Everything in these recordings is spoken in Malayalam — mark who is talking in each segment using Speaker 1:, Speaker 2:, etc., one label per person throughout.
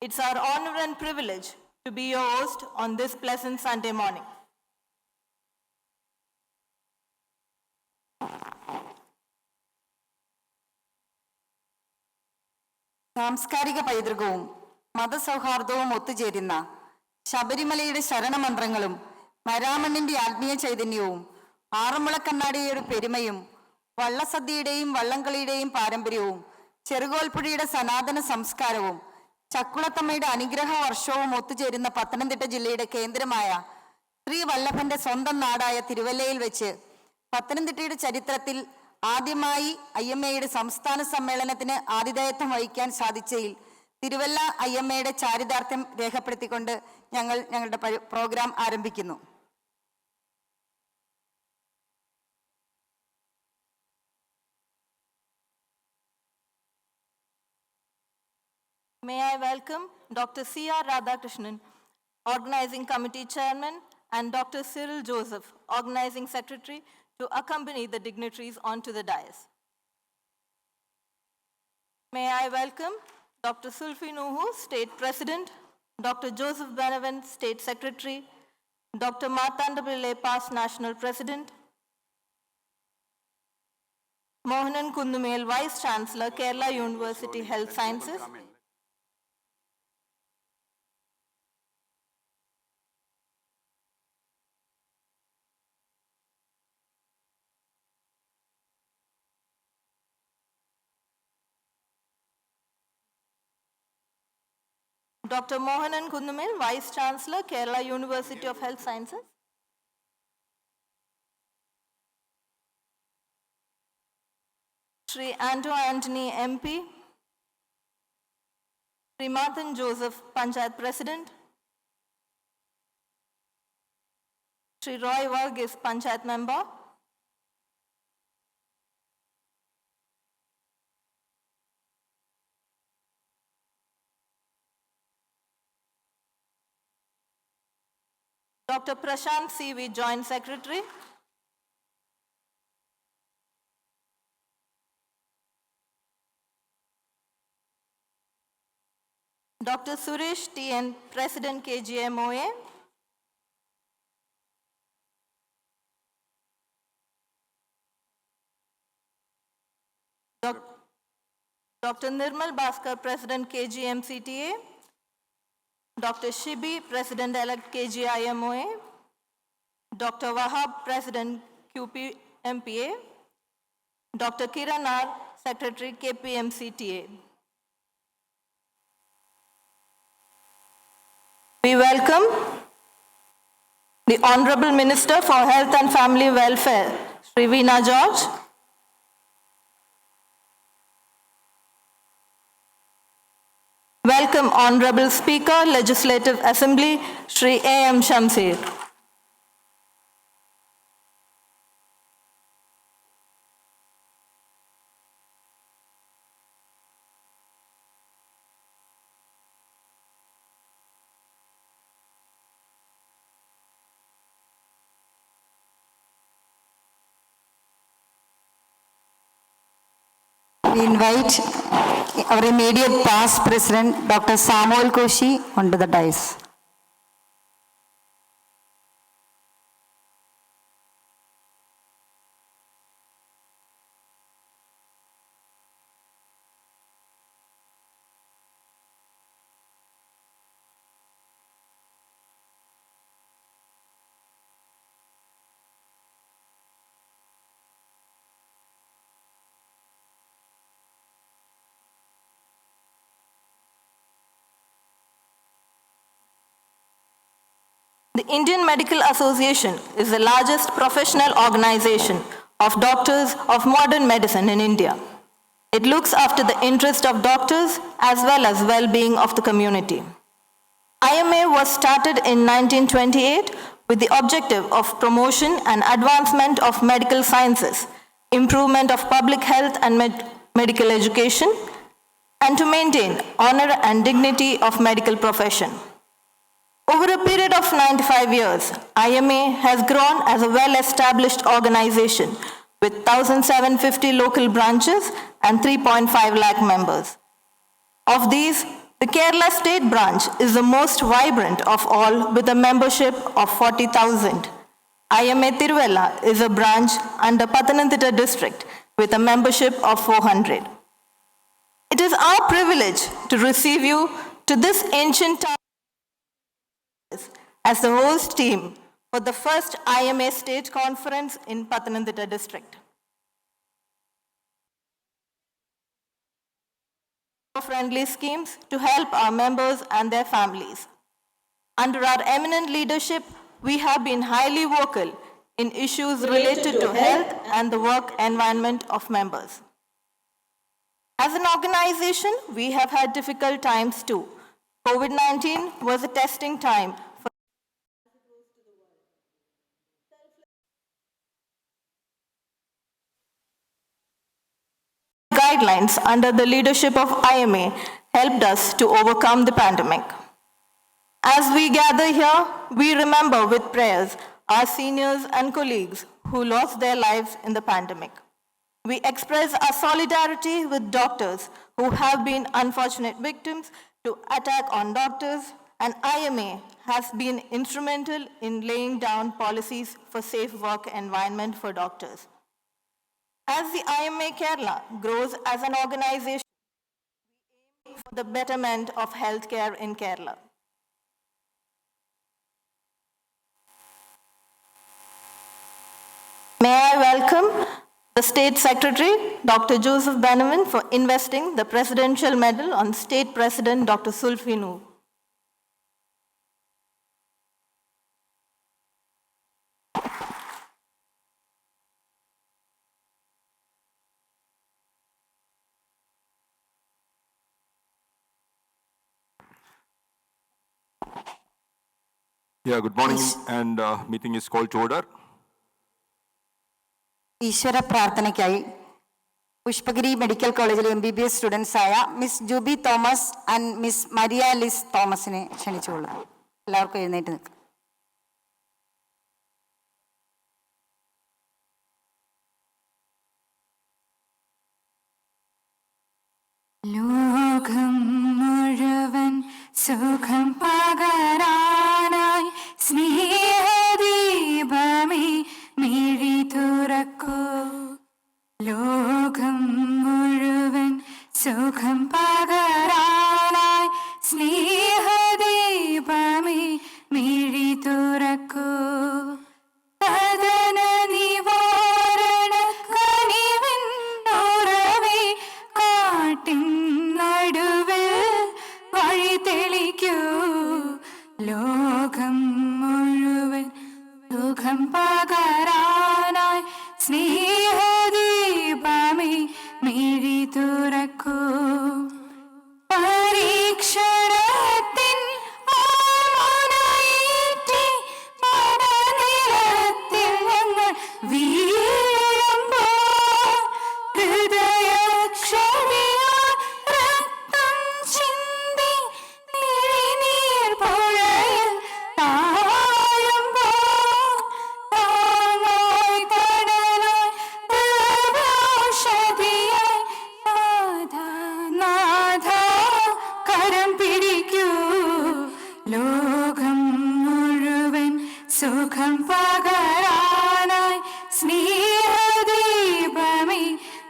Speaker 1: It's our honor and privilege to be your host on this pleasant Sunday morning.
Speaker 2: സാംസ്കാരിക പൈതൃകവും മതസൗഹാർദ്ദവും ഒത്തുചേരുന്ന ശബരിമലയുടെ ശരണമന്ത്രങ്ങളും മരാമണ്ണിന്റെ ആത്മീയ ചൈതന്യവും ആറന്മുളക്കണ്ണാടിയുടെ പെരുമയും വള്ളസദ്യയുടെയും വള്ളംകളിയുടെയും പാരമ്പര്യവും ചെറുകോൽപ്പുഴയുടെ സനാതന സംസ്കാരവും ചക്കുളത്തമ്മയുടെ അനുഗ്രഹ വർഷവും ഒത്തുചേരുന്ന പത്തനംതിട്ട ജില്ലയുടെ കേന്ദ്രമായ ശ്രീ വല്ലഭന്റെ സ്വന്തം നാടായ തിരുവല്ലയിൽ വെച്ച് പത്തനംതിട്ടയുടെ ചരിത്രത്തിൽ ആദ്യമായി IMAയുടെ സംസ്ഥാന സമ്മേളനത്തിന് ആതിഥേയത്വം വഹിക്കാൻ സാധിച്ചതിൽ തിരുവല്ല IMAയുടെ ചാരിതാർത്ഥ്യം രേഖപ്പെടുത്തിക്കൊണ്ട് ഞങ്ങളുടെ പ്രോഗ്രാം ആരംഭിക്കുന്നു.
Speaker 1: May I welcome Dr. C.R. Radhakrishnan, Organizing Committee Chairman, and Dr. Cyril Joseph, Organizing Secretary, to accompany the dignitaries onto the dais. May I welcome Dr. Sulfi Nuhu, State President, Dr. Joseph Benavent, State Secretary, Dr. Martanda Pillai, past National President, Mohanan Kundumel, Vice Chancellor, Kerala University Health Sciences, Dr. Mohanan Kundumel, Vice Chancellor, Kerala University of Health Sciences. Shri Anthony MP. Shri Marthan Joseph, Panchayat President. Shri Roy Varghese, Panchayat Member. Dr. Prashant C.V., Joint Secretary. Dr. Suresh T.N., President KGMOA. Dr. Nirmal Bhaskar, President KGMCTA. Dr. Shibi, President-elect KGIMOA, Dr. Wahab, President QPMPA, Dr. Kiran R., Secretary KPMCTA. We welcome the Honorable Minister for Health and Family Welfare, Shri Veena George. Welcome Honorable Speaker, Legislative Assembly, Shri A.M. Shamsir.
Speaker 2: We invite our immediate past President, Dr. Samuel Koshi, onto the dais.
Speaker 1: The Indian Medical Association is the largest professional organization of doctors of modern medicine in India. It looks after the interest of doctors as well as well-being of the community. IMA was started in 1928 with the objective of promotion and advancement of medical sciences, improvement of public health and medical education, and to maintain honor and dignity of medical profession. Over a period of 95 years, IMA has grown as a well-established organization with 1,750 local branches and 3.5 lakh members. Of these, The Kerala State branch is the most vibrant of all with a membership of 40,000. IMA Tiruvalla is a branch under Pathanamthitta district with a membership of 400. It is our privilege to receive you to this ancient town as the host team for the first IMA State Conference in Pathanamthitta district. Friendly schemes to help our members and their families. Under our eminent leadership, we have been highly vocal in issues related to health and the work environment of members. As an organization, we have had difficult times too. COVID-19 was a testing time for guidelines under the leadership of IMA helped us to overcome the pandemic. As we gather here, we remember with prayers our seniors and colleagues who lost their lives in the pandemic. We express our solidarity with doctors who have been unfortunate victims to attack on doctors, and IMA has been instrumental in laying down policies for safe work environment for doctors. As the IMA Kerala grows as an organization, we aim for the betterment of healthcare in Kerala. May I welcome the State Secretary, Dr. Joseph Benavan, for investing the Presidential Medal on State President Dr. Sulfi Noor.
Speaker 3: Yeah, good morning, and meeting is called to order.
Speaker 2: ഈശ്വര പ്രാർത്ഥനയ്ക്കായി പുഷ്പഗിരി മെഡിക്കൽ കോളേജിലെ MBBS സ്റ്റുഡൻസായ Miss Jubi Thomas and Miss Maria Liz തോമസിനെ ക്ഷണിച്ചുകൊള്ളുന്നു. എല്ലാവർക്കും എഴുന്നേറ്റ് നിൽക്കാം.
Speaker 4: ലോകം മുഴുവൻ സുഖം പകരാനായി സ്നേഹദീപമേ മിഴി തുറക്കൂ. ലോകം മുഴുവൻ സുഖം പകരാനായി സ്നേഹദീപമേ മിഴി തുറക്കൂ. കഥന നിവാരണ കനിവിൻ ഉറവേ കാട്ടിൻ നടുവിൽ വഴി തെളിക്കൂ. ലോകം മുഴുവൻ സുഖം പകരാനായി സ്നേഹദീപമേ മിഴി തുറക്കൂ. പരീക്ഷണത്തിൻ ആമുനയേറ്റി പടനിലത്തിൽ ഞങ്ങൾ വീഴുമ്പോൾ ഹൃദയക്ഷരിയാൽ രക്തം ചിന്തി മിഴിനീർ പുഴയിൽ താഴുമ്പോൾ താങ്ങായി കടലായി ഔഷധിയായി നാഥ കരം പിടിക്കൂ. ലോകം മുഴുവൻ സുഖം പകരാനായി സ്നേഹദീപമേ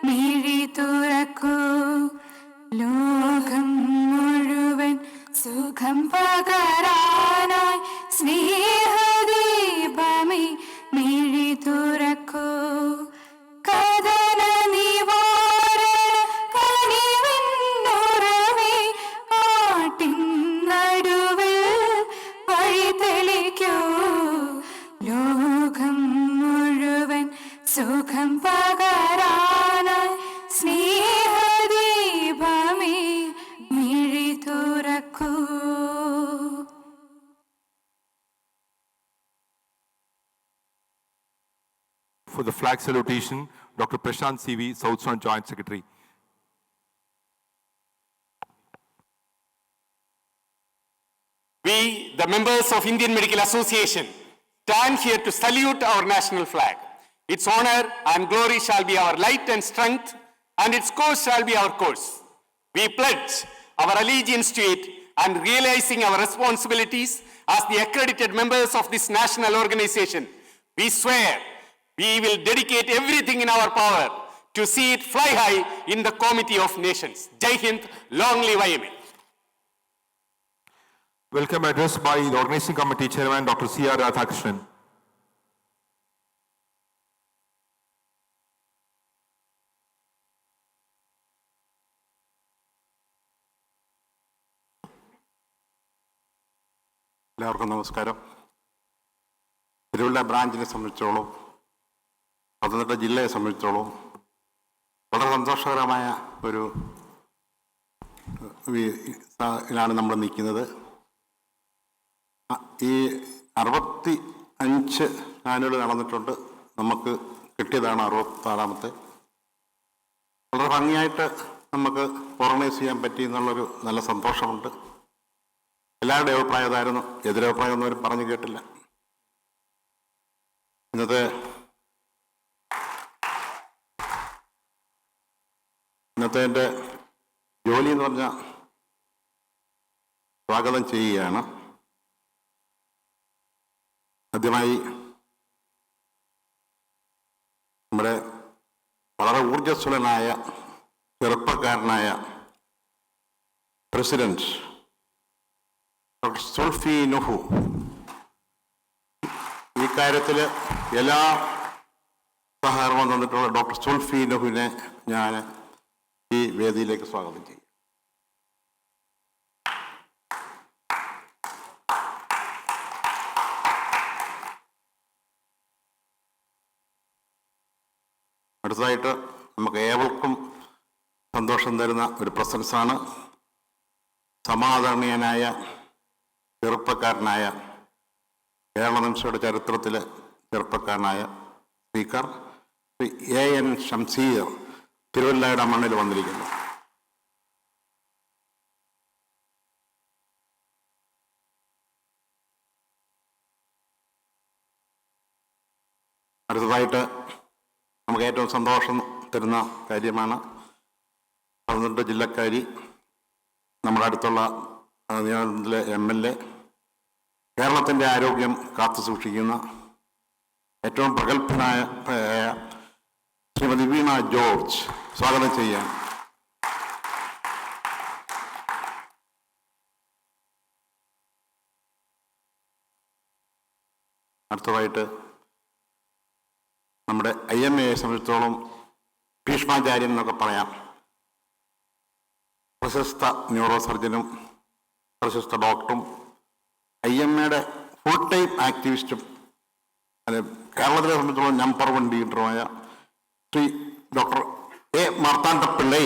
Speaker 4: മിഴി തുറക്കൂ. ലോകം മുഴുവൻ സുഖം പകരാനായി സ്നേഹദീപമേ മിഴി തുറക്കൂ. കഥന നിവാരണ കനിവിൻ ഉറവേ കാട്ടിൻ നടുവിൽ വഴി തെളിക്കൂ. ലോകം മുഴുവൻ സുഖം പകരാനായി സ്നേഹദീപമേ മിഴി തുറക്കൂ.
Speaker 3: For the flag salutation, Dr. Prashant CV, South Zone Joint Secretary.
Speaker 5: We, the members of Indian Medical Association, stand here to salute our national flag. Its honor and glory shall be our light and strength, and its course shall be our course. We pledge our allegiance to it, and realizing our responsibilities as the accredited members of this national organization, we swear we will dedicate everything in our power to see it fly high in the Committee of Nations. Jai Hind, long live IMA.
Speaker 3: Welcome address by the Organizing Committee Chairman Dr. C.R. Radhakrishnan.
Speaker 6: എല്ലാവർക്കും നമസ്കാരം. തിരുവല്ല ബ്രാഞ്ചിനെ സംബന്ധിച്ചോളം, പത്തനംതിട്ട ജില്ലയെ സംബന്ധിച്ചോളം വളരെ സന്തോഷകരമായ ഒരു ാണ് നമ്മൾ നിൽക്കുന്നത്. ഈ 65 ആനുവൽ നടന്നിട്ടുണ്ട്. നമുക്ക് കിട്ടിയതാണ് 66ാമത്തെ. വളരെ ഭംഗിയായിട്ട് നമുക്ക് ഓർഗനൈസ് ചെയ്യാൻ പറ്റി എന്നുള്ളൊരു നല്ല സന്തോഷമുണ്ട്. എല്ലാവരുടെയും അഭിപ്രായം അതായിരുന്നു. എതിരഭിപ്രായം ഒന്നും പറഞ്ഞു കേട്ടില്ല. ഇന്നത്തെ എൻ്റെ ജോലി എന്ന് പറഞ്ഞാൽ സ്വാഗതം ചെയ്യുകയാണ്. ആദ്യമായി നമ്മുടെ വളരെ ഊർജ്ജസ്വലനായ ചെറുപ്പക്കാരനായ പ്രസിഡന്റ് ഡോക്ടർ സുൽഫി നുഹു, ഈ കാര്യത്തിൽ എല്ലാ സഹകരണവും തന്നിട്ടുള്ള ഡോക്ടർ സുൽഫി നുഹുവിനെ ഞാൻ ഈ വേദിയിലേക്ക് സ്വാഗതം ചെയ്യും. അടുത്തതായിട്ട് നമുക്ക് ഏവർക്കും സന്തോഷം തരുന്ന ഒരു പ്രസൻസാണ് സമാദരണീയനായ ചെറുപ്പക്കാരനായ കേരള നിമിഷയുടെ ചരിത്രത്തിലെ ചെറുപ്പക്കാരനായ സ്പീക്കർ ശ്രീ A.N. ഷംസീർ തിരുവല്ലയുടെ മണ്ണിൽ വന്നിരിക്കുന്നു. അടുത്തതായിട്ട് നമുക്ക് ഏറ്റവും സന്തോഷം തരുന്ന കാര്യമാണ് പത്തനംതിട്ട ജില്ലക്കാരി, നമ്മുടെ അടുത്തുള്ള നിയോജകമണ്ഡലത്തിലെ MLA, കേരളത്തിൻ്റെ ആരോഗ്യം കാത്തു സൂക്ഷിക്കുന്ന ഏറ്റവും പ്രഗത്ഭനായ ശ്രീമതി വീണ ജോർജ് സ്വാഗതം ചെയ്യാൻ. അടുത്തതായിട്ട് നമ്മുടെ IMAയെ സംബന്ധിച്ചിടത്തോളം ഭീഷ്മാചാര്യൻ എന്നൊക്കെ പറയാം. പ്രശസ്ത ന്യൂറോ സർജനും പ്രശസ്ത ഡോക്ടറും IMAയുടെ ഫുൾ ടൈം ആക്ടിവിസ്റ്റും കേരളത്തിലെ സംബന്ധിച്ചിടത്തോളം നമ്പർ 1 ലീഡറുമായ Shri doctor A. Marthandapillai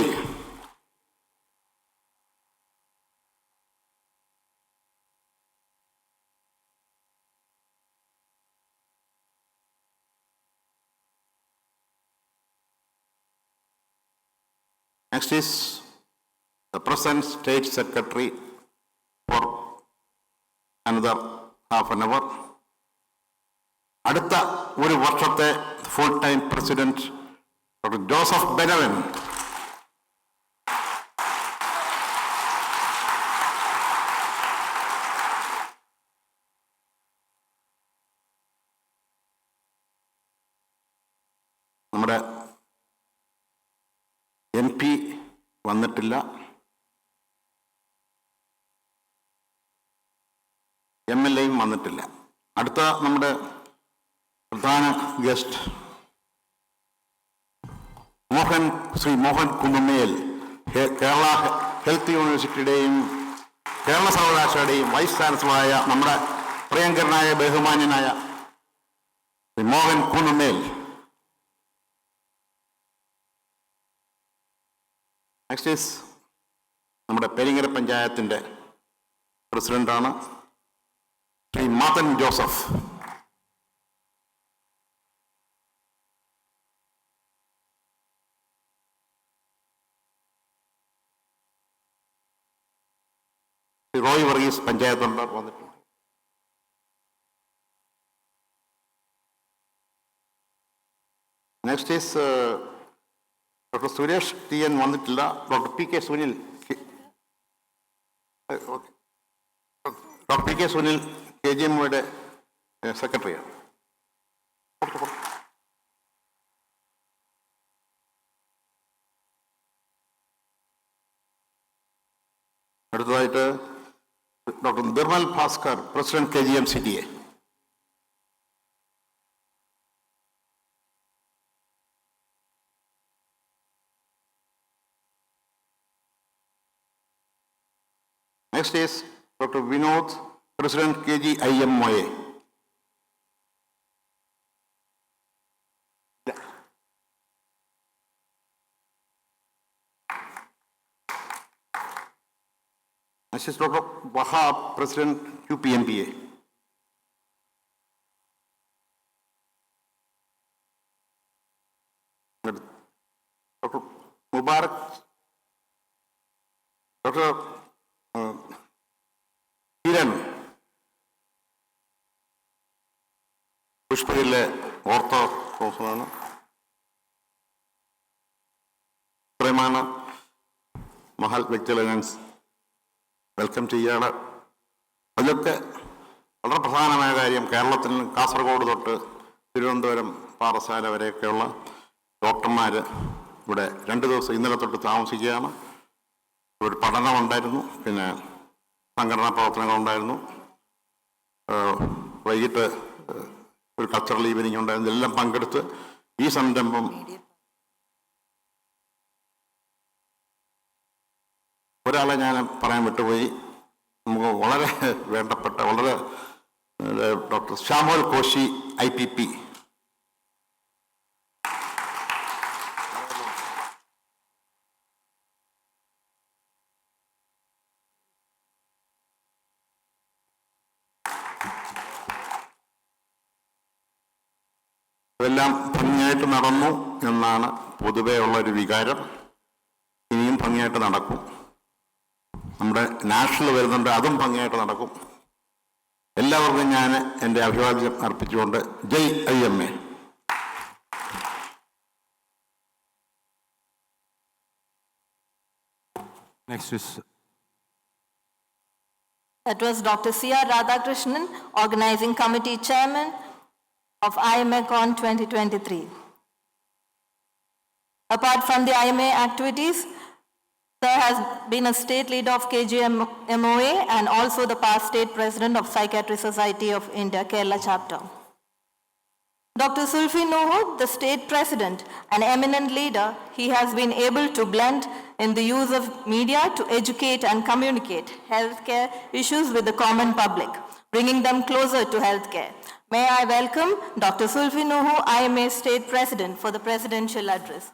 Speaker 6: Next is the present State Secretary for another half an hour. അടുത്ത ഒരു വർഷത്തെ full time president doctor Joseph Benavan. നമ്മുടെ MP വന്നിട്ടില്ല. MLAയും വന്നിട്ടില്ല. അടുത്ത നമ്മുടെ പ്രധാന ഗസ്റ്റ് ശ്രീ മോഹൻ കുന്നുമേൽ, കേരള ഹെൽത്ത് യൂണിവേഴ്സിറ്റിയുടെയും കേരള സർവകലാശാലയുടെയും വൈസ് ചാൻസലറായ നമ്മുടെ പ്രിയങ്കരനായ ബഹുമാന്യനായ ശ്രീ മോഹൻ കുന്നുമേൽ. നെക്സ്റ്റ് ഈസ് നമ്മുടെ പെരിങ്ങര പഞ്ചായത്തിൻ്റെ പ്രസിഡന്റാണ് Shri Mathan Joseph. Roy Varghese panchayat member വന്നിട്ടുണ്ട്. Next is doctor Suresh TN വന്നിട്ടില്ല. Doctor PK Sunil okay. Doctor P K Sunil KGMOയുടെ സെക്രട്ടറിയാണ്. അടുത്തതായിട്ട് doctor Nirmal Bhaskar, president KGM-CTA. Next is Dr. Vinod, President KGIMOA. Next is Dr. Wahab, President QPMBA. Dr. Mubarak, Dr. Kiran, പുഷ്പയിലെ ഓർത്തോ പ്രൊഫസറാണ്. പ്രേമാണ് മഹൽ വ്യക്തികളെ ഞാൻ വെൽക്കം ചെയ്യാണ്. അതിലൊക്കെ വളരെ പ്രധാനമായ കാര്യം, കേരളത്തിൽ കാസർഗോഡ് തൊട്ട് തിരുവനന്തപുരം പാറശാല വരെയൊക്കെയുള്ള ഡോക്ടർമാർ ഇവിടെ 2 ദിവസം ഇന്നലെ തൊട്ട് താമസിക്കുകയാണ്. ഒരു പഠനമുണ്ടായിരുന്നു, പിന്നെ സംഘടനാ പ്രവർത്തനങ്ങളുണ്ടായിരുന്നു, വൈകിട്ട് ഒരു കൾച്ചറൽ ഈവനിങ് ഉണ്ടായിരുന്നു. എല്ലാം പങ്കെടുത്ത് ഈ സംരംഭം ഒരാളെ ഞാൻ പറയാൻ വിട്ടുപോയി. നമുക്ക് വളരെ വേണ്ടപ്പെട്ട വളരെ ഡോക്ടർ ശ്യാമോൽ കോശി IPP. ഇതെല്ലാം ഭംഗിയായിട്ട് നടന്നു എന്നാണ് പൊതുവേ ഉള്ളൊരു വികാരം. ഇനിയും ഭംഗിയായിട്ട് നടക്കും. നമ്മുടെ നാഷണൽ വരുന്നുണ്ട്, അതും ഭംഗിയായിട്ട് നടക്കും. എല്ലാവർക്കും ഞാൻ എൻ്റെ അഭിവാദ്യം അർപ്പിച്ചുകൊണ്ട് ജയ് IMA.
Speaker 3: Next is
Speaker 1: That was Dr. C.R. Radhakrishnan, Organizing Committee Chairman of Imacon 2023. Apart from the IMA activities, there has been a state leader of KGMOA and also the past state president of Psychiatry Society of India, Kerala chapter. Dr. Sulfi Nuhu, the state president, an eminent leader, he has been able to blend in the use of media to educate and communicate healthcare issues with the common public, bringing them closer to healthcare. May I welcome Dr. Sulfi Nuhu, IMA state president, for the presidential address.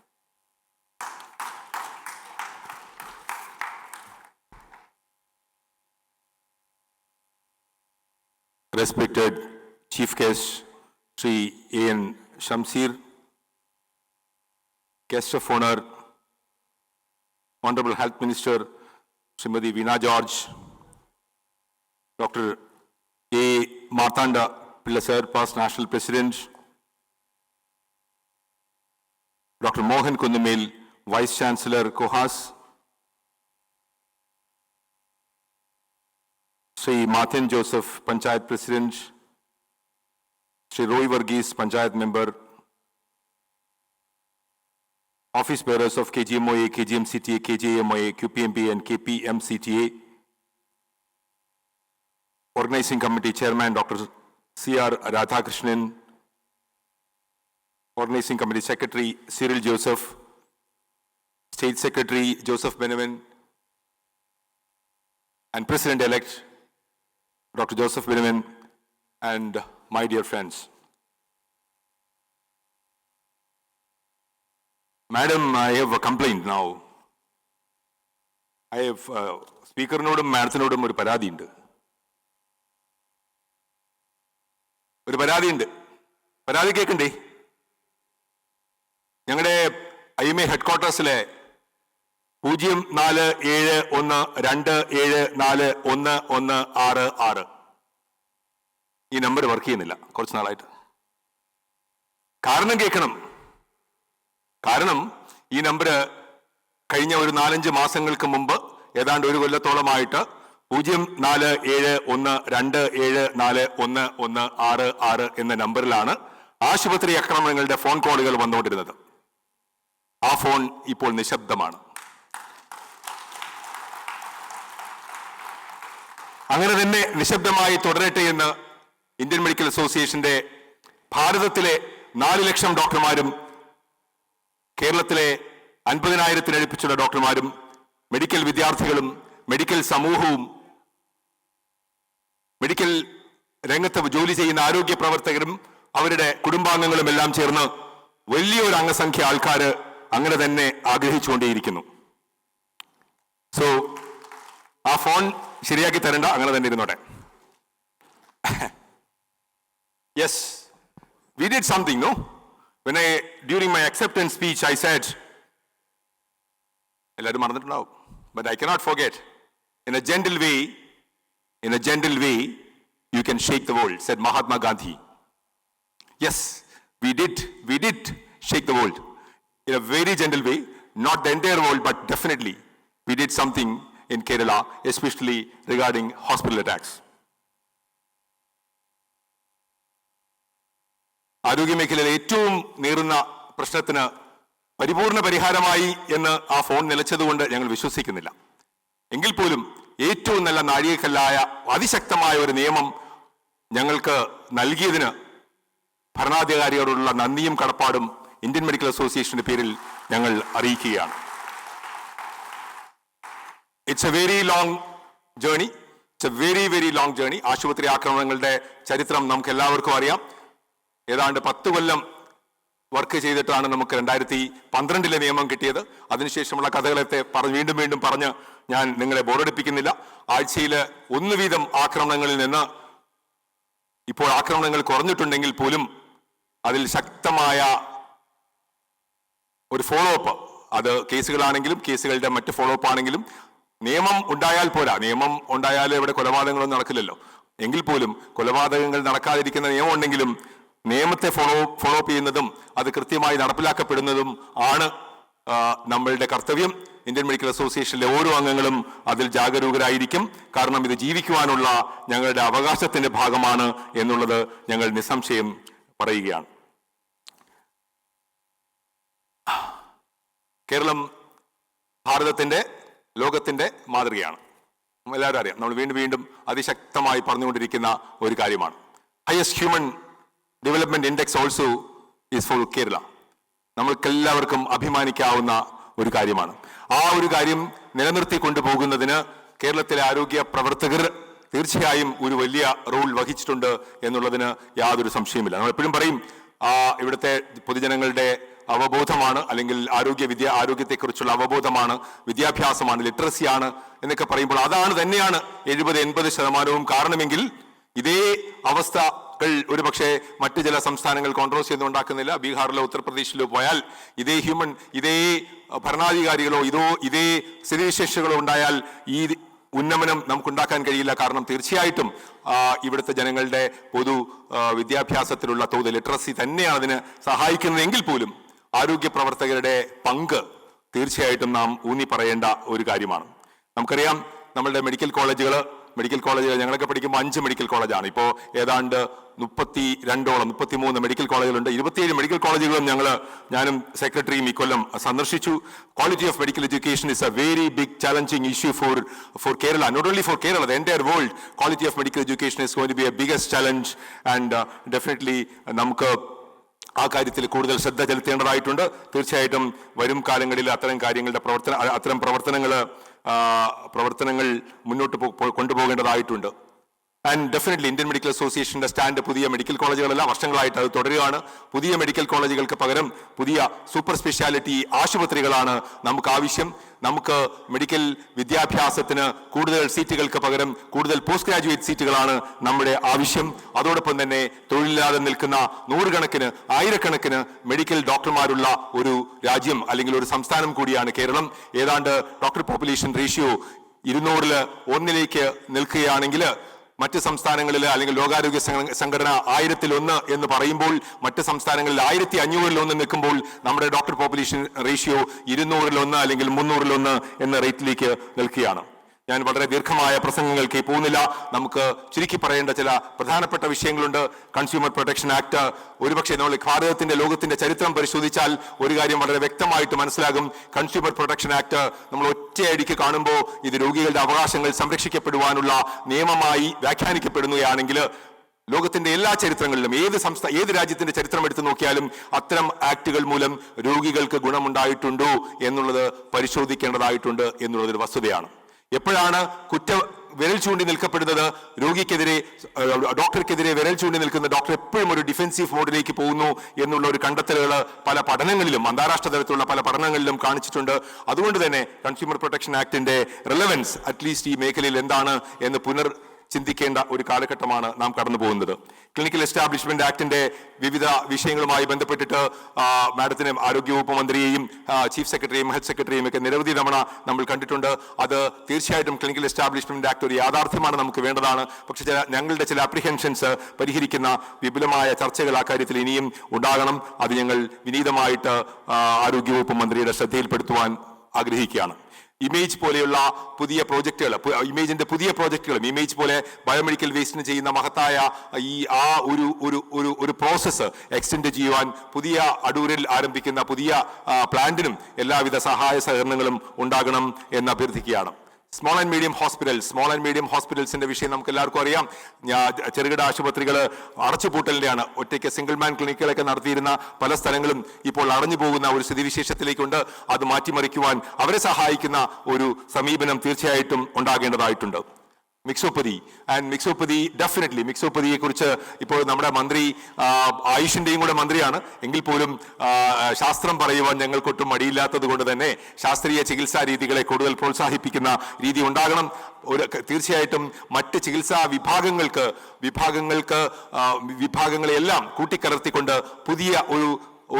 Speaker 3: respected Chief Guest Sri A.N. Shamsir, Guest of Honor, Honorable Health Minister Srimati Veena George, Dr. A. Martanda Pillasar, past National President, Dr. Mohan Kundamil, Vice Chancellor, Kohas, Sri Martin Joseph, Panchayat President, Sri Roy Varghese, Panchayat Member, Office Bearers of KGMOA, KGM-CTA, KJMOA, QPMB and KPM-CTA, Organizing Committee Chairman Dr. C.R. Radhakrishnan, Organizing Committee Secretary Cyril Joseph, State Secretary Joseph Benjamin, and President-elect Dr. Joseph Benjamin, and my dear friends. Madam, I have a complaint now. I have സ്പീക്കറിനോടും മാഡത്തിനോടും ഒരു പരാതിയുണ്ട്. പരാതി കേൾക്കണ്ടേ? ഞങ്ങളുടെ IMA ഹെഡ്ക്വാർട്ടേഴ്സിലെ 047127411166 ഈ നമ്പർ വർക്ക് ചെയ്യുന്നില്ല കുറച്ച് നാളായിട്ട്. കാരണം കേൾക്കണം. കാരണം ഈ നമ്പർ കഴിഞ്ഞ ഒരു 4-5 മാസങ്ങൾക്ക് മുമ്പ് ഏതാണ്ട് 1 കൊല്ലത്തോളമായിട്ട് 0471274166 എന്ന നമ്പറിലാണ് ആശുപത്രി ആക്രമണങ്ങളുടെ ഫോൺ കോളുകൾ വന്നുകൊണ്ടിരുന്നത്. ആ ഫോൺ ഇപ്പോൾ നിശബ്ദമാണ്. അങ്ങനെ തന്നെ നിശബ്ദമായി തുടരട്ടെ എന്ന് ഇന്ത്യൻ മെഡിക്കൽ അസോസിയേഷന്റെ ഭാരതത്തിലെ 4 ലക്ഷം ഡോക്ടർമാരും കേരളത്തിലെ 50,000-ലടുപ്പിച്ചുള്ള ഡോക്ടർമാരും മെഡിക്കൽ വിദ്യാർത്ഥികളും മെഡിക്കൽ സമൂഹവും മെഡിക്കൽ രംഗത്ത് ജോലി ചെയ്യുന്ന ആരോഗ്യ പ്രവർത്തകരും അവരുടെ കുടുംബാംഗങ്ങളും എല്ലാം ചേർന്ന് വലിയൊരു അംഗസംഖ്യ ആൾക്കാർ അങ്ങനെ തന്നെ ആഗ്രഹിച്ചുകൊണ്ടേയിരിക്കുന്നു. സോ ആ ഫോൺ ശരിയാക്കി തരണ്ട, അങ്ങനെ തന്നെ ഇരുന്നോട്ടെ. Yes, we did something, no? When during my acceptance speech, I said, എല്ലാവരും മറന്നിട്ടുണ്ടാവും, but I cannot forget, in a gentle way, you can shake the world, said Mahatma Gandhi. Yes, we did shake the world in a very gentle way, not the entire world, but definitely we did something in Kerala, especially regarding hospital attacks. ആരോഗ്യമേഖലയിലെ ഏറ്റവും നീറുന്ന പ്രശ്നത്തിന് പരിപൂർണ പരിഹാരമായി എന്ന് ആ ഫോൺ നിലച്ചതുകൊണ്ട് ഞങ്ങൾ വിശ്വസിക്കുന്നില്ല. എങ്കിൽ പോലും ഏറ്റവും നല്ല നാഴികക്കല്ലായ അതിശക്തമായ ഒരു നിയമം ഞങ്ങൾക്ക് നൽകിയതിന് ഭരണാധികാരിയോടുള്ള നന്ദിയും കടപ്പാടും ഇന്ത്യൻ മെഡിക്കൽ അസോസിയേഷന്റെ പേരിൽ ഞങ്ങൾ അറിയിക്കുകയാണ്. It's A very long journey. ആശുപത്രി ആക്രമണങ്ങളുടെ ചരിത്രം നമുക്ക് എല്ലാവർക്കും അറിയാം. ഏതാണ്ട് 10 കൊല്ലം വർക്ക് ചെയ്തിട്ടാണ് നമുക്ക് 2012 നിയമം കിട്ടിയത്. അതിനുശേഷമുള്ള കഥകളത്തെ വീണ്ടും പറഞ്ഞ് ഞാൻ നിങ്ങളെ ബോറടിപ്പിക്കുന്നില്ല. ആഴ്ചയിൽ 1 വീതം ആക്രമണങ്ങളിൽ നിന്ന് ഇപ്പോൾ ആക്രമണങ്ങൾ കുറഞ്ഞിട്ടുണ്ടെങ്കിൽ പോലും അതിൽ ശക്തമായ ഒരു ഫോളോ അപ്പ്, അത് കേസുകളാണെങ്കിലും കേസുകളുടെ മറ്റ് ഫോളോ അപ്പ് ആണെങ്കിലും, നിയമം ഉണ്ടായാൽ പോരാ. നിയമം ഉണ്ടായാൽ ഇവിടെ കൊലപാതകങ്ങളൊന്നും നടക്കില്ലല്ലോ. എങ്കിൽ പോലും കൊലപാതകങ്ങൾ നടക്കാതിരിക്കുന്ന നിയമം ഉണ്ടെങ്കിലും നിയമത്തെ ഫോളോ അപ്പ് ചെയ്യുന്നതും അത് കൃത്യമായി നടപ്പിലാക്കപ്പെടുന്നതും ആണ് നമ്മളുടെ കർത്തവ്യം. ഇന്ത്യൻ മെഡിക്കൽ അസോസിയേഷനിലെ ഓരോ അംഗങ്ങളും അതിൽ ജാഗരൂകരായിരിക്കും. കാരണം ഇത് ജീവിക്കുവാനുള്ള ഞങ്ങളുടെ അവകാശത്തിന്റെ ഭാഗമാണ് എന്നുള്ളത് ഞങ്ങൾ നിസ്സംശയം പറയുകയാണ്. കേരളം ഭാരതത്തിന്റെ, ലോകത്തിന്റെ മാതൃകയാണ്. എല്ലാവരും അറിയാം, നമ്മൾ വീണ്ടും അതിശക്തമായി പറഞ്ഞുകൊണ്ടിരിക്കുന്ന ഒരു കാര്യമാണ്. Highest human development index also is for Kerala. നമ്മൾക്കെല്ലാവർക്കും അഭിമാനിക്കാവുന്ന ഒരു കാര്യമാണ്. ആ ഒരു കാര്യം നിലനിർത്തി കൊണ്ടുപോകുന്നതിന് കേരളത്തിലെ ആരോഗ്യ പ്രവർത്തകർ തീർച്ചയായും ഒരു വലിയ റോൾ വഹിച്ചിട്ടുണ്ട് എന്നുള്ളതിന് യാതൊരു സംശയമില്ല. നമ്മൾ എപ്പോഴും പറയും ഇവിടുത്തെ പൊതുജനങ്ങളുടെ അവബോധമാണ്, അല്ലെങ്കിൽ ആരോഗ്യത്തെക്കുറിച്ചുള്ള അവബോധമാണ്, വിദ്യാഭ്യാസമാണ്, ലിറ്ററസിയാണ് എന്നൊക്കെ പറയുമ്പോൾ അതാണ് തന്നെയാണ് 70-80% കാരണമെങ്കിൽ ഇതേ അവസ്ഥകൾ ഒരുപക്ഷെ മറ്റു ചില സംസ്ഥാനങ്ങൾ കോൺട്രോസ് ചെയ്ത് ഉണ്ടാക്കുന്നില്ല. ബീഹാറിലോ ഉത്തർപ്രദേശിലോ പോയാൽ ഇതേ ഭരണാധികാരികളോ ഇതേ സ്ഥിതിവിശേഷങ്ങളോ ഉണ്ടായാൽ ഈ ഉന്നമനം നമുക്കുണ്ടാക്കാൻ കഴിയില്ല. കാരണം തീർച്ചയായിട്ടും ഇവിടുത്തെ ജനങ്ങളുടെ പൊതു വിദ്യാഭ്യാസത്തിലുള്ള തോത്, ലിറ്ററസി തന്നെയാണ് അതിന് സഹായിക്കുന്നതെങ്കിൽ പോലും ആരോഗ്യ പ്രവർത്തകരുടെ പങ്ക് തീർച്ചയായിട്ടും നാം ഊന്നി പറയേണ്ട ഒരു കാര്യമാണ്. നമുക്കറിയാം, നമ്മളുടെ മെഡിക്കൽ കോളേജുകൾ ഞങ്ങളൊക്കെ പഠിക്കുമ്പോൾ 5 മെഡിക്കൽ കോളേജാണ്. ഇപ്പോൾ ഏതാണ്ട് 33 മെഡിക്കൽ കോളേജുകളുണ്ട്. 27 മെഡിക്കൽ കോളേജുകളും ഞാനും സെക്രട്ടറിയും ഇക്കൊല്ലം സന്ദർശിച്ചു. Quality of medical education is a very big challenging issue for Kerala, not only for Kerala, the entire world. Quality of medical education is going to be a biggest challenge, and definitely നമുക്ക് ആ കാര്യത്തിൽ കൂടുതൽ ശ്രദ്ധ ചെലുത്തേണ്ടതായിട്ടുണ്ട്. തീർച്ചയായിട്ടും വരും കാലങ്ങളിൽ അത്തരം പ്രവർത്തനങ്ങൾ മുന്നോട്ട് കൊണ്ടുപോകേണ്ടതായിട്ടുണ്ട്. ആൻഡ് ഡെഫിനറ്റ്ലി ഇന്ത്യൻ മെഡിക്കൽ അസോസിയേഷന്റെ സ്റ്റാൻഡ് പുതിയ മെഡിക്കൽ കോളേജുകളല്ല, വർഷങ്ങളായിട്ട് അത് തുടരുകയാണ്. പുതിയ മെഡിക്കൽ കോളേജുകൾക്ക് പകരം പുതിയ സൂപ്പർ സ്പെഷ്യാലിറ്റി ആശുപത്രികളാണ് നമുക്ക് ആവശ്യം. നമുക്ക് മെഡിക്കൽ വിദ്യാഭ്യാസത്തിന് കൂടുതൽ സീറ്റുകൾക്ക് പകരം കൂടുതൽ പോസ്റ്റ് ഗ്രാജുവേറ്റ് സീറ്റുകളാണ് നമ്മുടെ ആവശ്യം. അതോടൊപ്പം തന്നെ തൊഴിലില്ലാതെ നിൽക്കുന്ന നൂറുകണക്കിന്, ആയിരക്കണക്കിന് മെഡിക്കൽ ഡോക്ടർമാരുള്ള ഒരു രാജ്യം അല്ലെങ്കിൽ ഒരു സംസ്ഥാനം കൂടിയാണ് കേരളം. ഏതാണ്ട് ഡോക്ടർ പോപ്പുലേഷൻ റേഷ്യോ 200-1 നിൽക്കുകയാണെങ്കിൽ മറ്റ് സംസ്ഥാനങ്ങളിൽ അല്ലെങ്കിൽ ലോകാരോഗ്യ സംഘടന 1000-1 എന്ന് പറയുമ്പോൾ മറ്റ് സംസ്ഥാനങ്ങളിൽ 1500-1 നിൽക്കുമ്പോൾ നമ്മുടെ ഡോക്ടർ പോപ്പുലേഷൻ റേഷ്യോ 200-1 അല്ലെങ്കിൽ 300-1 എന്ന റേറ്റിലേക്ക് നിൽക്കുകയാണ്. ഞാൻ വളരെ ദീർഘമായ പ്രസംഗങ്ങൾക്ക് പോകുന്നില്ല. നമുക്ക് ചുരുക്കി പറയേണ്ട ചില പ്രധാനപ്പെട്ട വിഷയങ്ങളുണ്ട്. കൺസ്യൂമർ പ്രൊട്ടക്ഷൻ ആക്ട്, ഒരുപക്ഷെ നമ്മൾ ഭാരതത്തിന്റെ ലോകത്തിന്റെ ചരിത്രം പരിശോധിച്ചാൽ ഒരു കാര്യം വളരെ വ്യക്തമായിട്ട് മനസ്സിലാകും. കൺസ്യൂമർ പ്രൊട്ടക്ഷൻ ആക്ട് നമ്മൾ ഒറ്റയടിക്ക് കാണുമ്പോൾ ഇത് രോഗികളുടെ അവകാശങ്ങൾ സംരക്ഷിക്കപ്പെടുവാനുള്ള നിയമമായി വ്യാഖ്യാനിക്കപ്പെടുകയാണെങ്കിൽ ലോകത്തിന്റെ എല്ലാ ചരിത്രങ്ങളിലും ഏത് രാജ്യത്തിന്റെ ചരിത്രം എടുത്തു നോക്കിയാലും അത്തരം ആക്ടുകൾ മൂലം രോഗികൾക്ക് ഗുണമുണ്ടായിട്ടുണ്ടോ എന്നുള്ളത് പരിശോധിക്കേണ്ടതായിട്ടുണ്ട് എന്നുള്ളതൊരു വസ്തുതയാണ്. എപ്പോഴാണ് വിരൽ ചൂണ്ടി നിൽക്കപ്പെടുന്നത്? രോഗിക്കെതിരെ, ഡോക്ടർക്കെതിരെ വിരൽ ചൂണ്ടി നിൽക്കുന്ന ഡോക്ടർ എപ്പോഴും ഒരു ഡിഫെൻസീവ് മോഡിലേക്ക് പോകുന്നു എന്നുള്ള ഒരു കണ്ടെത്തലുകൾ പല പഠനങ്ങളിലും, അന്താരാഷ്ട്ര തലത്തിലുള്ള പല പഠനങ്ങളിലും കാണിച്ചിട്ടുണ്ട്. അതുകൊണ്ട് തന്നെ കൺസ്യൂമർ പ്രൊട്ടക്ഷൻ ആക്ടിന്റെ റിലവൻസ് അറ്റ്ലീസ്റ്റ് ഈ മേഖലയിൽ എന്താണ് എന്ന് ചിന്തിക്കേണ്ട ഒരു കാലഘട്ടമാണ് നാം കടന്നു പോകുന്നത്. ക്ലിനിക്കൽ എസ്റ്റാബ്ലിഷ്മെന്റ് ആക്ടിന്റെ വിവിധ വിഷയങ്ങളുമായി ബന്ധപ്പെട്ടിട്ട് മാഡത്തിന് ആരോഗ്യവകുപ്പ് മന്ത്രിയെയും ചീഫ് സെക്രട്ടറിയും ഹെൽത്ത് സെക്രട്ടറിയും ഒക്കെ നിരവധി തവണ നമ്മൾ കണ്ടിട്ടുണ്ട്. അത് തീർച്ചയായിട്ടും ക്ലിനിക്കൽ എസ്റ്റാബ്ലിഷ്മെന്റ് ആക്ട് ഒരു യാഥാർത്ഥ്യമാണ്, നമുക്ക് വേണ്ടതാണ്. പക്ഷേ ഞങ്ങളുടെ ചില അപ്രിഹെൻഷൻസ് പരിഹരിക്കുന്ന വിപുലമായ ചർച്ചകൾ ആ കാര്യത്തിൽ ഇനിയും ഉണ്ടാകണം. അത് ഞങ്ങൾ വിനീതമായിട്ട് ആരോഗ്യവകുപ്പ് മന്ത്രിയുടെ ശ്രദ്ധയിൽപ്പെടുത്തുവാൻ ആഗ്രഹിക്കുകയാണ്. ഇമേജ് പോലെയുള്ള പുതിയ പ്രോജക്റ്റുകൾ, ഇമേജിന്റെ പുതിയ പ്രോജക്റ്റുകളും ഇമേജ് പോലെ ബയോമെഡിക്കൽ വേസ്റ്റിന് ചെയ്യുന്ന മഹത്തായ ഒരു പ്രോസസ്സ് എക്സ്റ്റെൻഡ് ചെയ്യുവാൻ പുതിയ അടൂരിൽ ആരംഭിക്കുന്ന പുതിയ പ്ലാന്റിനും എല്ലാവിധ സഹായ സഹകരണങ്ങളും ഉണ്ടാകണം എന്ന് അഭ്യർത്ഥിക്കുകയാണ്. സ്മോൾ ആൻഡ് മീഡിയം ഹോസ്പിറ്റൽസിന്റെ വിഷയം നമുക്ക് എല്ലാവർക്കും അറിയാം. ചെറുകിട ആശുപത്രികൾ അടച്ചുപൂട്ടലിന്റെയാണ്. ഒറ്റയ്ക്ക് സിംഗിൾ മാൻ ക്ലിനിക്കുകളൊക്കെ നടത്തിയിരുന്ന പല സ്ഥലങ്ങളും ഇപ്പോൾ അടഞ്ഞു പോകുന്ന ഒരു സ്ഥിതിവിശേഷത്തിലേക്കുണ്ട്. അത് മാറ്റിമറിക്കുവാൻ അവരെ സഹായിക്കുന്ന ഒരു സമീപനം തീർച്ചയായിട്ടും ഉണ്ടാകേണ്ടതായിട്ടുണ്ട്. മിക്സോപ്പതിയെ കുറിച്ച് ഇപ്പോൾ നമ്മുടെ മന്ത്രി ആയുഷിന്റെയും കൂടെ മന്ത്രിയാണ്. എങ്കിൽ പോലും ശാസ്ത്രം പറയുവാൻ ഞങ്ങൾക്കൊട്ടും മടിയില്ലാത്തത് കൊണ്ട് തന്നെ ശാസ്ത്രീയ ചികിത്സാ രീതികളെ കൂടുതൽ പ്രോത്സാഹിപ്പിക്കുന്ന രീതി ഉണ്ടാകണം. തീർച്ചയായിട്ടും മറ്റ് ചികിത്സാ വിഭാഗങ്ങളെല്ലാം കൂട്ടിക്കലർത്തിക്കൊണ്ട് പുതിയ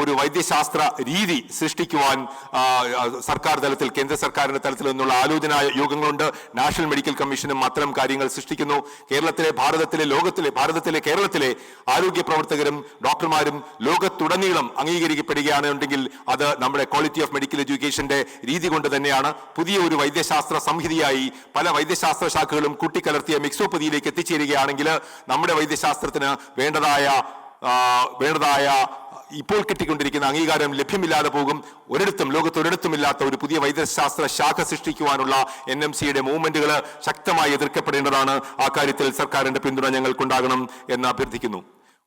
Speaker 3: ഒരു വൈദ്യശാസ്ത്ര രീതി സൃഷ്ടിക്കുവാൻ സർക്കാർ തലത്തിൽ, കേന്ദ്ര സർക്കാരിന്റെ തലത്തിൽ നിന്നുള്ള ആലോചനാ യോഗങ്ങളുണ്ട്. നാഷണൽ മെഡിക്കൽ കമ്മീഷനും അത്തരം കാര്യങ്ങൾ സൃഷ്ടിക്കുന്നു. കേരളത്തിലെ ആരോഗ്യ പ്രവർത്തകരും ഡോക്ടർമാരും ലോകത്തുടനീളം അംഗീകരിക്കപ്പെടുകയാണെന്നുണ്ടെങ്കിൽ അത് നമ്മുടെ ക്വാളിറ്റി ഓഫ് മെഡിക്കൽ എഡ്യൂക്കേഷന്റെ രീതി കൊണ്ട് തന്നെയാണ്. പുതിയ ഒരു വൈദ്യശാസ്ത്ര സംഹിതയായി പല വൈദ്യശാസ്ത്ര ശാഖകളും കൂട്ടിക്കലർത്തിയ മിക്സോപ്പതിയിലേക്ക് എത്തിച്ചേരുകയാണെങ്കിൽ നമ്മുടെ വൈദ്യശാസ്ത്രത്തിന് വേണ്ടതായ ഇപ്പോൾ കിട്ടിക്കൊണ്ടിരിക്കുന്ന അംഗീകാരം ലഭ്യമില്ലാതെ പോകും. ലോകത്തൊരിടത്തുമില്ലാത്ത ഒരു പുതിയ വൈദ്യശാസ്ത്ര ശാഖ സൃഷ്ടിക്കുവാനുള്ള NMCയുടെ മൂവ്മെന്റുകൾ ശക്തമായി എതിർക്കപ്പെടേണ്ടതാണ്. ആ കാര്യത്തിൽ സർക്കാരിന്റെ പിന്തുണ ഞങ്ങൾക്കുണ്ടാകണം എന്ന് അഭ്യർത്ഥിക്കുന്നു.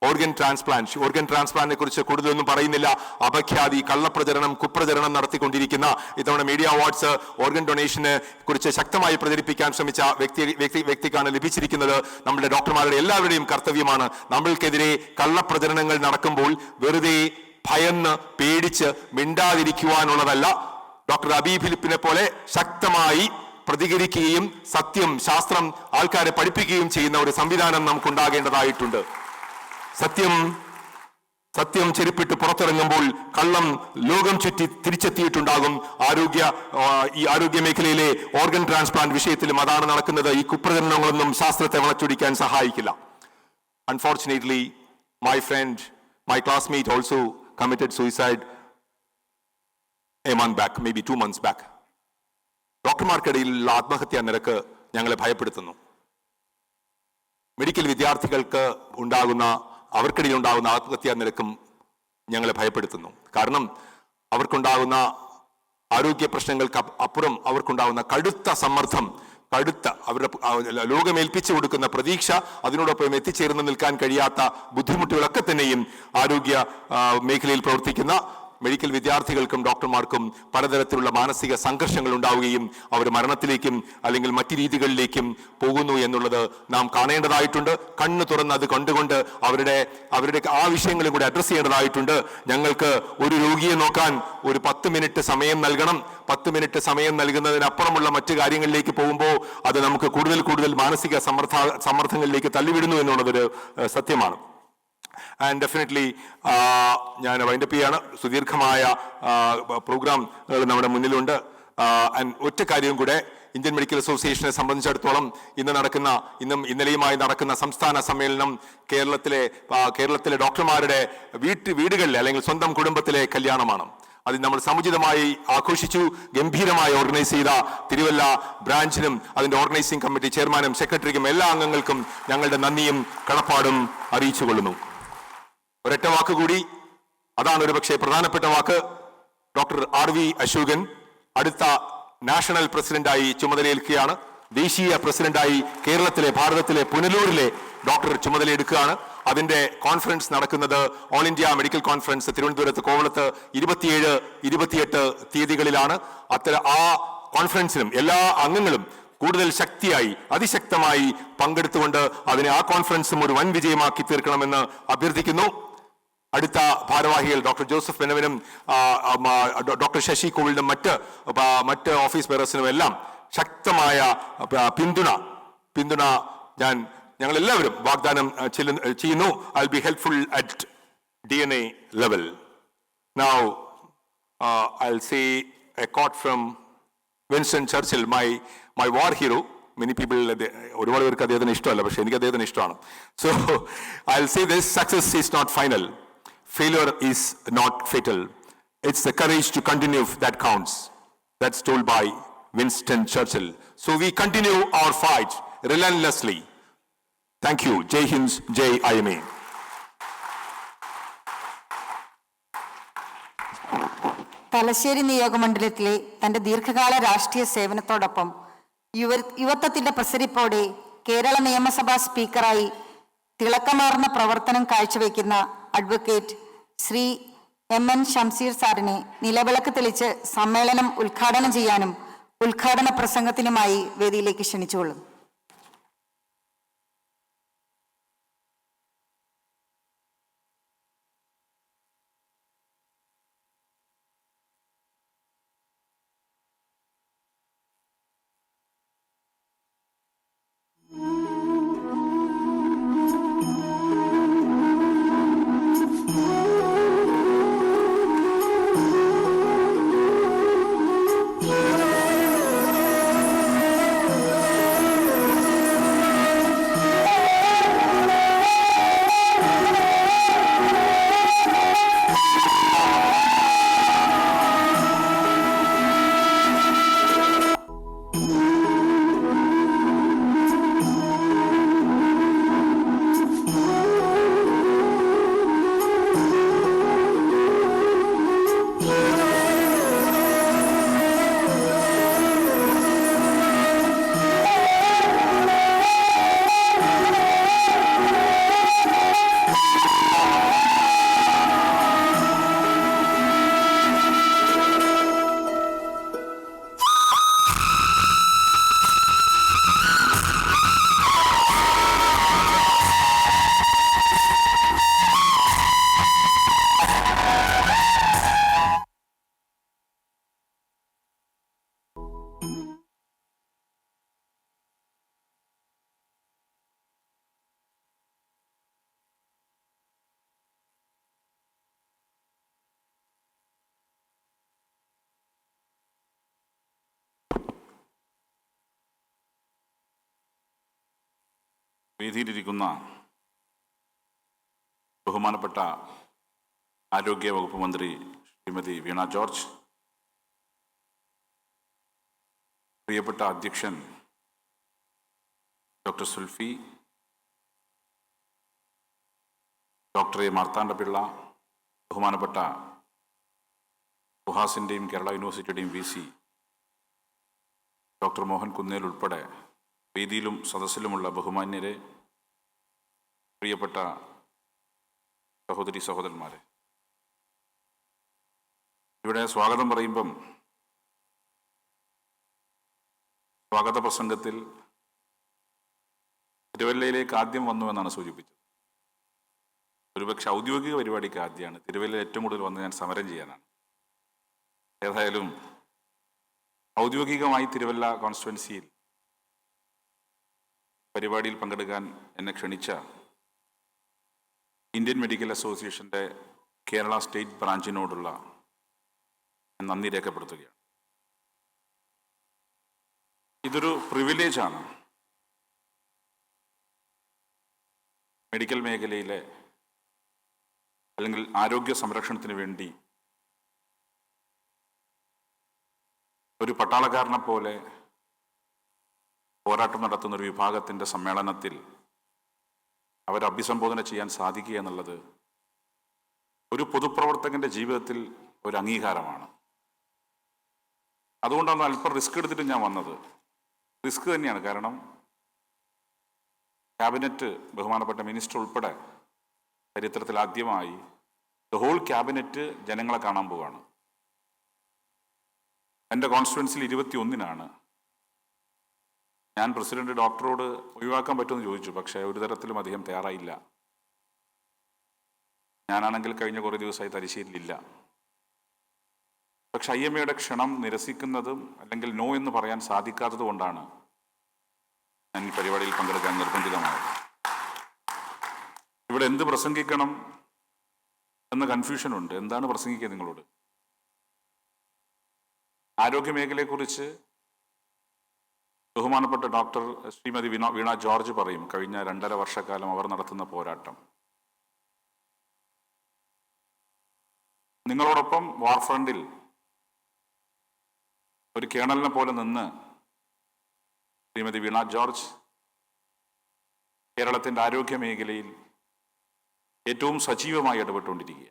Speaker 3: ഓർഗൻ ട്രാൻസ്പ്ലാന്റിനെ കുറിച്ച് കൂടുതലൊന്നും പറയുന്നില്ല. അപഖ്യാതി, കള്ളപ്രചരണം, കുപ്രചരണം നടത്തിക്കൊണ്ടിരിക്കുന്ന ഇത്തവണ മീഡിയ അവാർഡ്സ് ഓർഗൻ ഡൊണേഷനെ കുറിച്ച് ശക്തമായി പ്രചരിപ്പിക്കാൻ ശ്രമിച്ച വ്യക്തിക്കാണ് ലഭിച്ചിരിക്കുന്നത്. നമ്മുടെ ഡോക്ടർമാരുടെ എല്ലാവരുടെയും കർത്തവ്യമാണ് നമ്മൾക്കെതിരെ കള്ളപ്രചരണങ്ങൾ നടക്കുമ്പോൾ വെറുതെ ഭയന്ന് പേടിച്ച് മിണ്ടാതിരിക്കുവാനുള്ളതല്ല. ഡോക്ടർ അബി ഫിലിപ്പിനെ പോലെ ശക്തമായി പ്രതികരിക്കുകയും ശാസ്ത്രം ആൾക്കാരെ പഠിപ്പിക്കുകയും ചെയ്യുന്ന ഒരു സംവിധാനം നമുക്കുണ്ടാകേണ്ടതായിട്ടുണ്ട്. സത്യം ചെരുപ്പിട്ട് പുറത്തിറങ്ങുമ്പോൾ കള്ളം ലോകം ചുറ്റി തിരിച്ചെത്തിയിട്ടുണ്ടാകും. ഈ ആരോഗ്യ മേഖലയിലെ ഓർഗൻ ട്രാൻസ്പ്ലാന്റ് വിഷയത്തിലും അതാണ് നടക്കുന്നത്. ഈ കുപ്രചരണങ്ങളൊന്നും ശാസ്ത്രത്തെ വളച്ചൊടിക്കാൻ സഹായിക്കില്ല. Unfortunately, my classmate also committed suicide a month back, maybe 2 months back. ഡോക്ടർമാർക്കിടയിലുള്ള ആത്മഹത്യാ നിരക്ക് ഞങ്ങളെ ഭയപ്പെടുത്തുന്നു. മെഡിക്കൽ വിദ്യാർത്ഥികൾക്ക് അവർക്കിടയിൽ ഉണ്ടാകുന്ന ആത്മഹത്യാ നിരക്കും ഞങ്ങളെ ഭയപ്പെടുത്തുന്നു. കാരണം അവർക്കുണ്ടാകുന്ന ആരോഗ്യ പ്രശ്നങ്ങൾക്ക് അപ്പുറം അവർക്കുണ്ടാകുന്ന കടുത്ത സമ്മർദ്ദം, അവരുടെ ലോകമേൽപ്പിച്ചു കൊടുക്കുന്ന പ്രതീക്ഷ, അതിനോടൊപ്പം എത്തിച്ചേർന്ന് നിൽക്കാൻ കഴിയാത്ത ബുദ്ധിമുട്ടുകളൊക്കെ തന്നെയും ആരോഗ്യ മേഖലയിൽ പ്രവർത്തിക്കുന്ന മെഡിക്കൽ വിദ്യാർത്ഥികൾക്കും ഡോക്ടർമാർക്കും പലതരത്തിലുള്ള മാനസിക സംഘർഷങ്ങൾ ഉണ്ടാവുകയും അവർ മരണത്തിലേക്കും അല്ലെങ്കിൽ മറ്റു രീതികളിലേക്കും പോകുന്നു എന്നുള്ളത് നാം കാണേണ്ടതായിട്ടുണ്ട്. കണ്ണു തുറന്ന് അത് കണ്ടുകൊണ്ട് അവരുടെ ആ വിഷയങ്ങളും കൂടി അഡ്രസ് ചെയ്യേണ്ടതായിട്ടുണ്ട്. ഞങ്ങൾക്ക് ഒരു രോഗിയെ നോക്കാൻ ഒരു 10 മിനിറ്റ് സമയം നൽകണം. 10 മിനിറ്റ് സമയം നൽകുന്നതിനപ്പുറമുള്ള മറ്റു കാര്യങ്ങളിലേക്ക് പോകുമ്പോൾ അത് നമുക്ക് കൂടുതൽ മാനസിക സമ്മർദ്ദങ്ങളിലേക്ക് തള്ളിവിടുന്നു എന്നുള്ളതൊരു സത്യമാണ്. ആൻഡ് ഡെഫിനറ്റ്ലി ഞാൻ വൈൻഡപ്പ് ചെയ്യാണ്. സുദീർഘമായ പ്രോഗ്രാമുകൾ നമ്മുടെ മുന്നിലുണ്ട്. ആൻഡ് ഒറ്റ കാര്യവും കൂടെ, ഇന്ത്യൻ മെഡിക്കൽ അസോസിയേഷനെ സംബന്ധിച്ചിടത്തോളം ഇന്നും ഇന്നലെയുമായി നടക്കുന്ന സംസ്ഥാന സമ്മേളനം കേരളത്തിലെ ഡോക്ടർമാരുടെ വീടുകളിലെ അല്ലെങ്കിൽ സ്വന്തം കുടുംബത്തിലെ കല്യാണമാണ്. അത് നമ്മൾ സമുചിതമായി ആഘോഷിച്ചു. ഗംഭീരമായി ഓർഗനൈസ് ചെയ്ത തിരുവല്ല ബ്രാഞ്ചിനും അതിന്റെ ഓർഗനൈസിംഗ് കമ്മിറ്റി ചെയർമാനും സെക്രട്ടറിക്കും എല്ലാ അംഗങ്ങൾക്കും ഞങ്ങളുടെ നന്ദിയും കടപ്പാടും അറിയിച്ചു കൊള്ളുന്നു. ഒരൊറ്റ വാക്കുകൂടി, അതാണ് ഒരുപക്ഷെ പ്രധാനപ്പെട്ട വാക്ക്. ഡോക്ടർ RV അശോകൻ അടുത്ത നാഷണൽ പ്രസിഡന്റായി ചുമതലയേൽക്കുകയാണ്. ദേശീയ പ്രസിഡന്റായി കേരളത്തിലെ, ഭാരതത്തിലെ പുനലൂരിലെ ഡോക്ടർ ചുമതലയെടുക്കുകയാണ്. അതിന്റെ കോൺഫറൻസ് നടക്കുന്നത് ഓൾ ഇന്ത്യ മെഡിക്കൽ കോൺഫറൻസ് തിരുവനന്തപുരത്ത് കോവളത്ത് 27, 28 തീയതികളിലാണ്. ആ കോൺഫറൻസിലും എല്ലാ അംഗങ്ങളും കൂടുതൽ ശക്തിയായി, അതിശക്തമായി പങ്കെടുത്തുകൊണ്ട് ആ കോൺഫറൻസും ഒരു വൻ വിജയമാക്കി തീർക്കണമെന്ന് അഭ്യർത്ഥിക്കുന്നു. അടുത്ത ഭാരവാഹികൾ ഡോക്ടർ ജോസഫ് പെനവനും ഡോക്ടർ ശശി കോവിലിനും മറ്റ് ഓഫീസ് ബെയറേഴ്സിനും എല്ലാം ശക്തമായ പിന്തുണ ഞങ്ങൾ എല്ലാവരും വാഗ്ദാനം ചെയ്യുന്നു. I will be helpful at DNA level. Now I'll say a quote from Winston Churchill, my war hero. Many people, ഒരുപാട് പേർക്ക് അദ്ദേഹത്തിന് ഇഷ്ടമല്ല, പക്ഷെ എനിക്ക് അദ്ദേഹത്തിന് ഇഷ്ടമാണ്. So I'll say this: success is not final. Failure is not fatal. It's the courage to continue that counts. That's told by Winston Churchill. So we continue our fight relentlessly. Thank you. Jai Hind, Jai IMA.
Speaker 2: Thalassery നിയോജകമണ്ഡലത്തിലെ തന്റെ ദീർഘകാല രാഷ്ട്രീയ സേവനത്തോടൊപ്പം യുവത്വത്തിന്റെ പ്രസരിപ്പോടെ കേരള നിയമസഭാ സ്പീക്കറായി തിളക്കമാർന്ന പ്രവർത്തനം കാഴ്ചവെക്കുന്ന അഡ്വക്കേറ്റ് ശ്രീ MN ഷംസീർ സാറിനെ നിലവിളക്ക് തെളിച്ച് സമ്മേളനം ഉദ്ഘാടനം ചെയ്യാനും ഉദ്ഘാടന പ്രസംഗത്തിനുമായി വേദിയിലേക്ക് ക്ഷണിച്ചുകൊള്ളും.
Speaker 7: വേദിയിലിരിക്കുന്ന ബഹുമാനപ്പെട്ട ആരോഗ്യ വകുപ്പ് മന്ത്രി ശ്രീമതി വീണ ജോർജ്, പ്രിയപ്പെട്ട അധ്യക്ഷൻ doctor Sulfi, doctor A Marthandapillai, ബഹുമാനപ്പെട്ട ഗുഹാസിൻ്റെയും കേരള യൂണിവേഴ്സിറ്റിയുടെയും VC ഡോക്ടർ മോഹൻ കുന്നേൽ ഉൾപ്പെടെ വേദിയിലും സദസ്സിലുമുള്ള ബഹുമാന്യരെ, പ്രിയപ്പെട്ട സഹോദരി സഹോദരന്മാരെ, ഇവിടെ സ്വാഗതം പറയുമ്പം സ്വാഗത പ്രസംഗത്തിൽ തിരുവല്ലയിലേക്ക് ആദ്യം വന്നു എന്നാണ് സൂചിപ്പിച്ചത്. ഒരുപക്ഷെ ഔദ്യോഗിക പരിപാടിക്ക് ആദ്യമാണ്. തിരുവല്ലയിൽ ഏറ്റവും കൂടുതൽ വന്ന് ഞാൻ സമരം ചെയ്യാനാണ്. ഏതായാലും ഔദ്യോഗികമായി തിരുവല്ല കോൺസ്റ്റിറ്റ്യുവൻസിയിൽ പരിപാടിയിൽ പങ്കെടുക്കാൻ എന്നെ ക്ഷണിച്ച ഇന്ത്യൻ മെഡിക്കൽ അസോസിയേഷൻ്റെ കേരള സ്റ്റേറ്റ് ബ്രാഞ്ചിനോടുള്ള നന്ദി രേഖപ്പെടുത്തുകയാണ്. ഇതൊരു പ്രിവിലേജാണ്. മെഡിക്കൽ മേഖലയിലെ അല്ലെങ്കിൽ ആരോഗ്യ സംരക്ഷണത്തിന് വേണ്ടി ഒരു പട്ടാളക്കാരനെ പോലെ പോരാട്ടം നടത്തുന്ന ഒരു വിഭാഗത്തിൻ്റെ സമ്മേളനത്തിൽ അവരെ അഭിസംബോധന ചെയ്യാൻ സാധിക്കുക എന്നുള്ളത് ഒരു പൊതുപ്രവർത്തകന്റെ ജീവിതത്തിൽ ഒരു അംഗീകാരമാണ്. അതുകൊണ്ടാണ് അല്പം റിസ്ക് എടുത്തിട്ട് ഞാൻ വന്നത്. റിസ്ക് തന്നെയാണ്. കാരണം ക്യാബിനറ്റ്, ബഹുമാനപ്പെട്ട മിനിസ്റ്റർ ഉൾപ്പെടെ ചരിത്രത്തിൽ ആദ്യമായി ദ ഹോൾ ക്യാബിനറ്റ് ജനങ്ങളെ കാണാൻ പോവുകയാണ്. എൻ്റെ കോൺസ്റ്റിറ്റ്യുവൻസിൽ 21-നാണ്. ഞാൻ പ്രസിഡന്റ് ഡോക്ടറോട് ഒഴിവാക്കാൻ പറ്റുമെന്ന് ചോദിച്ചു. പക്ഷേ ഒരു തരത്തിലും അദ്ദേഹം തയ്യാറായില്ല. ഞാനാണെങ്കിൽ കഴിഞ്ഞ കുറേ ദിവസമായി തലശ്ശേരിയിലില്ല. പക്ഷെ IMAയുടെ ക്ഷണം നിരസിക്കുന്നതും അല്ലെങ്കിൽ നോ എന്ന് പറയാൻ സാധിക്കാത്തത് കൊണ്ടാണ് ഞാൻ ഈ പരിപാടിയിൽ പങ്കെടുക്കാൻ നിർബന്ധിതമായത്. ഇവിടെ എന്ത് പ്രസംഗിക്കണം എന്ന കൺഫ്യൂഷനുണ്ട്. എന്താണ് പ്രസംഗിക്കുക നിങ്ങളോട്? ആരോഗ്യമേഖലയെക്കുറിച്ച് ബഹുമാനപ്പെട്ട ഡോക്ടർ ശ്രീമതി വീണ ജോർജ് പറയും കഴിഞ്ഞ 2.5 വർഷക്കാലം അവർ നടത്തുന്ന പോരാട്ടം. നിങ്ങളോടൊപ്പം വാർഫ്രണ്ടിൽ ഒരു കേണലിനെ പോലെ നിന്ന് ശ്രീമതി വീണ ജോർജ് കേരളത്തിൻ്റെ ആരോഗ്യ മേഖലയിൽ ഏറ്റവും സജീവമായി ഇടപെട്ടുകൊണ്ടിരിക്കുക.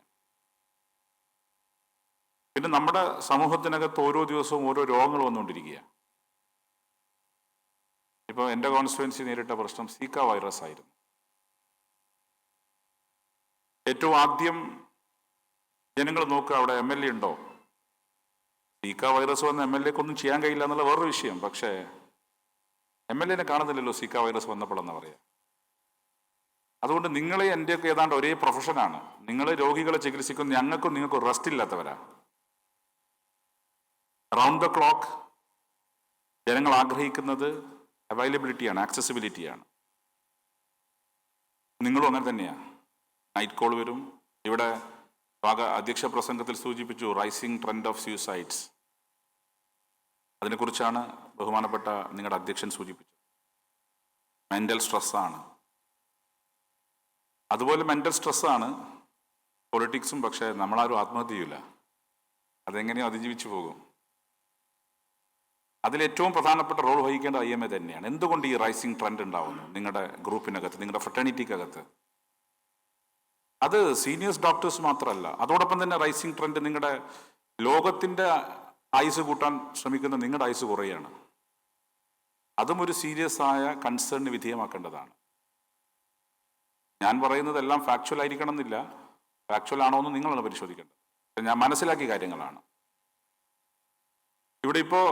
Speaker 7: പിന്നെ നമ്മുടെ സമൂഹത്തിനകത്ത് ഓരോ ദിവസവും ഓരോ രോഗങ്ങൾ വന്നുകൊണ്ടിരിക്കുക. ഇപ്പോൾ എൻ്റെ കോൺസ്റ്റിറ്റ്യുവൻസി നേരിട്ട പ്രശ്നം സീക്ക വൈറസ് ആയിരുന്നു. ഏറ്റവും ആദ്യം ജനങ്ങൾ നോക്കുക, അവിടെ MLA ഉണ്ടോ? സീക്ക വൈറസ് വന്ന MLAക്കൊന്നും ചെയ്യാൻ കഴിയില്ല എന്നുള്ള വേറൊരു വിഷയം. പക്ഷേ MLAനെ കാണുന്നില്ലല്ലോ സീക്ക വൈറസ് വന്നപ്പോഴെന്ന് പറയാം. അതുകൊണ്ട് നിങ്ങളെ എൻ്റെയൊക്കെ ഏതാണ്ട് ഒരേ പ്രൊഫഷനാണ്. നിങ്ങൾ രോഗികളെ ചികിത്സിക്കുന്ന ഞങ്ങൾക്കും നിങ്ങൾക്കും റെസ്റ്റ് ഇല്ലാത്തവരാ. റൗണ്ട് ദ ക്ലോക്ക് ജനങ്ങൾ ആഗ്രഹിക്കുന്നത് അവൈലബിലിറ്റിയാണ്, ആക്സസിബിലിറ്റിയാണ്. നിങ്ങളും അങ്ങനെ തന്നെയാണ്. നൈറ്റ് കോൾ വരും. ഇവിടെ അധ്യക്ഷ പ്രസംഗത്തിൽ സൂചിപ്പിച്ചു റൈസിംഗ് ട്രെൻഡ് ഓഫ് സ്യൂസൈഡ്സ്. അതിനെക്കുറിച്ചാണ് ബഹുമാനപ്പെട്ട നിങ്ങളുടെ അധ്യക്ഷൻ സൂചിപ്പിച്ചത്. മെൻ്റൽ സ്ട്രെസ്സാണ്. അതുപോലെ മെൻ്റൽ സ്ട്രെസ്സാണ് പൊളിറ്റിക്സും. പക്ഷേ നമ്മളാരും ആത്മഹത്യ ചെയ്യില്ല. അതെങ്ങനെയോ അതിജീവിച്ചു പോകും. അതിലേറ്റവും പ്രധാനപ്പെട്ട റോൾ വഹിക്കേണ്ട IMA തന്നെയാണ്. എന്തുകൊണ്ട് ഈ റൈസിംഗ് ട്രെൻഡ് ഉണ്ടാവുന്നു നിങ്ങളുടെ ഗ്രൂപ്പിനകത്ത്, നിങ്ങളുടെ ഫ്രട്ടേണിറ്റിക്കകത്ത്? അത് സീനിയേഴ്സ് ഡോക്ടേഴ്സ് മാത്രമല്ല, അതോടൊപ്പം തന്നെ റൈസിംഗ് ട്രെൻഡ് നിങ്ങളുടെ ലോകത്തിൻ്റെ ആയുസ് കൂട്ടാൻ ശ്രമിക്കുന്ന നിങ്ങളുടെ ആയുസ് കുറയാണ്. അതും ഒരു സീരിയസ് ആയ കൺസേണിന് വിധേയമാക്കേണ്ടതാണ്. ഞാൻ പറയുന്നതെല്ലാം ഫാക്ച്വൽ ആയിരിക്കണം എന്നില്ല. ഫാക്ച്വൽ ആണോ എന്ന് നിങ്ങളാണ് പരിശോധിക്കേണ്ടത്. ഞാൻ മനസ്സിലാക്കിയ കാര്യങ്ങളാണ്. ഇവിടെ ഇപ്പോൾ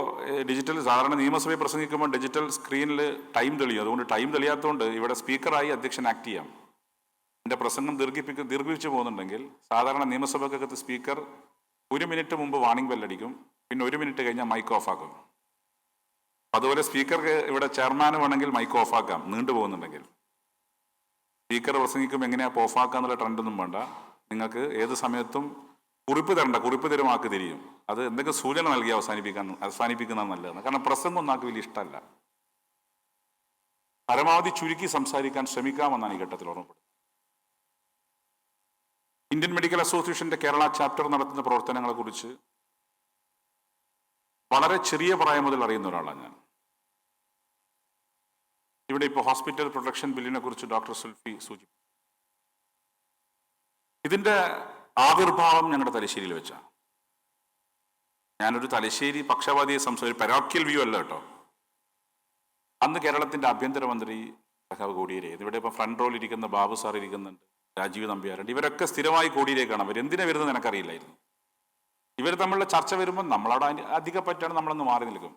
Speaker 7: ഡിജിറ്റൽ, സാധാരണ നിയമസഭയിൽ പ്രസംഗിക്കുമ്പോൾ ഡിജിറ്റൽ സ്ക്രീനിൽ ടൈം തെളിയും. അതുകൊണ്ട് ടൈം തെളിയാത്തതുകൊണ്ട് ഇവിടെ സ്പീക്കറായി അധ്യക്ഷൻ ആക്ട് ചെയ്യാം. എൻ്റെ പ്രസംഗം ദീർഘിപ്പിച്ചു പോകുന്നുണ്ടെങ്കിൽ സാധാരണ നിയമസഭക്കകത്ത് സ്പീക്കർ 1 മിനിറ്റ് മുമ്പ് വാണിംഗ് ബെല്ലടിക്കും. പിന്നെ 1 മിനിറ്റ് കഴിഞ്ഞാൽ മൈക്ക് ഓഫാക്കും. അതുപോലെ സ്പീക്കർക്ക് ഇവിടെ ചെയർമാന് വേണമെങ്കിൽ മൈക്ക് ഓഫാക്കാം നീണ്ടു പോകുന്നുണ്ടെങ്കിൽ. സ്പീക്കർ പ്രസംഗിക്കുമ്പോൾ എങ്ങനെയാണ് ഓഫാക്കുക എന്നുള്ള ട്രെൻഡൊന്നും വേണ്ട. നിങ്ങൾക്ക് ഏത് സമയത്തും കുറിപ്പ് തരണ്ട, കുറിപ്പ് തരുമാക്ക് തിരിയും. അത് എന്തെങ്കിലും സൂചന നൽകി അവസാനിപ്പിക്കുന്നത് നല്ലതാണ്. കാരണം പ്രസംഗം ഒന്നും ആൾക്ക് വലിയ ഇഷ്ടമല്ല. പരമാവധി ചുരുക്കി സംസാരിക്കാൻ ശ്രമിക്കാമെന്നാണ് ഈ ഘട്ടത്തിൽ ഓർമ്മപ്പെടുന്നത്. ഇന്ത്യൻ മെഡിക്കൽ അസോസിയേഷന്റെ കേരള ചാപ്റ്റർ നടത്തുന്ന പ്രവർത്തനങ്ങളെക്കുറിച്ച് വളരെ ചെറിയ പ്രായം മുതൽ അറിയുന്ന ഒരാളാണ് ഞാൻ. ഇവിടെ ഇപ്പോൾ ഹോസ്പിറ്റൽ പ്രൊട്ടക്ഷൻ ബില്ലിനെ കുറിച്ച് ഡോക്ടർ സുൽഫി സൂചിപ്പിച്ചു. ഇതിന്റെ ആവിർഭാവം ഞങ്ങളുടെ തലശ്ശേരിയിൽ വെച്ചാണ്. ഞാനൊരു തലശ്ശേരി പക്ഷപാതിയെ സംസാരിച്ചു, പെരാക്യൽ വ്യൂ അല്ല കേട്ടോ. അന്ന് കേരളത്തിന്റെ ആഭ്യന്തരമന്ത്രി സഖാവ് കോടിയേരി, ഇവിടെ ഇപ്പം ഫ്രണ്ട് റോയിൽ ഇരിക്കുന്ന ബാബു സാർ ഇരിക്കുന്നുണ്ട്, രാജീവ് നമ്പ്യാരുണ്ട്. ഇവരൊക്കെ സ്ഥിരമായി കോടിയേരിയേക്കാണ്. അവർ എന്തിനാ വരുന്നത് എനിക്കറിയില്ലായിരുന്നു. ഇവർ തമ്മിലുള്ള ചർച്ച വരുമ്പോൾ നമ്മളവിടെ അധികപ്പറ്റാണ് നമ്മളൊന്ന് മാറി നിൽക്കും.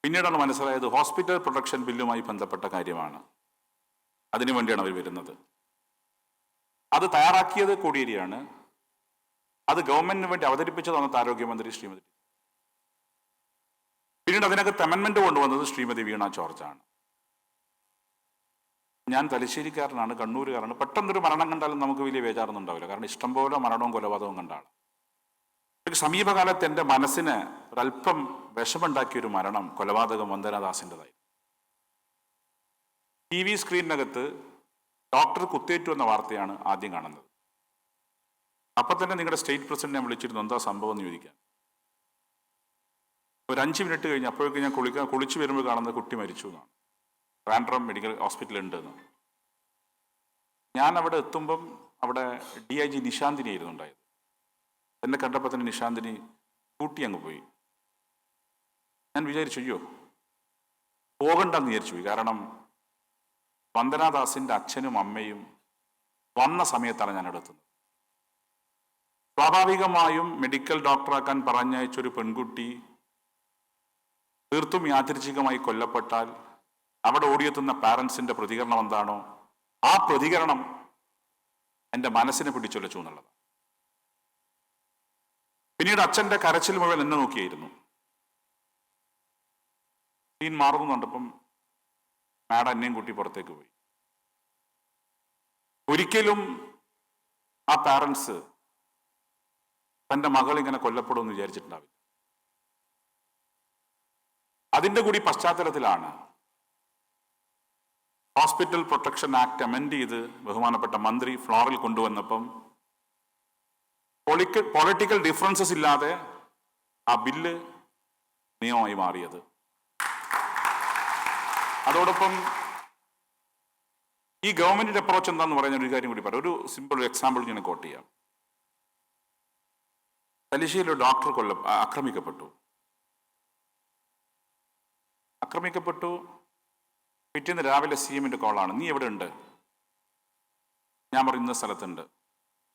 Speaker 7: പിന്നീടാണ് മനസ്സിലായത് ഹോസ്പിറ്റൽ പ്രൊട്ടക്ഷൻ ബില്ലുമായി ബന്ധപ്പെട്ട കാര്യമാണ്. അതിനുവേണ്ടിയാണ് അവർ വരുന്നത്. അത് തയ്യാറാക്കിയത് കോടിയേരിയാണ്. അത് ഗവൺമെന്റിന് വേണ്ടി അവതരിപ്പിച്ചത് അന്നത്തെ ആരോഗ്യമന്ത്രി ശ്രീമതി. പിന്നീട് അതിനകത്ത് അമെൻമെന്റ് കൊണ്ടുവന്നത് ശ്രീമതി വീണ ജോർജാണ്. ഞാൻ തലശ്ശേരിക്കാരനാണ്, കണ്ണൂരുകാരാണ്. പെട്ടെന്നൊരു മരണം കണ്ടാലും നമുക്ക് വലിയ ബേജാറൊന്നും ഉണ്ടാവില്ല. കാരണം ഇഷ്ടംപോലെ മരണവും കൊലപാതകവും കണ്ടാണ്. സമീപകാലത്ത് എൻ്റെ മനസ്സിന് ഒരല്പം വിഷമുണ്ടാക്കിയൊരു മരണം, കൊലപാതകം വന്ദനദാസിൻ്റെതായി. TV സ്ക്രീനിനകത്ത് ഡോക്ടർ കുത്തേറ്റു എന്ന വാർത്തയാണ് ആദ്യം കാണുന്നത്. അപ്പം തന്നെ നിങ്ങളുടെ സ്റ്റേറ്റ് പ്രസിഡന്റിനെ വിളിച്ചിരുന്നു, എന്താ സംഭവം എന്ന് ചോദിക്കാൻ. ഒരു 5 മിനിറ്റ് കഴിഞ്ഞ് അപ്പോഴേക്കും ഞാൻ കുളിച്ച് വരുമ്പോൾ കാണുന്നത് കുട്ടി മരിച്ചു എന്നാണ്. ട്രാൻഡ്രം മെഡിക്കൽ ഹോസ്പിറ്റലിൽ ഉണ്ട് എന്ന്. ഞാൻ അവിടെ എത്തുമ്പം അവിടെ DIG നിശാന്തിനിയായിരുന്നു ഉണ്ടായത്. എന്നെ കണ്ടപ്പോൾ തന്നെ നിശാന്തിനി കൂട്ടി അങ്ങ് പോയി. ഞാൻ വിചാരിച്ചു അയ്യോ പോകണ്ടെന്ന് വിചാരിച്ചു പോയി. കാരണം വന്ദനാദാസിൻ്റെ അച്ഛനും അമ്മയും വന്ന സമയത്താണ് ഞാൻ എടുത്തുന്നത്. സ്വാഭാവികമായും മെഡിക്കൽ ഡോക്ടറാക്കാൻ പറഞ്ഞയച്ചൊരു പെൺകുട്ടി തീർത്തും യാദൃച്ഛികമായി കൊല്ലപ്പെട്ടാൽ അവിടെ ഓടിയെത്തുന്ന പാരൻസിൻ്റെ പ്രതികരണം എന്താണോ ആ പ്രതികരണം എൻ്റെ മനസ്സിനെ പിടിച്ചൊലച്ചു എന്നുള്ളതാണ്. പിന്നീട് അച്ഛൻ്റെ കരച്ചിൽ മുഴുവൻ എന്നെ നോക്കിയായിരുന്നു. സീൻ മാറുന്നു കണ്ടപ്പം മാഡം എന്നെയും കൂട്ടി പുറത്തേക്ക് പോയി. ഒരിക്കലും ആ പാരൻസ് തൻ്റെ മകൾ ഇങ്ങനെ കൊല്ലപ്പെടുമെന്ന് വിചാരിച്ചിട്ടുണ്ടാവില്ല. അതിൻ്റെ കൂടി പശ്ചാത്തലത്തിലാണ് ഹോസ്പിറ്റൽ പ്രൊട്ടക്ഷൻ ആക്ട് അമെൻഡ് ചെയ്ത് ബഹുമാനപ്പെട്ട മന്ത്രി ഫ്ലോറിൽ കൊണ്ടുവന്നപ്പം പൊളിറ്റിക്കൽ ഡിഫറൻസസ് ഇല്ലാതെ ആ ബില്ല് നിയമമായി മാറിയത്. അതോടൊപ്പം ഈ ഗവൺമെന്റിന്റെ അപ്രോച്ച് എന്താന്ന് പറയുന്ന ഒരു കാര്യം കൂടി പറയാം. ഒരു സിമ്പിൾ എക്സാമ്പിൾ ഞാൻ കോട്ട് ചെയ്യാം. തലശ്ശേരിയിൽ ഒരു ഡോക്ടർ ആക്രമിക്കപ്പെട്ടു. പിറ്റേന്ന് രാവിലെ CM-ന്റെ കോളാണ്, നീ എവിടെ ഉണ്ട്? ഞാൻ പറഞ്ഞു ഇന്ന സ്ഥലത്തുണ്ട്.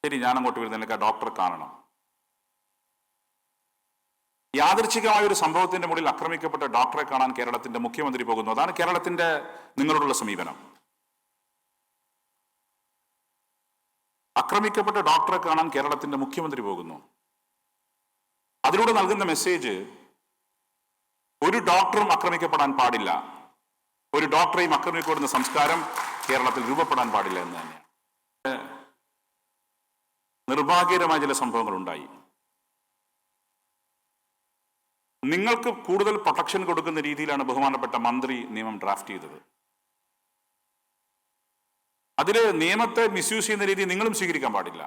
Speaker 7: ശരി, ഞാൻ അങ്ങോട്ട് വരുന്ന എനിക്ക് ആ ഡോക്ടറെ കാണണം. യാദൃച്ഛികമായ ഒരു സംഭവത്തിന്റെ മുകളിൽ ആക്രമിക്കപ്പെട്ട ഡോക്ടറെ കാണാൻ കേരളത്തിന്റെ മുഖ്യമന്ത്രി പോകുന്നു. അതാണ് കേരളത്തിന്റെ നിങ്ങളോടുള്ള സമീപനം. ആക്രമിക്കപ്പെട്ട ഡോക്ടറെ കാണാൻ കേരളത്തിന്റെ മുഖ്യമന്ത്രി പോകുന്നു. അതിലൂടെ നൽകുന്ന മെസ്സേജ് ഒരു ഡോക്ടറും ആക്രമിക്കപ്പെടാൻ പാടില്ല, ഒരു ഡോക്ടറെയും ആക്രമിക്കപ്പെടുന്ന സംസ്കാരം കേരളത്തിൽ രൂപപ്പെടാൻ പാടില്ല എന്ന് തന്നെയാണ്. നിർഭാഗ്യകരമായ ചില സംഭവങ്ങൾ ഉണ്ടായി. നിങ്ങൾക്ക് കൂടുതൽ പ്രൊട്ടക്ഷൻ കൊടുക്കുന്ന രീതിയിലാണ് ബഹുമാനപ്പെട്ട മന്ത്രി നിയമം ഡ്രാഫ്റ്റ് ചെയ്തത്. അതിൽ നിയമത്തെ മിസ്യൂസ് ചെയ്യുന്ന രീതി നിങ്ങളും സ്വീകരിക്കാൻ പാടില്ല.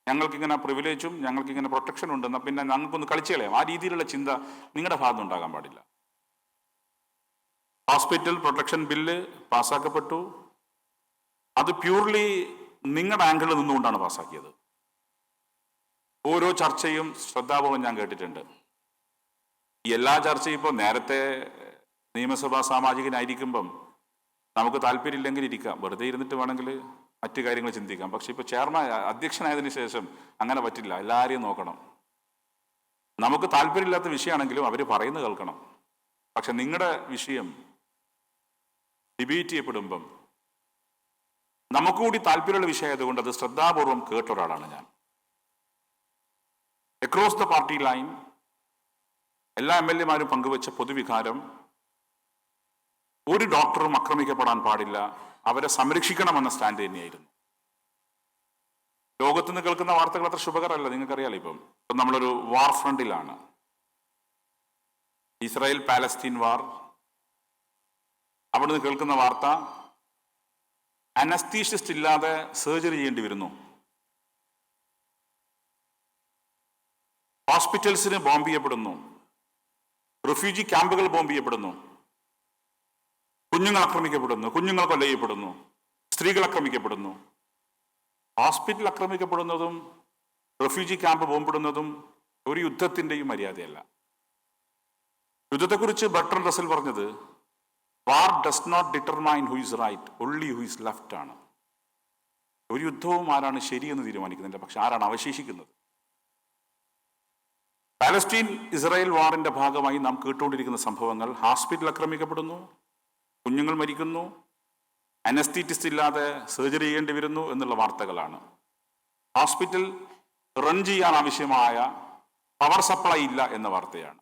Speaker 7: ഞങ്ങൾക്കിങ്ങനെ പ്രിവിലേജും ഞങ്ങൾക്കിങ്ങനെ പ്രൊട്ടക്ഷൻ ഉണ്ടെന്നാൽ പിന്നെ ഞങ്ങൾക്കൊന്ന് കളിച്ചു കളയാം, ആ രീതിയിലുള്ള ചിന്ത നിങ്ങളുടെ ഭാഗത്ത് ഉണ്ടാകാൻ പാടില്ല. ഹോസ്പിറ്റൽ പ്രൊട്ടക്ഷൻ ബില്ല് പാസ്സാക്കപ്പെട്ടു. അത് പ്യൂർലി നിങ്ങളുടെ ആംഗിളിൽ നിന്നുകൊണ്ടാണ് പാസ്സാക്കിയത്. ഓരോ ചർച്ചയും ശ്രദ്ധാപൂർവം ഞാൻ കേട്ടിട്ടുണ്ട്. ഈ എല്ലാ ചർച്ചയും ഇപ്പോൾ നേരത്തെ നിയമസഭാ സാമാജികനായിരിക്കുമ്പം നമുക്ക് താല്പര്യമില്ലെങ്കിൽ ഇരിക്കാം, വെറുതെ ഇരുന്നിട്ട് വേണമെങ്കിൽ മറ്റു കാര്യങ്ങൾ ചിന്തിക്കാം. പക്ഷെ ഇപ്പോൾ അധ്യക്ഷനായതിനു ശേഷം അങ്ങനെ പറ്റില്ല, എല്ലാവരെയും നോക്കണം. നമുക്ക് താല്പര്യമില്ലാത്ത വിഷയമാണെങ്കിലും അവർ പറയുന്നത് കേൾക്കണം. പക്ഷെ നിങ്ങളുടെ വിഷയം ഡിബേറ്റ് ചെയ്യപ്പെടുമ്പം നമുക്കുകൂടി താല്പര്യമുള്ള വിഷയമായതുകൊണ്ട് അത് ശ്രദ്ധാപൂർവം കേട്ട ഒരാളാണ് ഞാൻ. അക്രോസ് ദ പാർട്ടി ലൈൻ എല്ലാ MLA-മാരും പങ്കുവച്ച പൊതുവികാരം ഒരു ഡോക്ടറും ആക്രമിക്കപ്പെടാൻ പാടില്ല, അവരെ സംരക്ഷിക്കണമെന്ന സ്റ്റാൻഡ് തന്നെയായിരുന്നു. ലോകത്തുനിന്ന് കേൾക്കുന്ന വാർത്തകൾ അത്ര ശുഭകരമല്ല, നിങ്ങൾക്കറിയാലോ. ഇപ്പം നമ്മളൊരു വാർ ഫ്രണ്ടിലാണ്. Israel Palestine war. അവിടുന്ന് കേൾക്കുന്ന വാർത്ത അനസ്തീഷ്യസ്റ്റ് ഇല്ലാതെ സർജറി ചെയ്യേണ്ടി വരുന്നു. ഹോസ്പിറ്റൽസിന് ബോംബ് ചെയ്യപ്പെടുന്നു. റിഫ്യൂജി ക്യാമ്പുകൾ ബോംബ് ചെയ്യപ്പെടുന്നു. കുഞ്ഞുങ്ങൾ ആക്രമിക്കപ്പെടുന്നു, കുഞ്ഞുങ്ങൾ കൊല ചെയ്യപ്പെടുന്നു, സ്ത്രീകൾ ആക്രമിക്കപ്പെടുന്നു. ഹോസ്പിറ്റൽ ആക്രമിക്കപ്പെടുന്നതും റിഫ്യൂജി ക്യാമ്പ് ബോംബിടുന്നതും ഒരു യുദ്ധത്തിൻ്റെയും മര്യാദയല്ല. യുദ്ധത്തെക്കുറിച്ച് ബർട്രൻഡ് റസൽ പറഞ്ഞത് war does not determine who is right, only who is left ആണ്. ഒരു യുദ്ധവും ആരാണ് ശരിയെന്ന് തീരുമാനിക്കുന്നില്ല, പക്ഷെ ആരാണ് അവശേഷിക്കുന്നത്. പാലസ്തീൻ ഇസ്രായേൽ വാറിന്റെ ഭാഗമായി നാം കേട്ടുകൊണ്ടിരിക്കുന്ന സംഭവങ്ങൾ, ഹോസ്പിറ്റൽ ആക്രമിക്കപ്പെടുന്നു, കുഞ്ഞുങ്ങൾ മരിക്കുന്നു, അനസ്തീറ്റിസ്റ്റ് ഇല്ലാതെ സർജറി ചെയ്യേണ്ടി വരുന്നു എന്നുള്ള വാർത്തകളാണ്. ഹോസ്പിറ്റൽ റൺ ചെയ്യാൻ ആവശ്യമായ പവർ സപ്ലൈ ഇല്ല എന്ന വാർത്തയാണ്.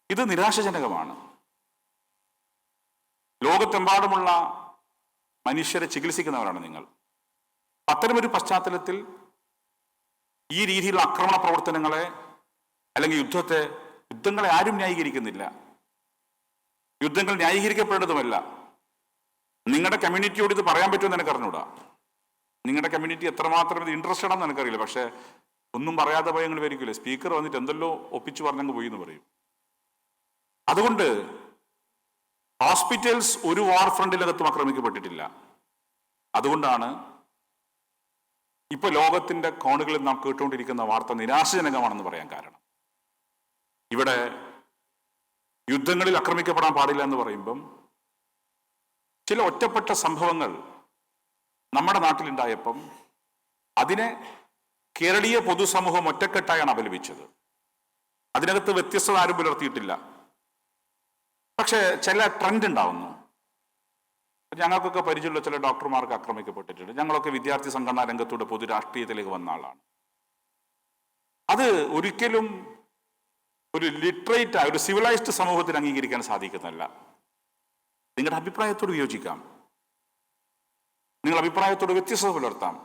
Speaker 7: ഇത് നിരാശാജനകമാണ്. ലോകത്തെമ്പാടുമുള്ള മനുഷ്യരെ ചികിത്സിക്കുന്നവരാണ് നിങ്ങൾ. അത്തരമൊരു പശ്ചാത്തലത്തിൽ ഈ രീതിയിലുള്ള ആക്രമണ പ്രവർത്തനങ്ങളെ അല്ലെങ്കിൽ യുദ്ധങ്ങളെ ആരും ന്യായീകരിക്കുന്നില്ല. യുദ്ധങ്ങൾ ന്യായീകരിക്കപ്പെടേണ്ടതുമല്ല. നിങ്ങളുടെ കമ്മ്യൂണിറ്റിയോട് ഇത് പറയാൻ പറ്റുമെന്ന് എനിക്ക് അറിഞ്ഞൂടാ. നിങ്ങളുടെ കമ്മ്യൂണിറ്റി എത്രമാത്രം ഇത് ഇൻട്രസ്റ്റഡ് ആണെന്ന് എനിക്കറിയില്ല. പക്ഷെ ഒന്നും പറയാതെ പോയി നിങ്ങൾ വരിക്കില്ലേ, സ്പീക്കർ വന്നിട്ട് എന്തെല്ലോ ഒപ്പിച്ചു പറഞ്ഞങ്ങ് പോയി എന്ന് പറയും. അതുകൊണ്ട് ഹോസ്പിറ്റൽസ് ഒരു വാർ ഫ്രണ്ടിനകത്തും ആക്രമിക്കപ്പെട്ടിട്ടില്ല. അതുകൊണ്ടാണ് ഇപ്പൊ ലോകത്തിന്റെ കോണുകളിൽ നാം കേട്ടുകൊണ്ടിരിക്കുന്ന വാർത്ത നിരാശജനകമാണെന്ന് പറയാൻ കാരണം. ഇവിടെ യുദ്ധങ്ങളിൽ ആക്രമിക്കപ്പെടാൻ പാടില്ല എന്ന് പറയുമ്പം ചില ഒറ്റപ്പെട്ട സംഭവങ്ങൾ നമ്മുടെ നാട്ടിലുണ്ടായപ്പം അതിനെ കേരളീയ പൊതുസമൂഹം ഒറ്റക്കെട്ടായാണ് അപലപിച്ചത്. അതിനകത്ത് വ്യത്യസ്തത ആരും പുലർത്തിയിട്ടില്ല. പക്ഷെ ചില ട്രെൻഡ് ഉണ്ടാവുന്നു. ഞങ്ങൾക്കൊക്കെ പരിചയമുള്ള ചില ഡോക്ടർമാർക്ക് ആക്രമിക്കപ്പെട്ടിട്ടുണ്ട്. ഞങ്ങളൊക്കെ വിദ്യാർത്ഥി സംഘടനാ രംഗത്തൂടെ പൊതു രാഷ്ട്രീയത്തിലേക്ക് വന്ന ആളാണ്. അത് ഒരിക്കലും ഒരു ലിറ്ററേറ്റ് ഒരു സിവിലൈസ്ഡ് സമൂഹത്തിന് അംഗീകരിക്കാൻ സാധിക്കുന്നില്ല. നിങ്ങളുടെ അഭിപ്രായത്തോട് വിയോജിക്കാം, നിങ്ങളുടെ അഭിപ്രായത്തോട് വ്യത്യസ്തത പുലർത്താം.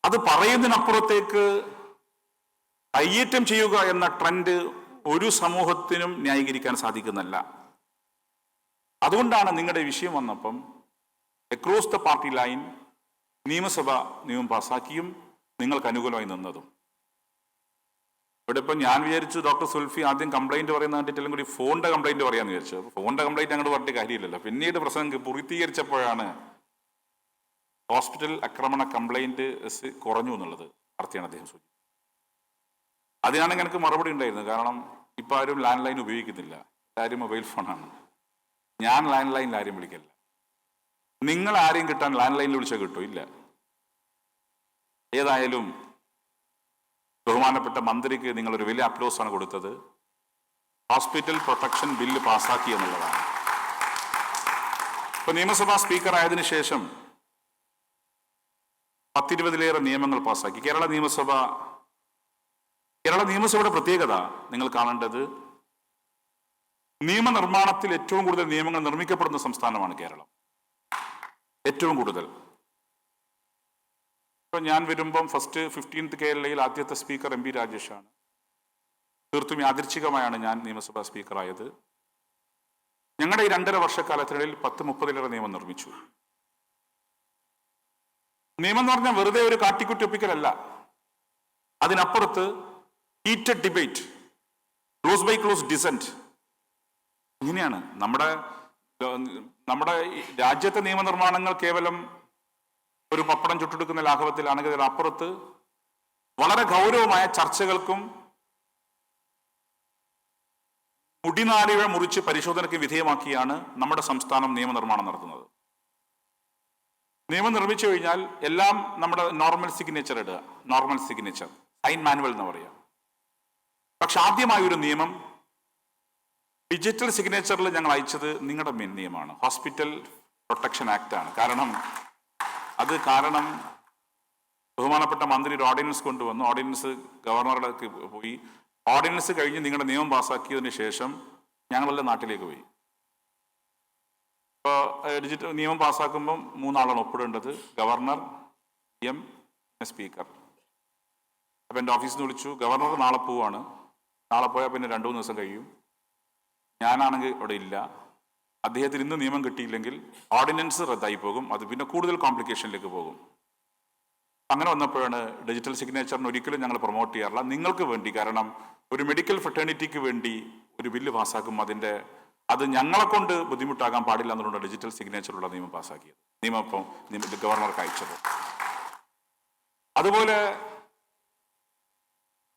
Speaker 7: അത് പറയുന്നതിനപ്പുറത്തേക്ക് കയ്യേറ്റം ചെയ്യുക എന്ന ട്രെൻഡ് ഒരു സമൂഹത്തിനും ന്യായീകരിക്കാൻ സാധിക്കുന്നില്ല. അതുകൊണ്ടാണ് നിങ്ങളുടെ വിഷയം വന്നപ്പം അക്രോസ് ദ പാർട്ടി ലൈൻ നിയമസഭ നിയമം പാസാക്കിയും നിങ്ങൾക്ക് അനുകൂലമായി നിന്നതും. ഇവിടെ ഇപ്പം ഞാൻ വിചാരിച്ചു ഡോക്ടർ സുൽഫി ആദ്യം കംപ്ലൈന്റ് പറയുന്ന കണ്ടിട്ടെല്ലാം കൂടി ഫോണിന്റെ കംപ്ലൈന്റ് പറയാന്ന് വിചാരിച്ചു. ഫോണിന്റെ കംപ്ലൈന്റ് അങ്ങോട്ട് പറഞ്ഞിട്ട് കാര്യമില്ലല്ലോ. പിന്നീട് പ്രസംഗം പൂർത്തീകരിച്ചപ്പോഴാണ് ഹോസ്പിറ്റൽ ആക്രമണ കംപ്ലൈന്റ് കുറഞ്ഞു എന്നുള്ളത് വാർത്തയാണ് അദ്ദേഹം സൂചിപ്പിച്ചത്. അതിനാണെങ്കിൽ എനിക്ക് മറുപടി ഉണ്ടായിരുന്നു. കാരണം ഇപ്പം ആരും ലാൻഡ് ലൈൻ ഉപയോഗിക്കുന്നില്ല, എല്ലാവരും മൊബൈൽ ഫോണാണ്. ഞാൻ ലാൻഡ് ലൈനിൽ ആരും വിളിക്കില്ല. നിങ്ങൾ ആരെയും കിട്ടാൻ ലാൻഡ് ലൈനിൽ വിളിച്ചാൽ കിട്ടുമോ? ഇല്ല. ഏതായാലും ബഹുമാനപ്പെട്ട മന്ത്രിക്ക് നിങ്ങളൊരു വലിയ അപ്ലോസ് ആണ് കൊടുത്തത്. ഹോസ്പിറ്റൽ പ്രൊട്ടക്ഷൻ ബില്ല് പാസ്സാക്കി എന്നുള്ളതാണ്. ഇപ്പൊ നിയമസഭാ സ്പീക്കർ ആയതിനു ശേഷം 10-20 നിയമങ്ങൾ പാസ്സാക്കി. കേരള നിയമസഭയുടെ പ്രത്യേകത നിങ്ങൾ കാണേണ്ടത്, നിയമനിർമ്മാണത്തിൽ ഏറ്റവും കൂടുതൽ നിയമങ്ങൾ നിർമ്മിക്കപ്പെടുന്ന സംസ്ഥാനമാണ് കേരളം. ഏറ്റവും കൂടുതൽ. ഇപ്പൊ ഞാൻ വരുമ്പം ഫസ്റ്റ് 15th കേരളയിൽ ആദ്യത്തെ സ്പീക്കർ MP രാജേഷാണ്. തീർത്തും യാദൃച്ഛികമായാണ് ഞാൻ നിയമസഭാ സ്പീക്കറായത്. ഞങ്ങളുടെ ഈ 2.5 വർഷക്കാലത്തിനിടയിൽ 10-30 നിയമം നിർമ്മിച്ചു. നിയമം എന്ന് പറഞ്ഞാൽ വെറുതെ ഒരു കാട്ടിക്കുട്ടി ഒപ്പിക്കലല്ല. അതിനപ്പുറത്ത് heated debate, close by close dissent. ഇങ്ങനെയാണ് നമ്മുടെ രാജ്യത്തെ നിയമനിർമ്മാണങ്ങൾ കേവലം ഒരു പപ്പടം ചുട്ടെടുക്കുന്ന ലാഘവത്തിലാണെങ്കിൽ അതിനപ്പുറത്ത് വളരെ ഗൗരവമായ ചർച്ചകൾക്കും മുടിനാരിഴ മുറിച്ച് പരിശോധനയ്ക്ക് വിധേയമാക്കിയാണ് നമ്മുടെ സംസ്ഥാനം നിയമനിർമ്മാണം നടത്തുന്നത്. നിയമം നിർമ്മിച്ചു കഴിഞ്ഞാൽ എല്ലാം നമ്മുടെ നോർമൽ സിഗ്നേച്ചർ ഇടുക, നോർമൽ സിഗ്നേച്ചർ, സൈൻ മാനുവൽ എന്ന് പറയാം. പക്ഷെ ആദ്യമായ ഒരു നിയമം ഡിജിറ്റൽ സിഗ്നേച്ചറിൽ ഞങ്ങൾ അയച്ചത് നിങ്ങളുടെ നിയമമാണ്, ഹോസ്പിറ്റൽ പ്രൊട്ടക്ഷൻ ആക്ട് ആണ്. കാരണം ബഹുമാനപ്പെട്ട മന്ത്രി ഒരു ഓർഡിനൻസ് കൊണ്ടുവന്നു. ഓർഡിനൻസ് ഗവർണറുടെ പോയി. ഓർഡിനൻസ് കഴിഞ്ഞ് നിങ്ങളുടെ നിയമം പാസ്സാക്കിയതിന് ശേഷം ഞങ്ങളെല്ലാം നാട്ടിലേക്ക് പോയി. ഇപ്പോൾ ഡിജിറ്റൽ നിയമം പാസ്സാക്കുമ്പം 3 ആളാണ് ഒപ്പിടേണ്ടത്, ഗവർണർ, സ്പീക്കർ. അപ്പം എൻ്റെ ഓഫീസിൽ നിന്ന് വിളിച്ചു, ഗവർണർ നാളെ പോവാണ്, നാളെ പോയാൽ പിന്നെ 2-3 ദിവസം കഴിയും. ഞാനാണെങ്കിൽ ഇവിടെ ഇല്ല. അദ്ദേഹത്തിന് ഇന്ന് നിയമം കിട്ടിയില്ലെങ്കിൽ ഓർഡിനൻസ് റദ്ദായി പോകും, അത് പിന്നെ കൂടുതൽ കോംപ്ലിക്കേഷനിലേക്ക് പോകും. അങ്ങനെ വന്നപ്പോഴാണ് ഡിജിറ്റൽ സിഗ്നേച്ചറിന് ഒരിക്കലും ഞങ്ങൾ പ്രൊമോട്ട് ചെയ്യാറില്ല, നിങ്ങൾക്ക് വേണ്ടി. കാരണം ഒരു മെഡിക്കൽ ഫ്രട്ടേണിറ്റിക്ക് വേണ്ടി ഒരു ബില്ല് പാസ്സാക്കും, അത് ഞങ്ങളെ കൊണ്ട് ബുദ്ധിമുട്ടാകാൻ പാടില്ല എന്നുകൊണ്ട് ഡിജിറ്റൽ സിഗ്നേച്ചറുള്ള നിയമം പാസ്സാക്കിയത്, നിയമം ഇപ്പം ഗവർണർക്ക് അയച്ചത്. അതുപോലെ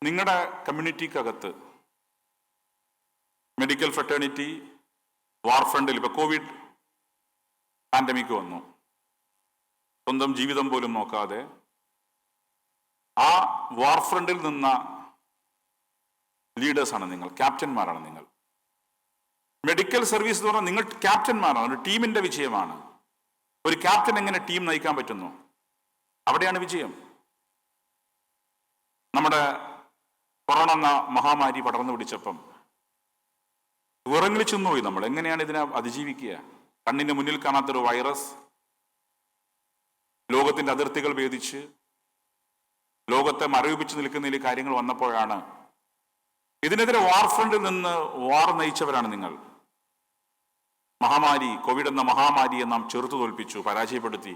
Speaker 7: നിങ്ങളുടെ കമ്മ്യൂണിറ്റിക്കകത്ത് മെഡിക്കൽ ഫ്രട്ടേണിറ്റി വാർ ഫ്രണ്ടിൽ ഇപ്പൊ കോവിഡ് പാൻഡമിക് വന്നു, സ്വന്തം ജീവിതം പോലും നോക്കാതെ ആ വാർ ഫ്രണ്ടിൽ നിന്ന ലീഡേഴ്സാണ് നിങ്ങൾ, ക്യാപ്റ്റന്മാരാണ് നിങ്ങൾ. മെഡിക്കൽ സർവീസ് എന്ന് പറഞ്ഞാൽ നിങ്ങൾ ക്യാപ്റ്റന്മാരാണ്, ഒരു ടീമിന്റെ വിജയമാണ്. ഒരു ക്യാപ്റ്റൻ എങ്ങനെ ടീം നയിക്കാൻ പറ്റുന്നു, അവിടെയാണ് വിജയം. നമ്മുടെ കൊറോണ എന്ന മഹാമാരി പടർന്നു പിടിച്ചപ്പം വിറങ്ങലിച്ചു പോയി നമ്മൾ. എങ്ങനെയാണ് ഇതിനെ അതിജീവിക്കുക? കണ്ണിന് മുന്നിൽ കാണാത്തൊരു വൈറസ് ലോകത്തിന്റെ അതിർത്തികൾ ഭേദിച്ച് ലോകത്തെ മരവിപ്പിച്ച് നിൽക്കുന്നതിൽ കാര്യങ്ങൾ വന്നപ്പോഴാണ് ഇതിനെതിരെ വാർ ഫ്രണ്ടിൽ നിന്ന് വാർ നയിച്ചവരാണ് നിങ്ങൾ. മഹാമാരി, കോവിഡ് എന്ന മഹാമാരിയെ നാം ചെറുത്തു തോൽപ്പിച്ചു, പരാജയപ്പെടുത്തി.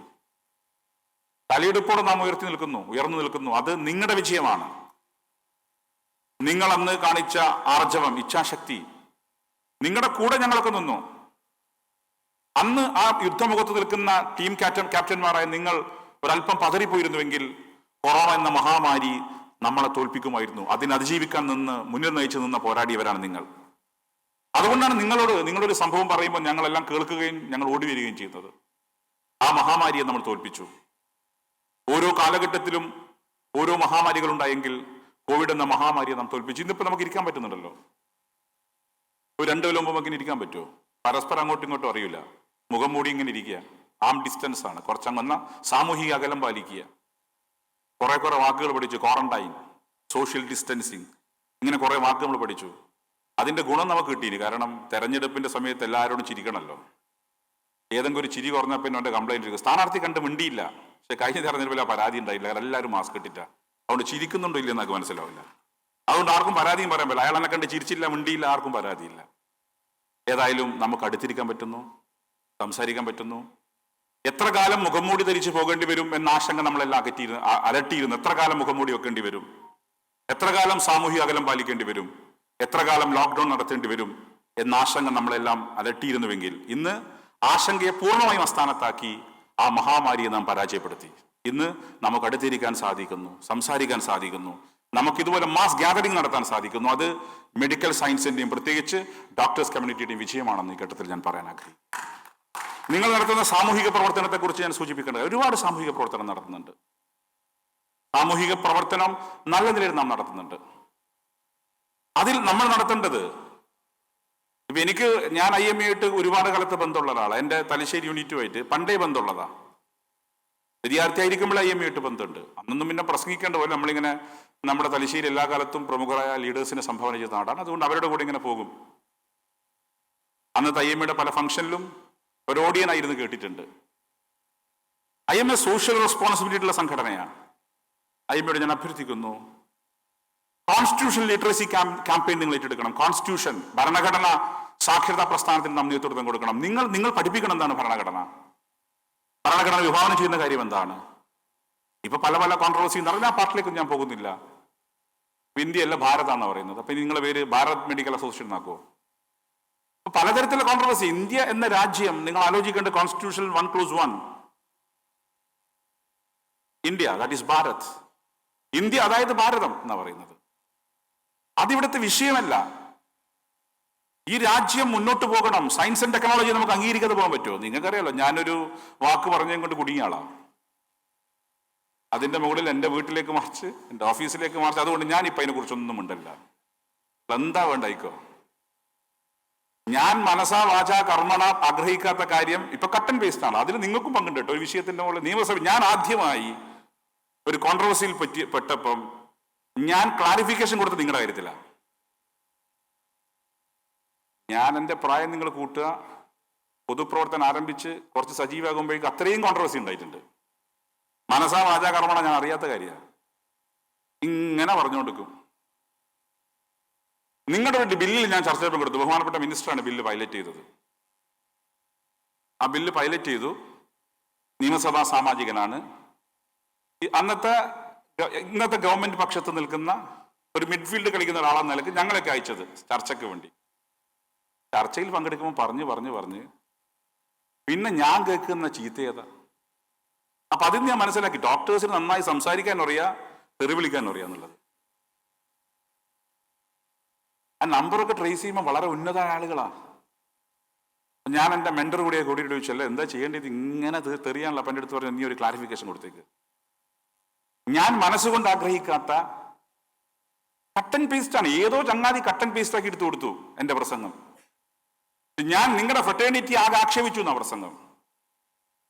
Speaker 7: തലയെടുപ്പോടെ നാം ഉയർന്നു നിൽക്കുന്നു. അത് നിങ്ങളുടെ വിജയമാണ്. നിങ്ങൾ അന്ന് കാണിച്ച ആർജവം, ഇച്ഛാശക്തി, നിങ്ങളുടെ കൂടെ ഞങ്ങളൊക്കെ നിന്നു. അന്ന് ആ യുദ്ധമുഖത്ത് നിൽക്കുന്ന ടീം ക്യാപ്റ്റന്മാരായ നിങ്ങൾ ഒരല്പം പതറിപ്പോയിരുന്നുവെങ്കിൽ കൊറോണ എന്ന മഹാമാരി നമ്മളെ തോൽപ്പിക്കുമായിരുന്നു. അതിനെ അതിജീവിക്കാൻ മുന്നിൽ നയിച്ചു നിന്ന പോരാടിയവരാണ് നിങ്ങൾ. അതുകൊണ്ടാണ് നിങ്ങളൊരു സംഭവം പറയുമ്പോൾ ഞങ്ങളെല്ലാം കേൾക്കുകയും ഞങ്ങൾ ഓടി വരികയും ചെയ്യുന്നത്. ആ മഹാമാരിയെ നമ്മൾ തോൽപ്പിച്ചു. ഓരോ കാലഘട്ടത്തിലും ഓരോ മഹാമാരികൾ ഉണ്ടായെങ്കിൽ കോവിഡ് എന്ന മഹാമാരിയെ നാം തോൽപ്പിച്ചു. ഇന്നിപ്പോ നമുക്ക് ഇരിക്കാൻ പറ്റുന്നുണ്ടല്ലോ. ഒരു 2 കൊല്ലം മുമ്പ് ഇങ്ങനെ ഇരിക്കാൻ പറ്റുമോ? പരസ്പരം അങ്ങോട്ടും ഇങ്ങോട്ടും അറിയില്ല. മുഖം മൂടി ഇങ്ങനെ ഇരിക്കുക. ആം ഡിസ്റ്റൻസ് ആണ്. കുറച്ചങ്ങ് സാമൂഹിക അകലം പാലിക്കുക. കുറെ വാക്കുകൾ പഠിച്ചു. ക്വാറന്റൈൻ, സോഷ്യൽ ഡിസ്റ്റൻസിങ്, ഇങ്ങനെ കുറെ വാക്കുകൾ നമ്മൾ പഠിച്ചു. അതിന്റെ ഗുണം നമുക്ക് കിട്ടിയില്ല. കാരണം തെരഞ്ഞെടുപ്പിന്റെ സമയത്ത് എല്ലാവരോടും ചിരിക്കണമല്ലോ. ഏതെങ്കിലും ഒരു ചിരി കുറഞ്ഞാൽ പിന്നെ അവന്റെ കംപ്ലൈന്റ് ഇരിക്കും. സ്ഥാനാർത്ഥി കണ്ട് മിണ്ടിയില്ല. പക്ഷെ കഴിഞ്ഞ തെരഞ്ഞെടുപ്പിൽ ആ പരാതി ഉണ്ടായില്ല. കാരണം എല്ലാവരും മാസ്ക് ഇട്ടില്ല. അതുകൊണ്ട് ചിരിക്കുന്നുണ്ടോ ഇല്ല എന്നൊക്കെ മനസ്സിലാവില്ല. അതുകൊണ്ട് ആർക്കും പരാതിയും പറയാൻ പറ്റില്ല. അയാൾ എന്നെ കണ്ട് ചിരിച്ചില്ല, മിണ്ടിയില്ല, ആർക്കും പരാതിയില്ല. ഏതായാലും നമുക്ക് അടുത്തിരിക്കാൻ പറ്റുന്നു, സംസാരിക്കാൻ പറ്റുന്നു. എത്ര കാലം മുഖംമൂടി ധരിച്ചു പോകേണ്ടി വരും എന്ന ആശങ്ക നമ്മളെല്ലാം അലട്ടിയിരുന്നു. എത്ര കാലം മുഖംമൂടി വെക്കേണ്ടി വരും, എത്ര കാലം സാമൂഹിക അകലം പാലിക്കേണ്ടി വരും, എത്ര കാലം ലോക്ക്ഡൌൺ നടത്തേണ്ടി വരും എന്ന ആശങ്ക നമ്മളെല്ലാം അലട്ടിയിരുന്നുവെങ്കിൽ ഇന്ന് ആശങ്കയെ പൂർണ്ണമായും അസ്ഥാനത്താക്കി ആ മഹാമാരിയെ നാം പരാജയപ്പെടുത്തി. ഇന്ന് നമുക്ക് അടുത്തിരിക്കാൻ സാധിക്കുന്നു, സംസാരിക്കാൻ സാധിക്കുന്നു, നമുക്ക് ഇതുപോലെ മാസ് ഗ്യാതറിംഗ് നടത്താൻ സാധിക്കുന്നു. അത് മെഡിക്കൽ സയൻസിന്റെയും പ്രത്യേകിച്ച് ഡോക്ടേഴ്സ് കമ്മ്യൂണിറ്റിയുടെയും വിജയമാണെന്ന് ഈ ഘട്ടത്തിൽ ഞാൻ പറയാൻ ആഗ്രഹിക്കുന്നു. നിങ്ങൾ നടത്തുന്ന സാമൂഹിക പ്രവർത്തനത്തെ കുറിച്ച് ഞാൻ സൂചിപ്പിക്കേണ്ടത്, ഒരുപാട് സാമൂഹിക പ്രവർത്തനം നടത്തുന്നുണ്ട്. സാമൂഹിക പ്രവർത്തനം നല്ല നിലയിൽ നാം നടത്തുന്നുണ്ട്. അതിൽ നമ്മൾ നടത്തേണ്ടത്, ഇപ്പൊ ഞാൻ IMA ആയിട്ട് ഒരുപാട് കാലത്ത് ബന്ധമുള്ള ഒരാളാണ്. എൻ്റെ തലശ്ശേരി യൂണിറ്റുമായിട്ട് പണ്ടേ ബന്ധമുള്ളതാ. വിദ്യാർത്ഥിയായിരിക്കുമ്പോൾ IMA ആയിട്ട് ബന്ധമുണ്ട്. അന്നൊന്നും പിന്നെ പ്രസംഗിക്കേണ്ട പോലെ നമ്മളിങ്ങനെ നമ്മുടെ തലശ്ശേരി എല്ലാ കാലത്തും പ്രമുഖരായ ലീഡേഴ്സിനെ സംഭാവന ചെയ്ത നാടാണ്. അതുകൊണ്ട് അവരുടെ കൂടെ ഇങ്ങനെ പോകും. അന്നത്തെ IMA പല ഫംഗ്ഷനിലും ഒരു ഓഡിയനായിരുന്നു കേട്ടിട്ടുണ്ട്. IMA സോഷ്യൽ റെസ്പോൺസിബിലിറ്റി ഉള്ള സംഘടനയാണ്. IMA ഞാൻ അഭ്യർത്ഥിക്കുന്നു, കോൺസ്റ്റിറ്റ്യൂഷൻ ലിറ്ററസി ക്യാമ്പയിൻ നിങ്ങൾ ഏറ്റെടുക്കണം. കോൺസ്റ്റിറ്റ്യൂഷൻ, ഭരണഘടന സാക്ഷരതാ പ്രസ്ഥാനത്തിന് നാം നേതൃത്വം കൊടുക്കണം. നിങ്ങൾ പഠിപ്പിക്കണം എന്താണ് ഭരണഘടന വിഭാവനം ചെയ്യുന്ന കാര്യം എന്താണ്. ഇപ്പൊ പല കോൺട്രവേഴ്സി നടന്ന ആ പാർട്ടിലേക്ക് ഞാൻ പോകുന്നില്ല. ഇന്ത്യയല്ല ഭാരതാന്ന് പറയുന്നത്. അപ്പൊ നിങ്ങളെ പേര് ഭാരത് മെഡിക്കൽ അസോസിയേഷൻ ആക്കുമോ? പലതരത്തിലുള്ള കോൺട്രവേഴ്സി. ഇന്ത്യ എന്ന രാജ്യം നിങ്ങൾ ആലോചിക്കേണ്ട constitution 1+1 India, that is Bharat. India അതായത് ഭാരതം എന്നാ പറയുന്നത്. അതിവിടുത്തെ വിഷയമല്ല. ഈ രാജ്യം മുന്നോട്ട് പോകണം. സയൻസ് ആൻഡ് ടെക്നോളജി നമുക്ക് അംഗീകരിക്കാതെ പോകാൻ പറ്റുമോ? നിങ്ങൾക്കറിയാലോ, ഞാനൊരു വാക്ക് പറഞ്ഞതും കൊണ്ട് കുടുങ്ങിയ ആളാണ്. അതിന്റെ മുകളിൽ എൻ്റെ വീട്ടിലേക്ക് മാർച്ച്, എൻ്റെ ഓഫീസിലേക്ക് മാർച്ച്. അതുകൊണ്ട് ഞാൻ ഇപ്പൊ അതിനെ കുറിച്ചൊന്നും ഉണ്ടല്ല. എന്താ വേണ്ടായിക്കോ. ഞാൻ മനസാ വാചാ കർമ്മണ ആഗ്രഹിക്കാത്ത കാര്യം ഇപ്പൊ കട്ട് ആൻഡ് പേസ്റ്റ് ആണ്. അതിൽ നിങ്ങൾക്കും പങ്കുണ്ട് കേട്ടോ. ഒരു വിഷയത്തിന്റെ മുകളിൽ നിയമസഭ ഞാൻ ആദ്യമായി ഒരു കോൺട്രവേഴ്സിയിൽ പെട്ടപ്പം ഞാൻ ക്ലാരിഫിക്കേഷൻ കൊടുത്തത് നിങ്ങളുടെ കാര്യത്തിലാണ്. ഞാൻ എൻ്റെ പ്രായം നിങ്ങൾ കൂട്ടുക, പൊതുപ്രവർത്തനം ആരംഭിച്ച് കുറച്ച് സജീവമാകുമ്പോഴേക്കും അത്രയും കോൺട്രവേഴ്സി ഉണ്ടായിട്ടുണ്ട്. മനസാ വാചാ കർമ്മണ ഞാൻ അറിയാത്ത കാര്യമാണ്. ഇങ്ങനെ പറഞ്ഞുകൊണ്ടിരിക്കും. നിങ്ങളുടെ ഒരു ബില്ലിൽ ഞാൻ ചർച്ച ചെയ്യപ്പോൾ കൊടുത്തു. ബഹുമാനപ്പെട്ട മിനിസ്റ്ററാണ് ബില്ല് പൈലറ്റ് ചെയ്തത്. ആ ബില്ല് പൈലറ്റ് ചെയ്തു. നിയമസഭാ സാമാജികനാണ്. ഇന്നത്തെ ഗവൺമെന്റ് പക്ഷത്ത് നിൽക്കുന്ന ഒരു മിഡ്ഫീൽഡ് കളിക്കുന്ന ഒരാളെന്ന നിലയ്ക്ക് ഞങ്ങളൊക്കെ അയച്ചത് ചർച്ചയ്ക്ക് വേണ്ടി. ചർച്ചയിൽ പങ്കെടുക്കുമ്പോൾ പറഞ്ഞ് പിന്നെ ഞാൻ കേൾക്കുന്ന ചീത്തയേതാ. അപ്പൊ അതിന് ഞാൻ മനസ്സിലാക്കി ഡോക്ടേഴ്സിന് നന്നായി സംസാരിക്കാൻ അറിയാം, തെറി വിളിക്കാൻ അറിയാം എന്നുള്ളത്. ആ നമ്പറൊക്കെ ട്രേസ് ചെയ്യുമ്പോൾ വളരെ ഉന്നതമായ ആളുകളാ. ഞാൻ എൻ്റെ മെന്റർ കൂടിയിട്ട് ചോദിച്ചല്ലേ എന്താ ചെയ്യേണ്ടത്, ഇങ്ങനെ തെറിയാണല്ലോ. അപ്പം എൻ്റെ അടുത്ത് പറഞ്ഞു നീ ഒരു ക്ലാരിഫിക്കേഷൻ കൊടുത്തേക്ക്. ഞാൻ മനസ്സുകൊണ്ട് ആഗ്രഹിക്കാത്ത കട്ട് ആൻഡ് പേസ്റ്റ് ആണ്. ഏതോ ചങ്ങാതി കട്ട് ആൻഡ് പേസ്റ്റ് ആക്കി എടുത്തു കൊടുത്തു എൻ്റെ പ്രസംഗം. ഞാൻ നിങ്ങളുടെ ഫ്രട്ടേണിറ്റി ആകെ ആക്ഷേപിച്ചു എന്നാ പ്രസംഗം.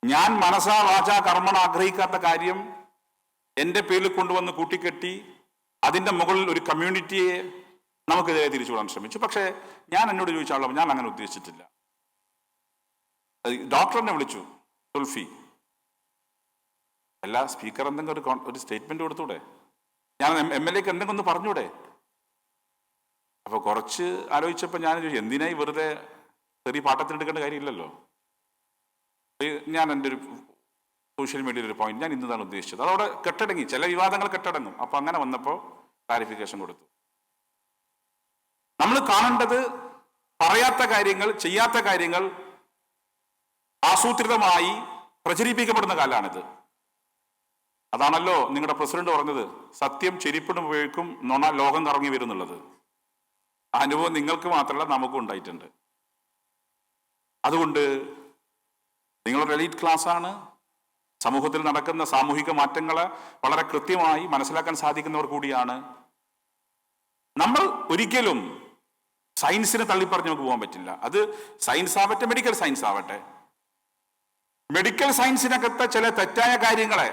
Speaker 7: ഞാൻ മനസാ വാചാ കർമ്മണ ആഗ്രഹിക്കാത്ത കാര്യം എൻ്റെ പേരിൽ കൊണ്ടുവന്ന് കൂട്ടിക്കെട്ടി അതിൻ്റെ മുകളിൽ ഒരു കമ്മ്യൂണിറ്റിയെ നമുക്കെതിരെ തിരിച്ചുവിടാൻ ശ്രമിച്ചു. പക്ഷേ ഞാൻ എന്നോട് ചോദിച്ചാണല്ലോ, ഞാൻ അങ്ങനെ ഉദ്ദേശിച്ചിട്ടില്ല. ഡോക്ടറിനെ വിളിച്ചു, സുൽഫി, എല്ലാ സ്പീക്കർ എന്തെങ്കിലും ഒരു സ്റ്റേറ്റ്മെന്റ് കൊടുത്തൂടെ, ഞാൻ MLA ക്ക് എന്തെങ്കിലും ഒന്ന് പറഞ്ഞൂടെ. അപ്പൊ കുറച്ച് ആലോചിച്ചപ്പോൾ ഞാൻ ചോദിച്ചു എന്തിനായി വെറുതെ ചെറിയ പാട്ടത്തിനെടുക്കേണ്ട കാര്യമില്ലല്ലോ. ഞാൻ എൻ്റെ ഒരു സോഷ്യൽ മീഡിയയിൽ ഒരു പോയിന്റ് ഞാൻ ഇന്നതാണ് ഉദ്ദേശിച്ചത്. അതവിടെ കെട്ടടങ്ങി, ചില വിവാദങ്ങൾ കെട്ടടങ്ങും. അപ്പൊ അങ്ങനെ വന്നപ്പോൾ ക്ലാരിഫിക്കേഷൻ കൊടുത്തു. നമ്മൾ കാണേണ്ടത് പറയാത്ത കാര്യങ്ങൾ, ചെയ്യാത്ത കാര്യങ്ങൾ ആസൂത്രിതമായി പ്രചരിപ്പിക്കപ്പെടുന്ന കാലമാണിത്. അതാണല്ലോ നിങ്ങളുടെ പ്രസിഡന്റ് പറഞ്ഞത്, സത്യം ചെരിപ്പിടും ഉപയോഗിക്കും, നുണ ലോകം കറങ്ങി വരുന്നുള്ളത്. ആ അനുഭവം നിങ്ങൾക്ക് മാത്രമല്ല നമുക്കും ഉണ്ടായിട്ടുണ്ട്. അതുകൊണ്ട് നിങ്ങളൊരു എലീറ്റ് ക്ലാസ് ആണ്. സമൂഹത്തിൽ നടക്കുന്ന സാമൂഹിക മാറ്റങ്ങളെ വളരെ കൃത്യമായി മനസ്സിലാക്കാൻ സാധിക്കുന്നവർ കൂടിയാണ്. നമ്മൾ ഒരിക്കലും സയൻസിനെ തള്ളിപ്പറഞ്ഞ് നമുക്ക് പോകാൻ പറ്റില്ല. അത് സയൻസ് ആവട്ടെ, മെഡിക്കൽ സയൻസ് ആവട്ടെ. മെഡിക്കൽ സയൻസിനകത്തെ ചില തെറ്റായ കാര്യങ്ങളെ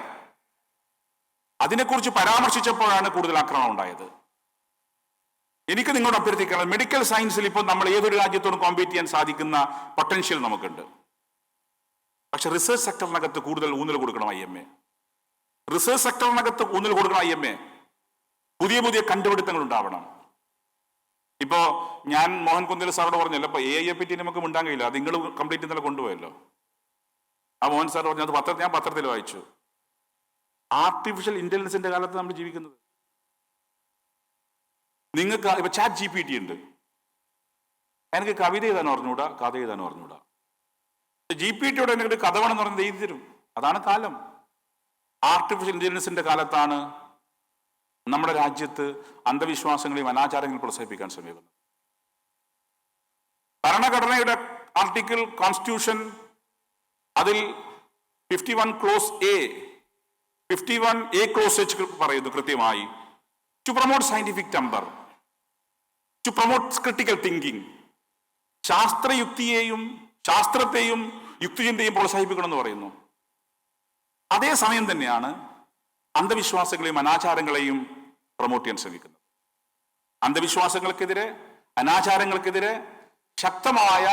Speaker 7: അതിനെക്കുറിച്ച് പരാമർശിച്ചപ്പോഴാണ് കൂടുതൽ ആക്രമണം ഉണ്ടായത്. എനിക്ക് നിങ്ങളോട് അഭ്യർത്ഥിക്കണം, മെഡിക്കൽ സയൻസിൽ ഇപ്പോൾ നമ്മൾ ഏതൊരു രാജ്യത്തോടും കോമ്പീറ്റ് ചെയ്യാൻ സാധിക്കുന്ന പൊട്ടൻഷ്യൽ നമുക്കുണ്ട്. പക്ഷെ റിസർച്ച് സെക്ടറിനകത്ത് കൂടുതൽ ഊന്നൽ കൊടുക്കണം IMA. റിസർച്ച് സെക്ടറിനകത്ത് ഊന്നൽ കൊടുക്കണം IMA. പുതിയ പുതിയ കണ്ടുപിടുത്തങ്ങൾ ഉണ്ടാവണം. ഇപ്പോ ഞാൻ മോഹൻ കുന്തിൽ സാറോട് പറഞ്ഞല്ലോ, ഇപ്പൊ AI പറ്റി നമുക്ക് മിണ്ടാൻ കഴിയില്ല, അത് നിങ്ങൾ കംപ്ലീറ്റ് ഇന്നലെ കൊണ്ടുപോയല്ലോ. ആ മോഹൻ സാർ പറഞ്ഞു, അത് ഞാൻ പത്രത്തിൽ വായിച്ചു. ആർട്ടിഫിഷ്യൽ ഇന്റലിജൻസിന്റെ കാലത്ത് നമ്മൾ ജീവിക്കുന്നത്. നിങ്ങൾക്ക് ഇപ്പൊ ചാറ്റ് GPT ഉണ്ട്. എനിക്ക് കവിത എഴുതാൻ അറിഞ്ഞൂടാ, കഥ എഴുതാൻ അറിഞ്ഞൂടാ. GPT-യോട് എനിക്ക് കഥ വേണമെന്ന് പറഞ്ഞത് എഴുതി തരും. അതാണ് കാലം. ആർട്ടിഫിഷ്യൽ ഇന്റലിജൻസിന്റെ കാലത്താണ് നമ്മുടെ രാജ്യത്ത് അന്ധവിശ്വാസങ്ങളെയും അനാചാരങ്ങളെയും പ്രോത്സാഹിപ്പിക്കാൻ ശ്രമിക്കുന്നത്. ഭരണഘടനയുടെ ആർട്ടിക്കിൾ കോൺസ്റ്റിറ്റ്യൂഷൻ, അതിൽ 51 close A, 51A close H പറയുന്നു കൃത്യമായി, to promote scientific temper, to promote critical thinking. ശാസ്ത്രത്തെയും യുക്തിചിന്തയും പ്രോത്സാഹിപ്പിക്കണം എന്ന് പറയുന്നു. അതേസമയം തന്നെയാണ് അന്ധവിശ്വാസങ്ങളെയും അനാചാരങ്ങളെയും പ്രൊമോട്ട് ചെയ്യാൻ ശ്രമിക്കുന്നത്. അന്ധവിശ്വാസങ്ങൾക്കെതിരെ, അനാചാരങ്ങൾക്കെതിരെ ശക്തമായ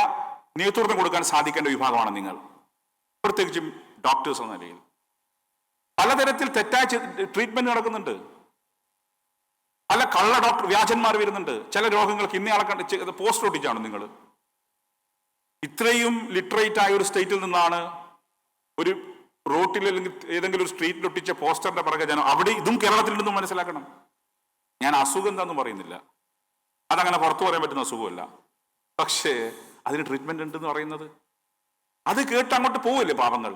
Speaker 7: നേതൃത്വം കൊടുക്കാൻ സാധിക്കേണ്ട വിഭാഗമാണ് നിങ്ങൾ, പ്രത്യേകിച്ചും ഡോക്ടേഴ്സ് എന്ന നിലയിൽ. പലതരത്തിൽ തെറ്റായ ട്രീറ്റ്മെന്റ് നടക്കുന്നുണ്ട്. പല കള്ള ഡോക്ടർ വ്യാജന്മാർ വരുന്നുണ്ട്. ചില രോഗങ്ങൾക്ക് ഇന്നയാളെ കണ്ട് പോസ്റ്റർ ഒട്ടിച്ചാണ് നിങ്ങൾ. ഇത്രയും ലിറ്ററേറ്റ് ആയ ഒരു സ്റ്റേറ്റിൽ നിന്നാണ് ഒരു റോട്ടിൽ അല്ലെങ്കിൽ ഏതെങ്കിലും ഒരു സ്ട്രീറ്റിൽ ഒട്ടിച്ച പോസ്റ്ററിന്റെ പിറകെ ജനം. അവിടെ ഇതും കേരളത്തിൽ നിന്നും മനസ്സിലാക്കണം. ഞാൻ അസുഖം എന്താണെന്ന് പറയുന്നില്ല, അതങ്ങനെ പുറത്തു പറയാൻ പറ്റുന്ന അസുഖമല്ല. പക്ഷേ അതിന് ട്രീറ്റ്മെന്റ് ഉണ്ടെന്ന് പറയുന്നത്, അത് കേട്ട് അങ്ങോട്ട് പോവില്ലേ പാപങ്ങൾ.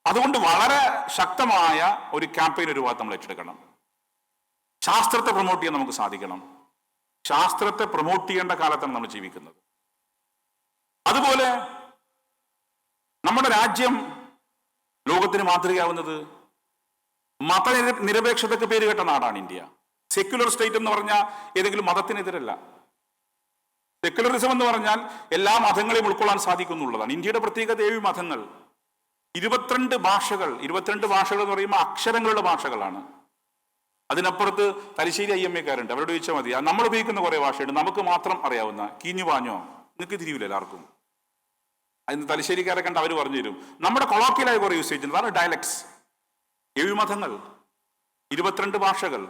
Speaker 7: അതുകൊണ്ട് വളരെ ശക്തമായ ഒരു ക്യാമ്പയിൻ ഒരു ഭാഗത്ത് നമ്മൾ ഏറ്റെടുക്കണം. ശാസ്ത്രത്തെ പ്രൊമോട്ട് ചെയ്യാൻ നമുക്ക് സാധിക്കണം. ശാസ്ത്രത്തെ പ്രൊമോട്ട് ചെയ്യേണ്ട കാലത്താണ് നമ്മൾ ജീവിക്കുന്നത്. അതുപോലെ നമ്മുടെ രാജ്യം ലോകത്തിന് മാതൃകയാവുന്നത് മതനിരപേക്ഷതയ്ക്ക് പേര് കേട്ട നാടാണ് ഇന്ത്യ. സെക്യുലർ സ്റ്റേറ്റ് എന്ന് പറഞ്ഞാൽ ഏതെങ്കിലും മതത്തിനെതിരല്ല. സെക്യുലറിസം എന്ന് പറഞ്ഞാൽ എല്ലാ മതങ്ങളെയും ഉൾക്കൊള്ളാൻ സാധിക്കുന്നുള്ളതാണ്. ഇന്ത്യയുടെ പ്രത്യേകത 7 മതങ്ങൾ, 22 ഭാഷകൾ. 22 ഭാഷകൾ എന്ന് പറയുമ്പോൾ അക്ഷരങ്ങളുടെ ഭാഷകളാണ്. അതിനപ്പുറത്ത് തലശ്ശേരി IMA-കാരുണ്ട്, അവരോട് ചോദിച്ചാൽ മതി. നമ്മൾ ഉപയോഗിക്കുന്ന കുറെ ഭാഷയുണ്ട്, നമുക്ക് മാത്രം അറിയാവുന്ന. കീഞ്ഞു പാഞ്ഞോ നിങ്ങൾക്ക് തിരിയില്ല എല്ലാവർക്കും. അതിന് തലശ്ശേരിക്കാരെ കണ്ട് അവർ പറഞ്ഞു തരും. നമ്മുടെ കൊളോക്കിയലായ കുറെ യൂസ് ചെയ്യുന്നത് അതാണ് ഡയലക്ട്സ്. 7 മതങ്ങൾ, 22 ഭാഷകൾ,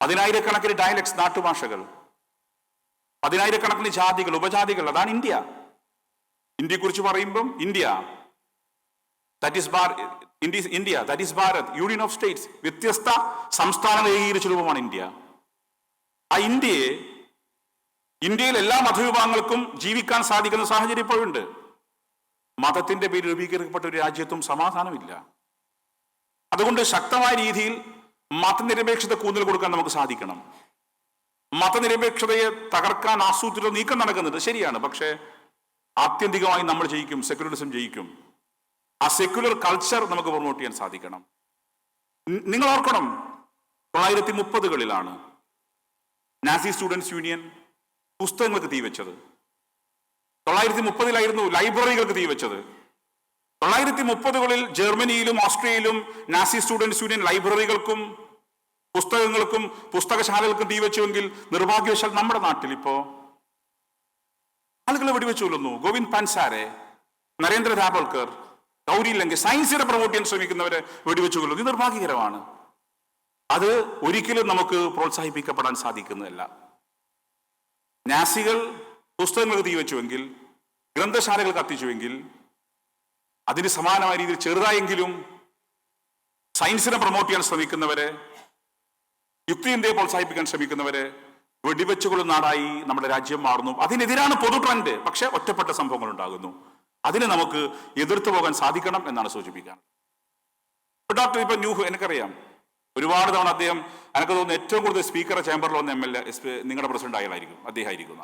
Speaker 7: 10,000-കണക്കിന് ഡയലക്ട്സ്, നാട്ടുഭാഷകൾ, 10,000-കണക്കിന് ജാതികൾ, ഉപജാതികൾ. അതാണ് ഇന്ത്യ. ഇന്ത്യയെക്കുറിച്ച് പറയുമ്പം India, that is Bharat, union of States. വ്യത്യസ്ത സംസ്ഥാനങ്ങൾ ഏകീകരിച്ച രൂപമാണ് ഇന്ത്യ. ആ ഇന്ത്യയിൽ എല്ലാ മതവിഭാഗങ്ങൾക്കും ജീവിക്കാൻ സാധിക്കുന്ന സാഹചര്യം ഇപ്പോഴുണ്ട്. മതത്തിന്റെ പേരിൽ രൂപീകരിക്കപ്പെട്ട ഒരു രാജ്യത്തും സമാധാനമില്ല. അതുകൊണ്ട് ശക്തമായ രീതിയിൽ മതനിരപേക്ഷത കൂന്നൽ കൊടുക്കാൻ നമുക്ക് സാധിക്കണം. മതനിരപേക്ഷതയെ തകർക്കാൻ ആസൂത്രിത നീക്കം നടക്കുന്നുണ്ട്, ശരിയാണ്. പക്ഷേ ആത്യന്തികമായി നമ്മൾ ജയിക്കും, സെക്യുലറിസം ജയിക്കും. ആ സെക്യുലർ കൾച്ചർ നമുക്ക് പ്രൊമോട്ട് ചെയ്യാൻ സാധിക്കണം. നിങ്ങൾ ഓർക്കണം, 1930-കളിലാണ് നാസി സ്റ്റുഡൻസ് യൂണിയൻ പുസ്തകങ്ങൾക്ക് തീവെച്ചത്. 1930-ലായിരുന്നു ലൈബ്രറികൾക്ക് തീവെച്ചത്. 1930-കളിൽ ജർമ്മനിയിലും ഓസ്ട്രിയയിലും നാസി സ്റ്റുഡൻസ് യൂണിയൻ ലൈബ്രറികൾക്കും പുസ്തകങ്ങൾക്കും പുസ്തകശാലകൾക്കും തീവെച്ചുവെങ്കിൽ നിർഭാഗ്യവശാൽ നമ്മുടെ നാട്ടിൽ ഇപ്പോ ആളുകളെ വെടിവെച്ചു കൊല്ലുന്നു. ഗോവിന്ദ് പാൻസാരെ, നരേന്ദ്ര ദാബോൾക്കർ, ഗൗരി ലങ്കേഷ്, സയൻസിനെ പ്രൊമോട്ട് ചെയ്യാൻ ശ്രമിക്കുന്നവരെ വെടിവെച്ചു കൊല്ലുന്നു. ഇത് നിർഭാഗ്യകരമാണ്. അത് ഒരിക്കലും നമുക്ക് പ്രോത്സാഹിപ്പിക്കപ്പെടാൻ സാധിക്കുന്നതല്ല. നാസികൾ പുസ്തകങ്ങൾക്ക് തീവെച്ചുവെങ്കിൽ, ഗ്രന്ഥശാലകൾ കത്തിച്ചുവെങ്കിൽ, അതിന് സമാനമായ രീതിയിൽ ചെറുതായെങ്കിലും സയൻസിനെ പ്രൊമോട്ട് ചെയ്യാൻ ശ്രമിക്കുന്നവരെ, യുക്തിചിന്തയെ പ്രോത്സാഹിപ്പിക്കാൻ ശ്രമിക്കുന്നവരെ വെടിവെച്ചുകൊള്ള നാടായി നമ്മുടെ രാജ്യം മാറുന്നു. അതിനെതിരാണ് പൊതു ട്രെൻഡ്. പക്ഷെ ഒറ്റപ്പെട്ട സംഭവങ്ങൾ ഉണ്ടാകുന്നു. അതിനെ നമുക്ക് എതിർത്തു പോകാൻ സാധിക്കണം എന്നാണ് സൂചിപ്പിക്കാൻ. ഡോക്ടർ ഇപ്പൊ എനിക്കറിയാം ഒരുപാട് തവണ അദ്ദേഹം, എനിക്ക് തോന്നുന്നു ഏറ്റവും കൂടുതൽ സ്പീക്കറെ ചേംബറിൽ വന്ന MLA നിങ്ങളുടെ പ്രസിഡന്റ് അയാളായിരിക്കും, അദ്ദേഹം ആയിരിക്കുന്ന.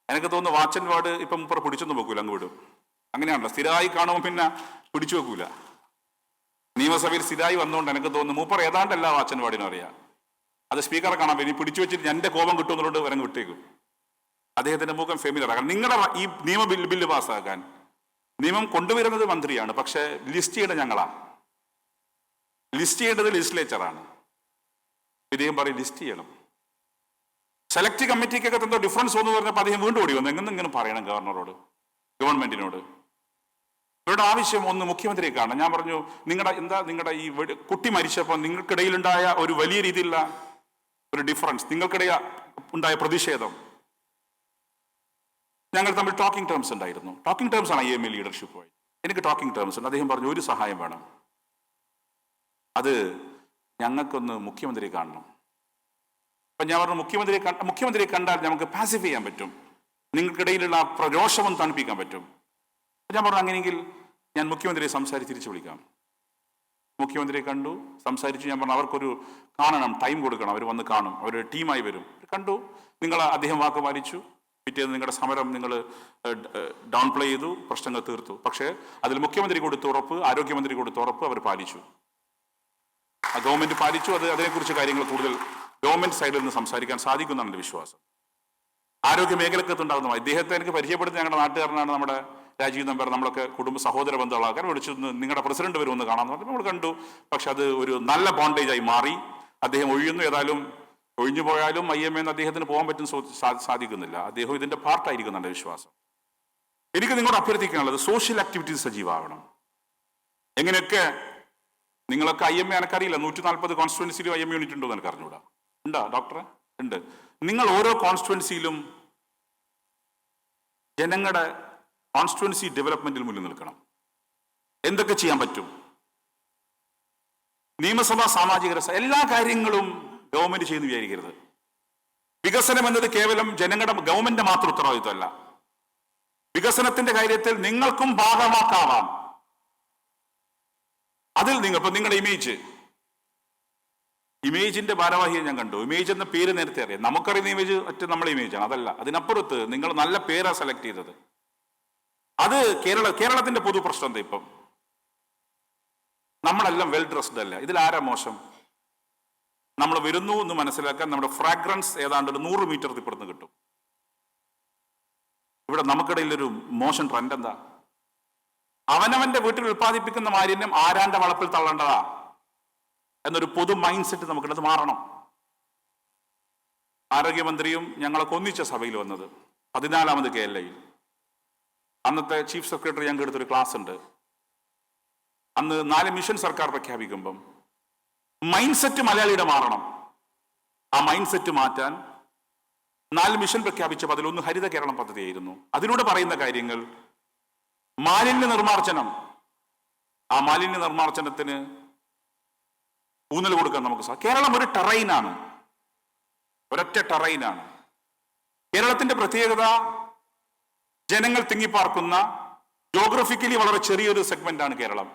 Speaker 7: എനിക്ക് തോന്നുന്നു വാച്ചൻ വാർഡ് ഇപ്പം പിടിച്ചൊന്നും വെക്കൂല, അങ്ങ് വിടും. അങ്ങനെയാണല്ലോ, സ്ഥിരമായി കാണുമ്പോൾ പിന്നെ പിടിച്ചു വെക്കൂല. നിയമസഭയിൽ സ്ഥിരമായി വന്നുകൊണ്ട് എനിക്ക് തോന്നുന്നു മൂപ്പർ ഏതാണ്ട് എല്ലാ വാച്ചൻ വാർഡിനും അറിയാം. അത് സ്പീക്കറെ കാണാൻ ഇനി പിടിച്ചു വെച്ചിട്ട് എൻ്റെ കോപം കിട്ടുന്നതുകൊണ്ട് വരങ്ങ് വിട്ടേക്കും. അദ്ദേഹത്തിന്റെ മുഖം ഫെമിലർ ആകാൻ. നിങ്ങളുടെ ഈ ബില്ല് പാസ്സാക്കാൻ നിയമം കൊണ്ടുവരുന്നത് മന്ത്രിയാണ്, പക്ഷെ ലിസ്റ്റ് ചെയ്യേണ്ടത് ഞങ്ങളാണ്. ലിസ്റ്റ് ചെയ്യേണ്ടത് ലെജിസ്ലേച്ചറാണ്. ഇദ്ദേഹം പറയും ലിസ്റ്റ് ചെയ്യണം. സെലക്ട് കമ്മിറ്റിക്കൊക്കെ എന്തോ ഡിഫറൻസ് എന്ന് പറഞ്ഞപ്പോൾ അദ്ദേഹം വീണ്ടും ഓടി വന്നു. എങ്ങനെ പറയണം ഗവർണറോട്, ഗവൺമെന്റിനോട്. ഇവരുടെ ആവശ്യം ഒന്ന് മുഖ്യമന്ത്രിയെ കാണണം. ഞാൻ പറഞ്ഞു, നിങ്ങളുടെ ഈ കുട്ടി മരിച്ചപ്പോൾ നിങ്ങൾക്കിടയിലുണ്ടായ ഒരു വലിയ രീതിയിലുള്ള ഒരു ഡിഫറൻസ്, നിങ്ങൾക്കിടയിൽ ഉണ്ടായ പ്രതിഷേധം, ഞങ്ങൾ തമ്മിൽ ടോക്കിംഗ് ടേംസ് ഉണ്ടായിരുന്നു. ടോക്കിംഗ് ടേംസ് ആണ് IMA ലീഡർഷിപ്പുമായി. എനിക്ക് ടോക്കിംഗ് ടേംസ് ഉണ്ട്. അദ്ദേഹം പറഞ്ഞു ഒരു സഹായം വേണം, അത് ഞങ്ങൾക്കൊന്ന് മുഖ്യമന്ത്രിയെ കാണണം. അപ്പൊ ഞാൻ പറഞ്ഞു മുഖ്യമന്ത്രിയെ കണ്ടാൽ നമുക്ക് പാസിഫൈ ചെയ്യാൻ പറ്റും, നിങ്ങൾക്കിടയിലുള്ള രോഷമൊന്നും തണുപ്പിക്കാൻ പറ്റും. ഞാൻ പറഞ്ഞു അങ്ങനെയെങ്കിൽ ഞാൻ മുഖ്യമന്ത്രിയെ തിരിച്ചു വിളിക്കാം. മുഖ്യമന്ത്രിയെ കണ്ടു, സംസാരിച്ചു. ഞാൻ പറഞ്ഞു അവർക്കൊരു കാണണം, ടൈം കൊടുക്കണം, അവർ വന്ന് കാണും, അവർ ടീമായി വരും. കണ്ടു, അദ്ദേഹം വാക്ക് പാലിച്ചു. പിറ്റേന്ന് നിങ്ങളുടെ സമരം നിങ്ങൾ ഡൗൺ പ്ലേ ചെയ്തു, പ്രശ്നങ്ങൾ തീർത്തു. പക്ഷേ അതിൽ മുഖ്യമന്ത്രി കൊടുത്ത ഉറപ്പ്, ആരോഗ്യമന്ത്രി കൊടുത്ത ഉറപ്പ് അവർ പാലിച്ചു, ഗവൺമെന്റ് പാലിച്ചു. അതിനെക്കുറിച്ച് കാര്യങ്ങൾ കൂടുതൽ ഗവൺമെന്റ് സൈഡിൽ നിന്ന് സംസാരിക്കാൻ സാധിക്കുമെന്നാണ് എൻ്റെ വിശ്വാസം. ആരോഗ്യ മേഖലക്കത്തുണ്ടാകുന്ന ഇദ്ദേഹത്തെ എനിക്ക് പരിചയപ്പെടുത്തി ഞങ്ങളുടെ നാട്ടുകാരനാണ് നമ്മുടെ രാജീവ് നമ്പർ. നമ്മളൊക്കെ കുടുംബ സഹോദര ബന്ധമുള്ളാക്കാൻ വിളിച്ചു, നിങ്ങളുടെ പ്രസിഡന്റ് വരുമെന്ന് കാണാമെന്ന് പറഞ്ഞു. നമ്മൾ കണ്ടു. പക്ഷെ അത് ഒരു നല്ല ബോണ്ടേജായി മാറി. അദ്ദേഹം ഒഴിയുന്നു. ഏതായാലും ഒഴിഞ്ഞു പോയാലും IMA അദ്ദേഹത്തിന് പോകാൻ പറ്റും സാധിക്കുന്നില്ല. അദ്ദേഹം ഇതിന്റെ പാർട്ടായിരിക്കും എൻ്റെ വിശ്വാസം. എനിക്ക് നിങ്ങളോട് അഭ്യർത്ഥിക്കാനുള്ളത് സോഷ്യൽ ആക്ടിവിറ്റീസ് സജീവമാവണം. എങ്ങനെയൊക്കെ നിങ്ങളൊക്കെ IMA എനിക്കറിയില്ല, 140 കോൺസ്റ്റിറ്റ്യുവൻസിയിലും IMA യൂണിറ്റ് ഉണ്ടോ എന്ന് എനിക്ക് അറിഞ്ഞൂടാ. ഉണ്ടോ ഡോക്ടറെ? ഉണ്ട്. നിങ്ങൾ ഓരോ കോൺസ്റ്റിറ്റ്യുവൻസിയിലും ജനങ്ങളുടെ കോൺസ്റ്റിറ്റ്യുവൻസി ഡെവലപ്മെന്റിൽ മുന്നിൽ നിൽക്കണം. എന്തൊക്കെ ചെയ്യാൻ പറ്റും? നിയമസഭാ സാമാജിക എല്ലാ കാര്യങ്ങളും ഗവൺമെന്റ് ചെയ്യുന്നു വിചാരിക്കരുത്. വികസനം എന്നത് കേവലം ഗവൺമെന്റിന്റെ മാത്രം ഉത്തരവാദിത്വമല്ല. വികസനത്തിന്റെ കാര്യത്തിൽ നിങ്ങൾക്കും ഭാഗമാക്കാവാം. അതിൽ നിങ്ങളുടെ ഇമേജിന്റെ ഭാരവാഹിയെ ഞാൻ കണ്ടു. ഇമേജ് എന്ന പേര് നേരത്തെ അറിയാം. നമുക്കറിയുന്ന ഇമേജ് മറ്റേ നമ്മളെ ഇമേജാണ്, അതല്ല. അതിനപ്പുറത്ത് നിങ്ങൾ നല്ല പേരാ സെലക്ട് ചെയ്തത്. അത് കേരളത്തിന്റെ പൊതു പ്രശ്നം എന്താ? ഇപ്പം നമ്മളെല്ലാം വെൽ ഡ്രസ്ഡ് അല്ല. ഇതിൽ ആരാ മോശം? നമ്മൾ വരുന്നു എന്ന് മനസ്സിലാക്കാൻ നമ്മുടെ ഫ്രാഗ്രൻസ് ഏതാണ്ട് 100 മീറ്റർ ഇപ്പുറത്ത് കിട്ടും. ഇവിടെ നമുക്കിടയിൽ ഒരു മോശം ട്രെൻഡ് എന്താ? അവനവന്റെ വീട്ടിൽ ഉൽപ്പാദിപ്പിക്കുന്ന മാലിന്യം ആരാന്റെ വളപ്പിൽ തള്ളേണ്ടതാ എന്നൊരു പൊതു മൈൻഡ് സെറ്റ് നമുക്കിടത് മാറണം. ആരോഗ്യമന്ത്രിയും ഞങ്ങളൊക്കെ ഒന്നിച്ച സഭയിൽ വന്നത് 14ാമത് KLAയിൽ. അന്നത്തെ ചീഫ് സെക്രട്ടറി ഞങ്ങൾക്ക് എടുത്തൊരു ക്ലാസ് ഉണ്ട്. അന്ന് 4 മിഷൻ സർക്കാർ പ്രഖ്യാപിക്കുമ്പം മൈൻഡ് സെറ്റ് മലയാളിയുടെ മാറണം. ആ മൈൻഡ് സെറ്റ് മാറ്റാൻ 4 മിഷൻ പ്രഖ്യാപിച്ചപ്പോൾ അതിലൊന്ന് ഹരിത കേരളം പദ്ധതിയായിരുന്നു. അതിലൂടെ പറയുന്ന കാര്യങ്ങൾ മാലിന്യ നിർമ്മാർജ്ജനം. ആ മാലിന്യ നിർമ്മാർജ്ജനത്തിന് ഊന്നൽ കൊടുക്കാൻ നമുക്ക് കേരളം ഒരു ടെറൈനാണ്, ഒരൊറ്റ ടെറൈനാണ്. കേരളത്തിന്റെ പ്രത്യേകത ജനങ്ങൾ തിങ്ങിപ്പാർക്കുന്ന ജോഗ്രഫിക്കലി വളരെ ചെറിയൊരു സെഗ്മെന്റ് ആണ് കേരളം.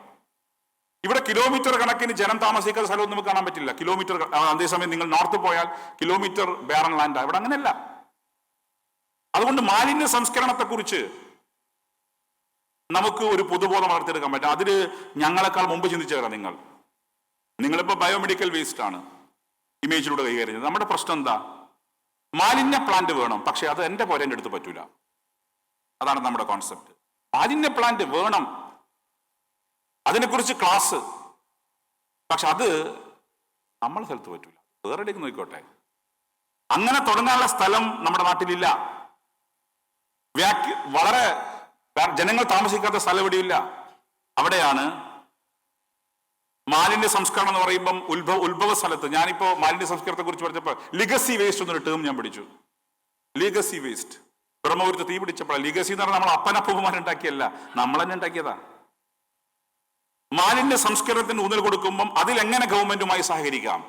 Speaker 7: ഇവിടെ കിലോമീറ്റർ കണക്കിന് ജനം താമസിക്കുന്ന സ്ഥലമൊന്നും നമുക്ക് കാണാൻ പറ്റില്ല. കിലോമീറ്റർ, അതേസമയം നിങ്ങൾ നോർത്ത് പോയാൽ കിലോമീറ്റർ ബാരൻ ലാൻഡാണ്. ഇവിടെ അങ്ങനെയല്ല. അതുകൊണ്ട് മാലിന്യ സംസ്കരണത്തെക്കുറിച്ച് നമുക്ക് ഒരു പൊതുബോധം വളർത്തിയെടുക്കാൻ പറ്റും. അതിന് ഞങ്ങളെക്കാൾ മുമ്പ് ചിന്തിച്ചേരാം. നിങ്ങളിപ്പോ ബയോമെഡിക്കൽ വേസ്റ്റ് ആണ് ഇമേജിലൂടെ കൈകാര്യം ചെയ്യുന്നത്. നമ്മുടെ പ്രശ്നം എന്താ? മാലിന്യ പ്ലാന്റ് വേണം, പക്ഷെ അത് എന്റെ പോരന്റെ അടുത്ത് പറ്റൂല. അതാണ് നമ്മുടെ കോൺസെപ്റ്റ്. മാലിന്യ പ്ലാന്റ് വേണം, അതിനെക്കുറിച്ച് ക്ലാസ്, പക്ഷെ അത് നമ്മളെ സ്ഥലത്ത് പറ്റൂല, വേറെ എവിടേക്ക് നോക്കിക്കോട്ടെ. അങ്ങനെ തുടങ്ങാനുള്ള സ്ഥലം നമ്മുടെ നാട്ടിലില്ല. വളരെ ജനങ്ങൾ താമസിക്കാത്ത സ്ഥലം എവിടെയില്ല. അവിടെയാണ് മാലിന്യ സംസ്കരണം എന്ന് പറയുമ്പം ഉത്ഭവ സ്ഥലത്ത്. ഞാനിപ്പോ മാലിന്യ സംസ്കരണത്തെ കുറിച്ച് പറഞ്ഞപ്പോൾ ലിഗസി വേസ്റ്റ് എന്നൊരു ടേം ഞാൻ പഠിച്ചു. Legacy waste. ബ്രഹ്മപുരത്ത് തീ പിടിച്ചപ്പോൾ ലിഗസി എന്ന് പറഞ്ഞാൽ നമ്മൾ അപ്പനപ്പൂപ്പന്മാരുണ്ടാക്കിയല്ല, നമ്മൾ തന്നെ ഉണ്ടാക്കിയതാ. മാലിന്യ സംസ്കരണത്തിന് ഊന്നൽ കൊടുക്കുമ്പം അതിലെങ്ങനെ ഗവൺമെന്റുമായി സഹകരിക്കാം?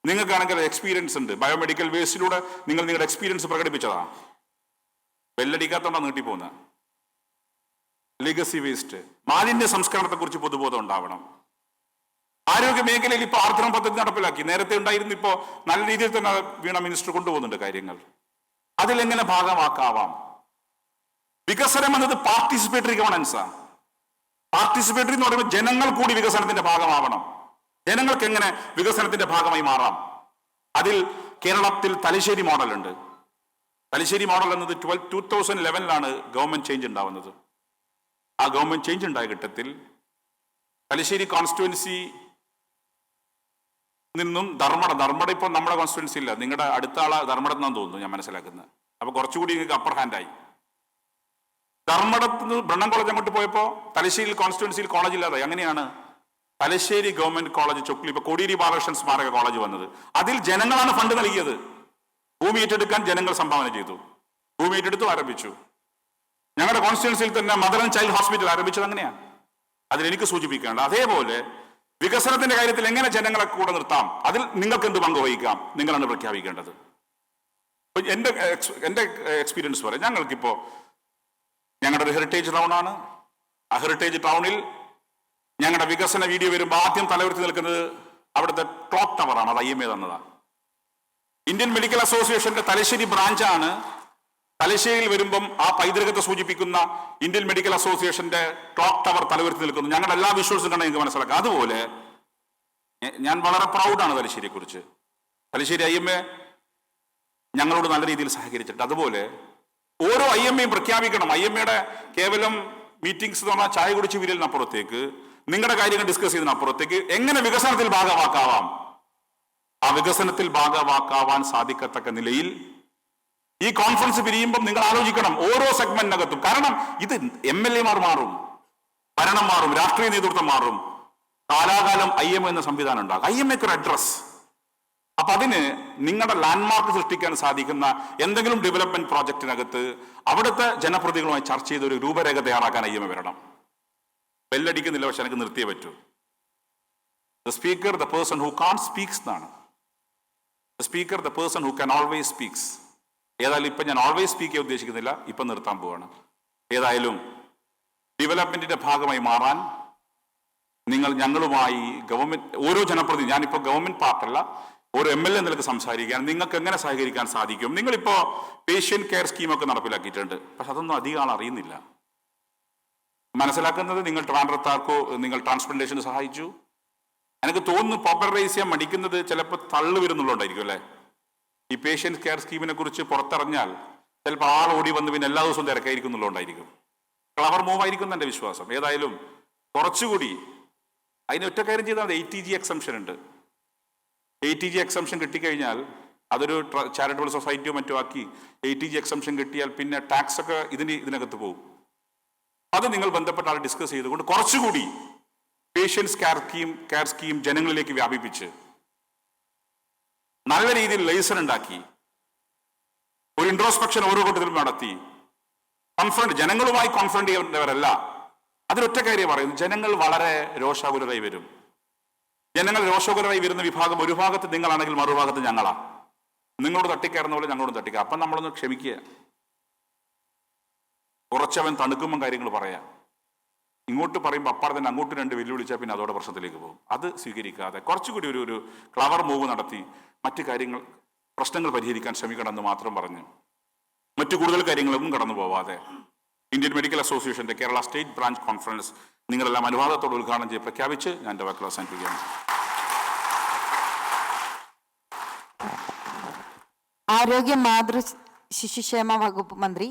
Speaker 7: നിങ്ങൾക്കാണെങ്കിൽ എക്സ്പീരിയൻസ് ഉണ്ട്, ബയോമെഡിക്കൽ വേസ്റ്റിലൂടെ നിങ്ങൾ നിങ്ങളുടെ എക്സ്പീരിയൻസ് പ്രകടിപ്പിച്ചതാ. ബെല്ലടിക്കാത്തോണ്ടാ നീട്ടിപ്പോകുന്ന ലെഗസി വേസ്റ്റ്. മാലിന്യ സംസ്കരണത്തെക്കുറിച്ച് പൊതുബോധം ഉണ്ടാവണം. ആരോഗ്യ മേഖലയിൽ ഇപ്പോൾ ആർദ്രം പദ്ധതി നടപ്പിലാക്കി. നേരത്തെ ഉണ്ടായിരുന്നു, ഇപ്പോൾ നല്ല രീതിയിൽ തന്നെ വീണ മിനിസ്റ്റർ കൊണ്ടുപോകുന്നുണ്ട് കാര്യങ്ങൾ. അതിലെങ്ങനെ ഭാഗമാക്കാവാം? വികസനം എന്നത് പാർട്ടിസിപ്പേറ്ററി ഗവർണൻസാണ്. പാർട്ടിസിപ്പേറ്ററി എന്ന് പറയുമ്പോൾ ജനങ്ങൾ കൂടി വികസനത്തിന്റെ ഭാഗമാവണം. ജനങ്ങൾക്ക് എങ്ങനെ വികസനത്തിന്റെ ഭാഗമായി മാറാം? അതിൽ കേരളത്തിൽ തലശ്ശേരി മോഡൽ ഉണ്ട്. തലശ്ശേരി മോഡൽ എന്നത് 2011 ഗവൺമെന്റ് ചേഞ്ച് ഉണ്ടാവുന്നത്. ആ ഗവൺമെന്റ് ചേഞ്ച് ഉണ്ടായ ഘട്ടത്തിൽ തലശ്ശേരി കോൺസ്റ്റിറ്റ്യുവൻസി നിന്നും ധർമ്മട ഇപ്പോൾ നമ്മുടെ കോൺസ്റ്റിറ്റ്യുവൻസി ഇല്ല, നിങ്ങളുടെ അടുത്ത ആളെ ധർമ്മടത്ത് നിന്നാന്ന് തോന്നുന്നു ഞാൻ മനസ്സിലാക്കുന്നത്. അപ്പൊ കുറച്ചുകൂടി നിങ്ങൾക്ക് അപ്പർ ഹാൻഡായി. ധർമ്മടത്ത് നിന്ന് ബ്രണ്ണൻ കോളേജ് അങ്ങോട്ട് പോയപ്പോൾ തലശ്ശേരി കോൺസ്റ്റിറ്റ്യുവൻസിയിൽ കോളേജ് ഇല്ലാതായി. അങ്ങനെയാണ് തലശ്ശേരി ഗവൺമെന്റ് കോളേജ് ചൊക്ലി, ഇപ്പൊ കോടിയേരി ബാലകൃഷ്ണൻ സ്മാരക കോളേജ് വന്നത്. അതിൽ ജനങ്ങളാണ് ഫണ്ട് നൽകിയത്. ഭൂമി ഏറ്റെടുക്കാൻ ജനങ്ങൾ സംഭാവന ചെയ്തു. ഭൂമി ഏറ്റെടുത്തു ആരംഭിച്ചു. ഞങ്ങളുടെ കോൺസ്റ്റിറ്റ്യുവൻസിയിൽ തന്നെ മദർ ആൻഡ് ചൈൽഡ് ഹോസ്പിറ്റൽ ആരംഭിച്ചത് അങ്ങനെയാണ്. അതിലെനിക്ക് സൂചിപ്പിക്കേണ്ട അതേപോലെ വികസനത്തിന്റെ കാര്യത്തിൽ എങ്ങനെ ജനങ്ങളെ കൂടെ നിർത്താം, അതിൽ നിങ്ങൾക്ക് എന്ത് പങ്ക് വഹിക്കാം, നിങ്ങളാണ് പ്രഖ്യാപിക്കേണ്ടത്. എന്റെ എക്സ്പീരിയൻസ് പറയാം. ഞങ്ങൾക്കിപ്പോ ഞങ്ങളുടെ ഒരു ഹെറിറ്റേജ് ടൗണാണ്. ആ ഹെറിറ്റേജ് ടൗണിൽ ഞങ്ങളുടെ വികസന വീഡിയോ വരുമ്പോൾ ആദ്യം തലയുയർത്തി നിൽക്കുന്നത് അവിടുത്തെ ക്ലോക്ക് ടവറാണ്. അത് IMA തന്നതാണ്. ഇന്ത്യൻ മെഡിക്കൽ അസോസിയേഷന്റെ തലശ്ശേരി ബ്രാഞ്ചാണ്. തലശ്ശേരിയിൽ വരുമ്പം ആ പൈതൃകത്തെ സൂചിപ്പിക്കുന്ന ഇന്ത്യൻ മെഡിക്കൽ അസോസിയേഷന്റെ ക്ലോക്ക് ടവർ തലയുയർത്തി നിൽക്കുന്നു. ഞങ്ങളുടെ എല്ലാ വിഷ്വൽസും കണ്ടാൽ നിങ്ങൾക്ക് മനസ്സിലാക്കാം. അതുപോലെ ഞാൻ വളരെ പ്രൗഡാണ് തലശ്ശേരിയെ കുറിച്ച്. തലശ്ശേരി IMA ഞങ്ങളോട് നല്ല രീതിയിൽ സഹകരിച്ചിട്ടുണ്ട്. അതുപോലെ ഓരോ IMAയും പ്രഖ്യാപിക്കണം. IMAയുടെ കേവലം മീറ്റിംഗ്സ് എന്ന് പറഞ്ഞാൽ ചായ കുടിച്ച് വിരലിനപ്പുറത്തേക്ക്, നിങ്ങളുടെ കാര്യങ്ങൾ ഡിസ്കസ് ചെയ്തതിനപ്പുറത്തേക്ക് എങ്ങനെ വികസനത്തിൽ ഭാഗമാക്കാവാം, ആ വികസനത്തിൽ ഭാഗമാക്കാവാൻ സാധിക്കത്തക്ക നിലയിൽ ഈ കോൺഫറൻസ് പിരിയുമ്പം നിങ്ങൾ ആലോചിക്കണം ഓരോ സെഗ്മെന്റിനകത്തും. കാരണം ഇത് MLAമാർ മാറും, ഭരണം മാറും, രാഷ്ട്രീയ നേതൃത്വം മാറും. കാലാകാലം IMA എന്ന സംവിധാനം ഉണ്ടാകും. IMAക്ക് ഒരു അഡ്രസ്. അപ്പൊ അതിന് നിങ്ങളുടെ ലാൻഡ്മാർക്ക് സൃഷ്ടിക്കാൻ സാധിക്കുന്ന എന്തെങ്കിലും ഡെവലപ്മെന്റ് പ്രോജക്റ്റിനകത്ത് അവിടുത്തെ ജനപ്രതിനിധികളുമായി ചർച്ച ചെയ്ത് ഒരു രൂപരേഖ തയ്യാറാക്കാൻ IMA വരണം. ബെല്ലടിക്കുന്നില്ല, പക്ഷെ എനിക്ക് നിർത്തിയേ പറ്റൂ. The speaker the person who can speaks എന്നാണ്. The speaker the person who can always speaks. ഏതായാലും ഇപ്പം ഞാൻ ഓൾവേസ് സ്പീക്ക് ചെയ്യാൻ ഉദ്ദേശിക്കുന്നില്ല, ഇപ്പം നിർത്താൻ പോവാണ്. ഏതായാലും ഡെവലപ്മെന്റിന്റെ ഭാഗമായി മാറാൻ നിങ്ങൾ ഞങ്ങളുമായി ഗവൺമെന്റ് ഓരോ ജനപ്രതിനിധി, ഞാനിപ്പോൾ ഗവൺമെന്റ് പാർട്ടല്ല, ഓരോ MLA നിലക്ക് സംസാരിക്കാൻ നിങ്ങൾക്ക് എങ്ങനെ സഹകരിക്കാൻ സാധിക്കും. നിങ്ങളിപ്പോ പേഷ്യന്റ് കെയർ സ്കീമൊക്കെ നടപ്പിലാക്കിയിട്ടുണ്ട്, പക്ഷെ അതൊന്നും അധികം ആൾ അറിയുന്നില്ല. മനസ്സിലാക്കുന്നത് നിങ്ങൾ ട്രാൻഡ്രത്താർക്കോ നിങ്ങൾ ട്രാൻസ്പ്ലാന്റേഷന് സഹായിച്ചു. എനിക്ക് തോന്നുന്നു പോപ്പുലറൈസ് ചെയ്യാൻ മടിക്കുന്നത് ചിലപ്പോൾ തള്ളു വരുന്നുള്ളതുകൊണ്ടായിരിക്കും അല്ലേ. ഈ പേഷ്യന്റ് കെയർ സ്കീമിനെ കുറിച്ച് പുറത്തിറങ്ങിയാൽ ചിലപ്പോൾ ആൾ ഓടി വന്ന് പിന്നെ എല്ലാ ദിവസവും തിരക്കായിരിക്കുന്നുള്ളതുകൊണ്ടായിരിക്കും. ക്ലവർ മൂവ് ആയിരിക്കും എൻ്റെ വിശ്വാസം. ഏതായാലും കുറച്ചുകൂടി അതിന് ഒറ്റ കാര്യം ചെയ്താൽ ATG എക്സംഷൻ ഉണ്ട്. ATG എക്സംഷൻ കിട്ടിക്കഴിഞ്ഞാൽ അതൊരു ചാരിറ്റബിൾ സൊസൈറ്റിയോ മറ്റോ ആക്കി ATG എക്സംഷൻ കിട്ടിയാൽ പിന്നെ ടാക്സ് ഒക്കെ ഇതിനകത്ത് പോകും. അത് നിങ്ങൾ ബന്ധപ്പെട്ട ആൾ ഡിസ്കസ് ചെയ്തുകൊണ്ട് കുറച്ചുകൂടി പേഷ്യൻസ് കെയർ സ്കീം ജനങ്ങളിലേക്ക് വ്യാപിപ്പിച്ച് നല്ല രീതിയിൽ ലൈസൺ ഉണ്ടാക്കി ഒരു ഇൻട്രോസ്പെക്ഷൻ ഓരോ ഘട്ടത്തിലും നടത്തി ജനങ്ങളുമായി കോൺഫ്രണ്ട് ചെയ്യേണ്ടവരല്ല. അതിലൊറ്റ കാര്യം പറയുന്നു, ജനങ്ങൾ വളരെ രോഷാകുലരായി വരും. ജനങ്ങൾ രോഷാകുലരായി വരുന്ന വിഭാഗം ഒരു ഭാഗത്ത് നിങ്ങളാണെങ്കിൽ മറുഭാഗത്ത് ഞങ്ങളാ. നിങ്ങളോട് തട്ടിക്കയറുന്ന പോലെ ഞങ്ങളോട് തട്ടിക്കുക. അപ്പം നമ്മളൊന്ന് ക്ഷമിക്കുക. കുറച്ചവൻ തണുക്കുമ്പം കാര്യങ്ങൾ പറയാം. ഇങ്ങോട്ട് പറയുമ്പോൾ അപ്പാടെ തന്നെ അങ്ങോട്ട് രണ്ട് വെല്ലുവിളിച്ചാൽ പിന്നെ അതോടെ പ്രശ്നത്തിലേക്ക് പോകും. അത് സ്വീകരിക്കാതെ കുറച്ചുകൂടി ഒരു ക്ലവർ മൂവ് നടത്തി മറ്റു കാര്യങ്ങൾ പ്രശ്നങ്ങൾ പരിഹരിക്കാൻ ശ്രമിക്കണമെന്ന് മാത്രം പറഞ്ഞ് മറ്റു കൂടുതൽ കാര്യങ്ങളൊന്നും കടന്നു പോവാതെ ഇന്ത്യൻ മെഡിക്കൽ അസോസിയേഷന്റെ കേരള സ്റ്റേറ്റ് ബ്രാഞ്ച് കോൺഫറൻസ് നിങ്ങളെല്ലാം അനുവാദത്തോടെ ഉദ്ഘാടനം ചെയ്ത് പ്രഖ്യാപിച്ച് ഞാൻ എൻ്റെ വാക്കുകൾ അവസാനിപ്പിക്കുകയാണ്.
Speaker 2: ആരോഗ്യ മാതൃ ശിശുക്ഷേമ വകുപ്പ് മന്ത്രി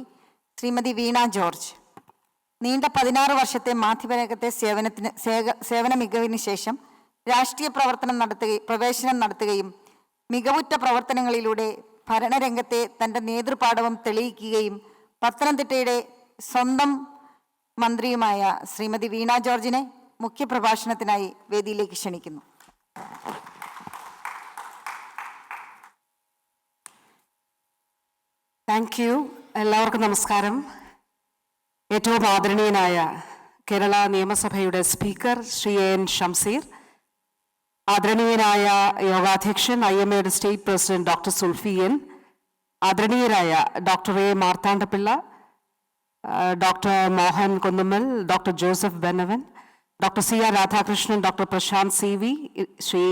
Speaker 2: ശ്രീമതി വീണ ജോർജ് നീണ്ട 16 വർഷത്തെ മാധ്യമരംഗത്തെ സേവന മികവിന് ശേഷം രാഷ്ട്രീയ പ്രവേശനം നടത്തുകയും മികവുറ്റ പ്രവർത്തനങ്ങളിലൂടെ ഭരണരംഗത്തെ തൻ്റെ നേതൃപാടവം തെളിയിക്കുകയും പത്തനംതിട്ടയുടെ സ്വന്തം മന്ത്രിയുമായ ശ്രീമതി വീണ ജോർജിനെ മുഖ്യപ്രഭാഷണത്തിനായി വേദിയിലേക്ക് ക്ഷണിക്കുന്നു.
Speaker 8: Thank you. എല്ലാവർക്കും നമസ്കാരം. ഏറ്റവും ആദരണീയനായ കേരള നിയമസഭയുടെ സ്പീക്കർ ശ്രീ AN ഷംസീർ, ആദരണീയനായ യോഗാധ്യക്ഷൻ IMAയുടെ സ്റ്റേറ്റ് പ്രസിഡന്റ് ഡോക്ടർ സുൽഫിയൻ, ആദരണീയരായ doctor A Marthandapillai, doctor Mohan Kunnummal, doctor Joseph Benavan, doctor CR Radhakrishnan, doctor Prashanth CV, Shri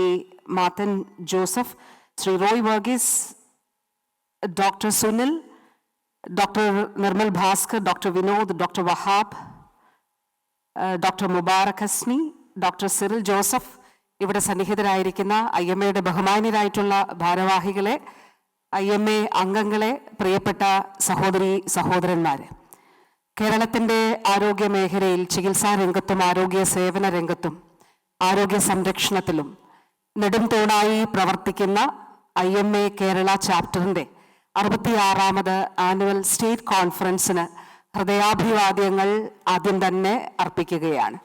Speaker 8: Mathan Joseph, Shri Roy Varghese, doctor Sunil, doctor Nirmal Bhaskar, doctor Vinod, doctor Wahab, doctor Mubarak Hasni, doctor Cyril Joseph, ഇവിടെ സന്നിഹിതരായിരിക്കുന്ന IMAയുടെ ബഹുമാന്യരായിട്ടുള്ള ഭാരവാഹികളെ, IMA അംഗങ്ങളെ, പ്രിയപ്പെട്ട സഹോദരി സഹോദരന്മാരെ, കേരളത്തിൻ്റെ ആരോഗ്യ മേഖലയിൽ ചികിത്സാ രംഗത്തും ആരോഗ്യ സേവന രംഗത്തും ആരോഗ്യ സംരക്ഷണത്തിലും നെടും തൂണായി പ്രവർത്തിക്കുന്ന IMA കേരള ചാപ്റ്ററിൻ്റെ 66ാമത് ആനുവൽ സ്റ്റേറ്റ് കോൺഫറൻസിന് ഹൃദയാഭിവാദ്യങ്ങൾ ആദ്യം തന്നെ അർപ്പിക്കുകയാണ്.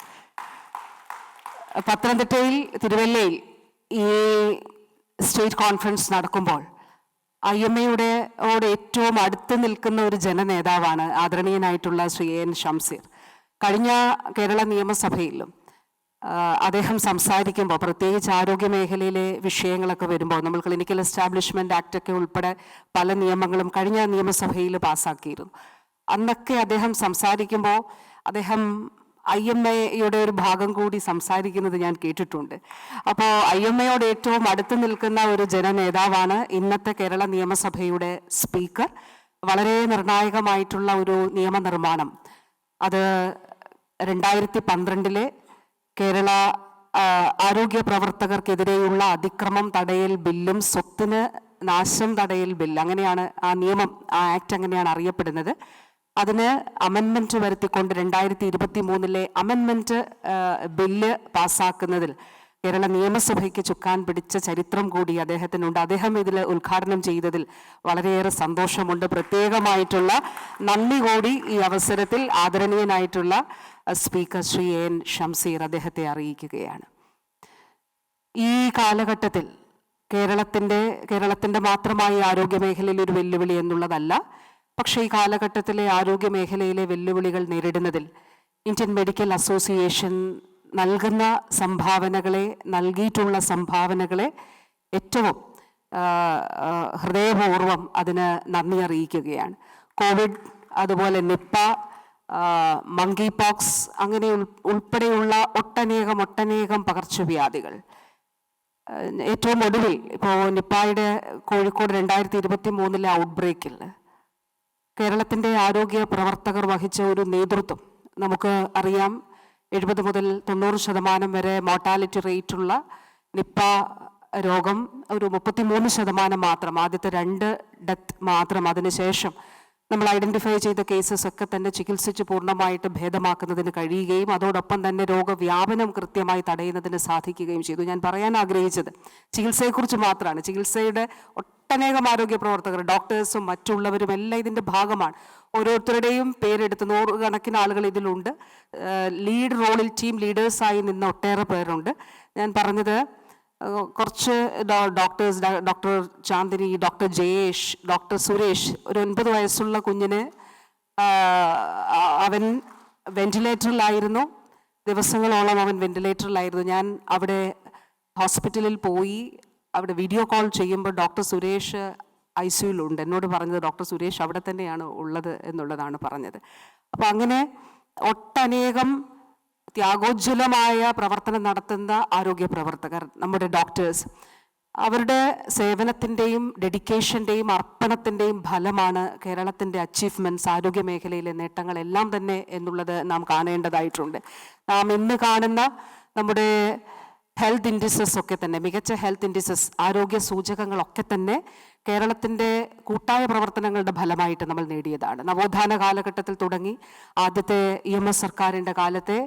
Speaker 8: പത്തനംതിട്ടയിൽ തിരുവല്ലയിൽ ഈ സ്റ്റേറ്റ് കോൺഫറൻസ് നടക്കുമ്പോൾ IMAയോട് ഏറ്റവും അടുത്ത് നിൽക്കുന്ന ഒരു ജനനേതാവാണ് ആദരണീയനായിട്ടുള്ള ശ്രീ AN ഷംസീർ. കഴിഞ്ഞ കേരള നിയമസഭയിലും അദ്ദേഹം സംസാരിക്കുമ്പോൾ, പ്രത്യേകിച്ച് ആരോഗ്യ മേഖലയിലെ വിഷയങ്ങളൊക്കെ വരുമ്പോൾ, നമ്മൾ ക്ലിനിക്കൽ എസ്റ്റാബ്ലിഷ്മെൻറ്റ് ആക്റ്റൊക്കെ ഉൾപ്പെടെ പല നിയമങ്ങളും കഴിഞ്ഞ നിയമസഭയിൽ പാസ്സാക്കിയിരുന്നു. അന്നൊക്കെ അദ്ദേഹം സംസാരിക്കുമ്പോൾ അദ്ദേഹം IMAയുടെ ഒരു ഭാഗം കൂടി സംസാരിക്കുന്നത് ഞാൻ കേട്ടിട്ടുണ്ട്. അപ്പോൾ IMAയോട് ഏറ്റവും അടുത്ത് നിൽക്കുന്ന ഒരു ജനനേതാവാണ് ഇന്നത്തെ കേരള നിയമസഭയുടെ സ്പീക്കർ. വളരെ നിർണായകമായിട്ടുള്ള ഒരു നിയമനിർമ്മാണം, അത് 2012 കേരള ആരോഗ്യ പ്രവർത്തകർക്കെതിരെയുള്ള അതിക്രമം തടയൽ ബില്ലും സ്വത്തിന് നാശം തടയൽ ബില്ല്, അങ്ങനെയാണ് ആ നിയമം, ആ ആക്ട് അങ്ങനെയാണ് അറിയപ്പെടുന്നത്. അതിന് അമെൻമെൻറ്റ് വരുത്തിക്കൊണ്ട് 2023 അമെൻമെൻറ്റ് ബില്ല് പാസ്സാക്കുന്നതിൽ കേരള നിയമസഭയ്ക്ക് ചുക്കാൻ പിടിച്ച ചരിത്രം കൂടി അദ്ദേഹത്തിനുണ്ട്. അദ്ദേഹം ഇതിൽ ഉദ്ഘാടനം ചെയ്തതിൽ വളരെയേറെ സന്തോഷമുണ്ട്. പ്രത്യേകമായിട്ടുള്ള നന്ദി കൂടി ഈ അവസരത്തിൽ ആദരണീയനായിട്ടുള്ള സ്പീക്കർ ശ്രീ AN ഷംസീർ അദ്ദേഹത്തെ അറിയിക്കുകയാണ്. ഈ കാലഘട്ടത്തിൽ കേരളത്തിൻ്റെ മാത്രമായി ആരോഗ്യ മേഖലയിൽ ഒരു വെല്ലുവിളി എന്നുള്ളതല്ല, പക്ഷേ ഈ കാലഘട്ടത്തിലെ ആരോഗ്യ മേഖലയിലെ വെല്ലുവിളികൾ നേരിടുന്നതിൽ ഇന്ത്യൻ മെഡിക്കൽ അസോസിയേഷൻ നൽകിയിട്ടുള്ള സംഭാവനകളെ ഏറ്റവും ഹൃദയപൂർവ്വം അതിന് നന്ദി അറിയിക്കുകയാണ്. കോവിഡ്, അതുപോലെ നിപ്പ, മങ്കി പോക്സ്, അങ്ങനെ ഉൾപ്പെടെയുള്ള ഒട്ടനേകം പകർച്ചവ്യാധികൾ, ഏറ്റവും ഒടുവിൽ ഇപ്പോൾ നിപ്പായുടെ കോഴിക്കോട് 2023 ഔട്ട്ബ്രേക്കിൽ കേരളത്തിൻ്റെ ആരോഗ്യ പ്രവർത്തകർ വഹിച്ച ഒരു നേതൃത്വം നമുക്ക് അറിയാം. 70 മുതൽ 90% വരെ മോർട്ടാലിറ്റി റേറ്റുള്ള നിപ്പ രോഗം ഒരു 33% മാത്രം, ആദ്യത്തെ 2 ഡെത്ത് മാത്രം. അതിനുശേഷം നമ്മൾ ഐഡൻറ്റിഫൈ ചെയ്ത കേസസ് ഒക്കെ തന്നെ ചികിത്സിച്ച് പൂർണ്ണമായിട്ട് ഭേദമാക്കുന്നതിന് കഴിയുകയും അതോടൊപ്പം തന്നെ രോഗവ്യാപനം കൃത്യമായി തടയുന്നതിന് സാധിക്കുകയും ചെയ്തു. ഞാൻ പറയാൻ ആഗ്രഹിച്ചത് ചികിത്സയെക്കുറിച്ച് മാത്രമാണ്. ചികിത്സയുടെ ഒട്ടനേകം ആരോഗ്യ പ്രവർത്തകർ, ഡോക്ടേഴ്സും മറ്റുള്ളവരും എല്ലാം ഇതിൻ്റെ ഭാഗമാണ്. ഓരോരുത്തരുടെയും പേരെടുത്ത് 100 കണക്കിന് ആളുകൾ ഇതിലുണ്ട്. ലീഡ് റോളിൽ ടീം ലീഡേഴ്സായി നിന്ന ഒട്ടേറെ പേരുണ്ട്. ഞാൻ പറഞ്ഞത് കുറച്ച് doctors, doctor Chandini, doctor Jayesh, doctor Suresh, ഒരു 9 വയസ്സുള്ള കുഞ്ഞിന് അവൻ വെന്റിലേറ്ററിലായിരുന്നു. ദിവസങ്ങളോളം അവൻ വെന്റിലേറ്ററിലായിരുന്നു. ഞാൻ അവിടെ ഹോസ്പിറ്റലിൽ പോയി അവിടെ വീഡിയോ കോൾ ചെയ്യുമ്പോൾ ഡോക്ടർ സുരേഷ് ICUയിലുണ്ട്. എന്നോട് പറഞ്ഞത് ഡോക്ടർ സുരേഷ് അവിടെ തന്നെയാണ് ഉള്ളത് എന്നുള്ളതാണ് പറഞ്ഞത്. അപ്പോൾ അങ്ങനെ ഒട്ടനേകം ത്യാഗോജ്വലമായ പ്രവർത്തനം നടത്തുന്ന ആരോഗ്യ പ്രവർത്തകർ, നമ്മുടെ ഡോക്ടേഴ്സ്, അവരുടെ സേവനത്തിൻ്റെയും ഡെഡിക്കേഷൻ്റെയും അർപ്പണത്തിൻ്റെയും ഫലമാണ് കേരളത്തിൻ്റെ അച്ചീവ്മെൻറ്റ്സ്, ആരോഗ്യ മേഖലയിലെ നേട്ടങ്ങളെല്ലാം തന്നെ എന്നുള്ളത് നാം കാണേണ്ടതായിട്ടുണ്ട്. നാം ഇന്ന് കാണുന്ന നമ്മുടെ ഹെൽത്ത് ഇൻഡിസസ് ഒക്കെ തന്നെ, മികച്ച ഹെൽത്ത് ഇൻഡിസസ്, ആരോഗ്യ സൂചകങ്ങളൊക്കെ തന്നെ കേരളത്തിൻ്റെ കൂട്ടായ പ്രവർത്തനങ്ങളുടെ ഫലമായിട്ട് നമ്മൾ നേടിയതാണ്. നവോത്ഥാന കാലഘട്ടത്തിൽ തുടങ്ങി ആദ്യത്തെ EMS സർക്കാരിൻ്റെ കാലത്തെ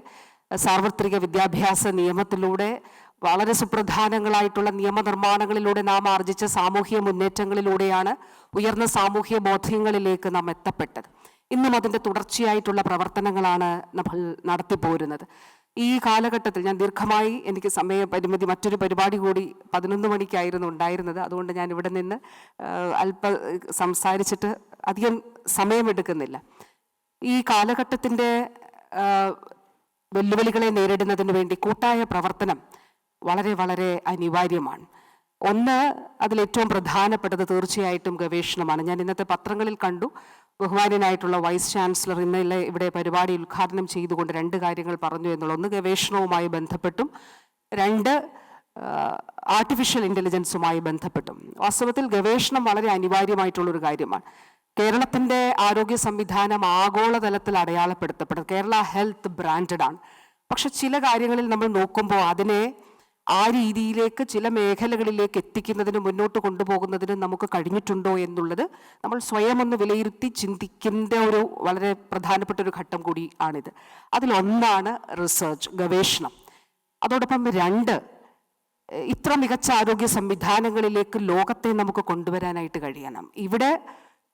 Speaker 8: സാർവത്രിക വിദ്യാഭ്യാസ നിയമത്തിലൂടെ വളരെ സുപ്രധാനങ്ങളായിട്ടുള്ള നിയമനിർമ്മാണങ്ങളിലൂടെ നാം ആർജിച്ച സാമൂഹ്യ മുന്നേറ്റങ്ങളിലൂടെയാണ് ഉയർന്ന സാമൂഹ്യ ബോധ്യങ്ങളിലേക്ക് നാം എത്തപ്പെട്ടത്. ഇന്നും അതിൻ്റെ തുടർച്ചയായിട്ടുള്ള പ്രവർത്തനങ്ങളാണ് നമ്മൾ നടത്തിപ്പോരുന്നത്. ഈ കാലഘട്ടത്തിൽ ഞാൻ ദീർഘമായി, എനിക്ക് സമയപരിമിതി, മറ്റൊരു പരിപാടി കൂടി 11 മണിക്കായിരുന്നു ഉണ്ടായിരുന്നത്, അതുകൊണ്ട് ഞാൻ ഇവിടെ നിന്ന് സംസാരിച്ചിട്ട് അധികം സമയമെടുക്കുന്നില്ല. ഈ കാലഘട്ടത്തിൻ്റെ വെല്ലുവിളികളെ നേരിടുന്നതിന് വേണ്ടി കൂട്ടായ പ്രവർത്തനം വളരെ വളരെ അനിവാര്യമാണ്. ഒന്ന്, അതിലേറ്റവും പ്രധാനപ്പെട്ടത് തീർച്ചയായിട്ടും ഗവേഷണമാണ്. ഞാൻ ഇന്നത്തെ പത്രങ്ങളിൽ കണ്ടു, ബഹുമാന്യനായിട്ടുള്ള വൈസ് ചാൻസലർ ഇന്നലെ ഇവിടെ പരിപാടി ഉദ്ഘാടനം ചെയ്തുകൊണ്ട് 2 കാര്യങ്ങൾ പറഞ്ഞു എന്നുള്ളത്. ഒന്ന്, ഗവേഷണവുമായി ബന്ധപ്പെട്ടും, 2, ആർട്ടിഫിഷ്യൽ ഇൻ്റലിജൻസുമായി ബന്ധപ്പെട്ടും. വാസ്തവത്തിൽ ഗവേഷണം വളരെ അനിവാര്യമായിട്ടുള്ളൊരു കാര്യമാണ്. കേരളത്തിൻ്റെ ആരോഗ്യ സംവിധാനം ആഗോളതലത്തിൽ അടയാളപ്പെടുത്തപ്പെടുന്നത്, കേരള ഹെൽത്ത് ബ്രാൻഡഡ് ആണ്. പക്ഷെ ചില കാര്യങ്ങളിൽ നമ്മൾ നോക്കുമ്പോൾ അതിനെ ആ രീതിയിലേക്ക് ചില മേഖലകളിലേക്ക് എത്തിക്കുന്നതിന്, മുന്നോട്ട് കൊണ്ടുപോകുന്നതിന് നമുക്ക് കഴിഞ്ഞിട്ടുണ്ടോ എന്നുള്ളത് നമ്മൾ സ്വയം ഒന്ന് വിലയിരുത്തി ചിന്തിക്കേണ്ട ഒരു വളരെ പ്രധാനപ്പെട്ട ഒരു ഘട്ടം കൂടി ആണിത്. അതിലൊന്നാണ് റിസർച്ച്, ഗവേഷണം. അതോടൊപ്പം 2, ഇത്ര മികച്ച ആരോഗ്യ സംവിധാനങ്ങളിലേക്ക് ലോകത്തെ നമുക്ക് കൊണ്ടുവരാനായിട്ട് കഴിയണം. ഇവിടെ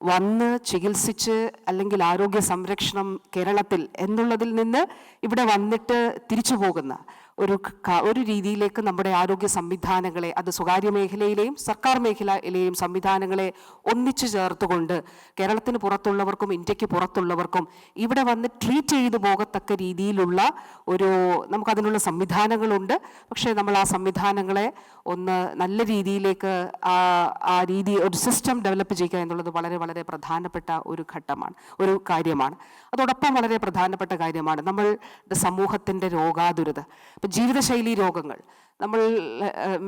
Speaker 8: വന്ന് ചികിത്സിച്ച് അല്ലെങ്കിൽ ആരോഗ്യ സംരക്ഷണം കേരളത്തിൽ എന്നുള്ളതിൽ നിന്ന് ഇവിടെ വന്നിട്ട് തിരിച്ചു പോകുന്ന ഒരു രീതിയിലേക്ക് നമ്മുടെ ആരോഗ്യ സംവിധാനങ്ങളെ, അത് സ്വകാര്യ മേഖലയിലെയും സർക്കാർ മേഖലയിലെയും സംവിധാനങ്ങളെ ഒന്നിച്ചു ചേർത്തുകൊണ്ട് കേരളത്തിന് പുറത്തുള്ളവർക്കും ഇന്ത്യക്ക് പുറത്തുള്ളവർക്കും ഇവിടെ വന്ന് ട്രീറ്റ് ചെയ്തു പോകത്തക്ക രീതിയിലുള്ള നമുക്കതിനുള്ള സംവിധാനങ്ങളുണ്ട്. പക്ഷേ നമ്മൾ ആ സംവിധാനങ്ങളെ ഒന്ന് നല്ല രീതിയിലേക്ക് ഒരു സിസ്റ്റം ഡെവലപ്പ് ചെയ്യുക എന്നുള്ളത് വളരെ വളരെ പ്രധാനപ്പെട്ട ഒരു കാര്യമാണ്. അതോടൊപ്പം വളരെ പ്രധാനപ്പെട്ട കാര്യമാണ് നമ്മളുടെ സമൂഹത്തിൻ്റെ രോഗാതുരത. ജീവിതശൈലി രോഗങ്ങൾ, നമ്മൾ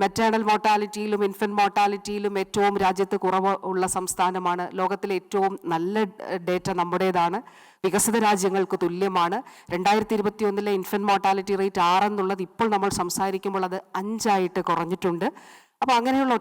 Speaker 8: മെറ്റേണൽ മോർട്ടാലിറ്റിയിലും ഇൻഫൻറ്റ് മോർട്ടാലിറ്റിയിലും ഏറ്റവും രാജ്യത്ത് കുറവ് ഉള്ള സംസ്ഥാനമാണ്. ലോകത്തിലെ ഏറ്റവും നല്ല ഡേറ്റ നമ്മുടേതാണ്, വികസിത രാജ്യങ്ങൾക്ക് തുല്യമാണ്. 2021 ഇൻഫൻറ്റ് മോർട്ടാലിറ്റി റേറ്റ് 6 എന്നുള്ളത് ഇപ്പോൾ നമ്മൾ സംസാരിക്കുമ്പോൾ അത് 5 കുറഞ്ഞിട്ടുണ്ട്. അപ്പോൾ അങ്ങനെയുള്ള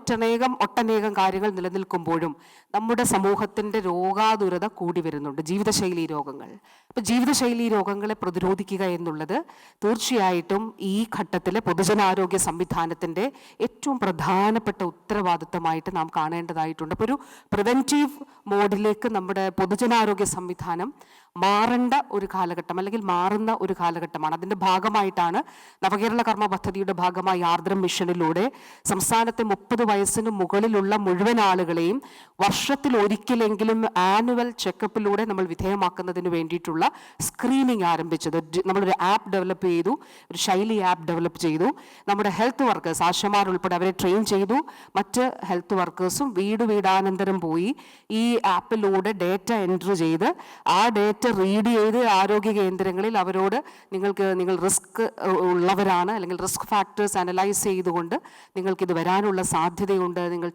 Speaker 8: ഒട്ടനേകം കാര്യങ്ങൾ നിലനിൽക്കുമ്പോഴും നമ്മുടെ സമൂഹത്തിൻ്റെ രോഗാതുരത കൂടി വരുന്നുണ്ട്, ജീവിതശൈലി രോഗങ്ങൾ. അപ്പോൾ ജീവിതശൈലി രോഗങ്ങളെ പ്രതിരോധിക്കുക എന്നുള്ളത് തീർച്ചയായിട്ടും ഈ ഘട്ടത്തിലെ പൊതുജനാരോഗ്യ സംവിധാനത്തിൻ്റെ ഏറ്റവും പ്രധാനപ്പെട്ട ഉത്തരവാദിത്തമായിട്ട് നാം കാണേണ്ടതായിട്ടുണ്ട്. അപ്പോൾ ഒരു പ്രിവെൻറ്റീവ് മോഡിലേക്ക് നമ്മുടെ പൊതുജനാരോഗ്യ സംവിധാനം മാറേണ്ട ഒരു കാലഘട്ടം, അല്ലെങ്കിൽ മാറുന്ന ഒരു കാലഘട്ടമാണ്. അതിൻ്റെ ഭാഗമായിട്ടാണ് നവകേരള കർമ്മ പദ്ധതിയുടെ ഭാഗമായി ആർദ്രം മിഷനിലൂടെ സംസ്ഥാനത്തെ 30 വയസ്സിന് മുകളിലുള്ള മുഴുവൻ ആളുകളെയും വർഷത്തിൽ ഒരിക്കലെങ്കിലും ആനുവൽ ചെക്കപ്പിലൂടെ നമ്മൾ വിധേയമാക്കുന്നതിന് വേണ്ടിയിട്ടുള്ള സ്ക്രീനിങ് ആരംഭിച്ചത്. നമ്മളൊരു ആപ്പ് ഡെവലപ്പ് ചെയ്തു, ഒരു ശൈലി ആപ്പ് ഡെവലപ്പ് ചെയ്തു. നമ്മുടെ ഹെൽത്ത് വർക്കേഴ്സ്, ആശമാർ ഉൾപ്പെടെ അവരെ ട്രെയിൻ ചെയ്തു. മറ്റ് ഹെൽത്ത് വർക്കേഴ്സും വീടാനന്തരം പോയി ഈ ആപ്പിലൂടെ ഡേറ്റ എൻട്രി ചെയ്ത് ആ ഡേറ്റ റീഡ് ചെയ്ത് ആരോഗ്യ കേന്ദ്രങ്ങളിൽ അവരോട് നിങ്ങൾ റിസ്ക് ഉള്ളവരാണ്, അല്ലെങ്കിൽ റിസ്ക് ഫാക്ടേഴ്സ് അനലൈസ് ചെയ്തുകൊണ്ട് നിങ്ങൾക്കിത് വരാനുള്ള സാധ്യതയുണ്ട്, നിങ്ങൾ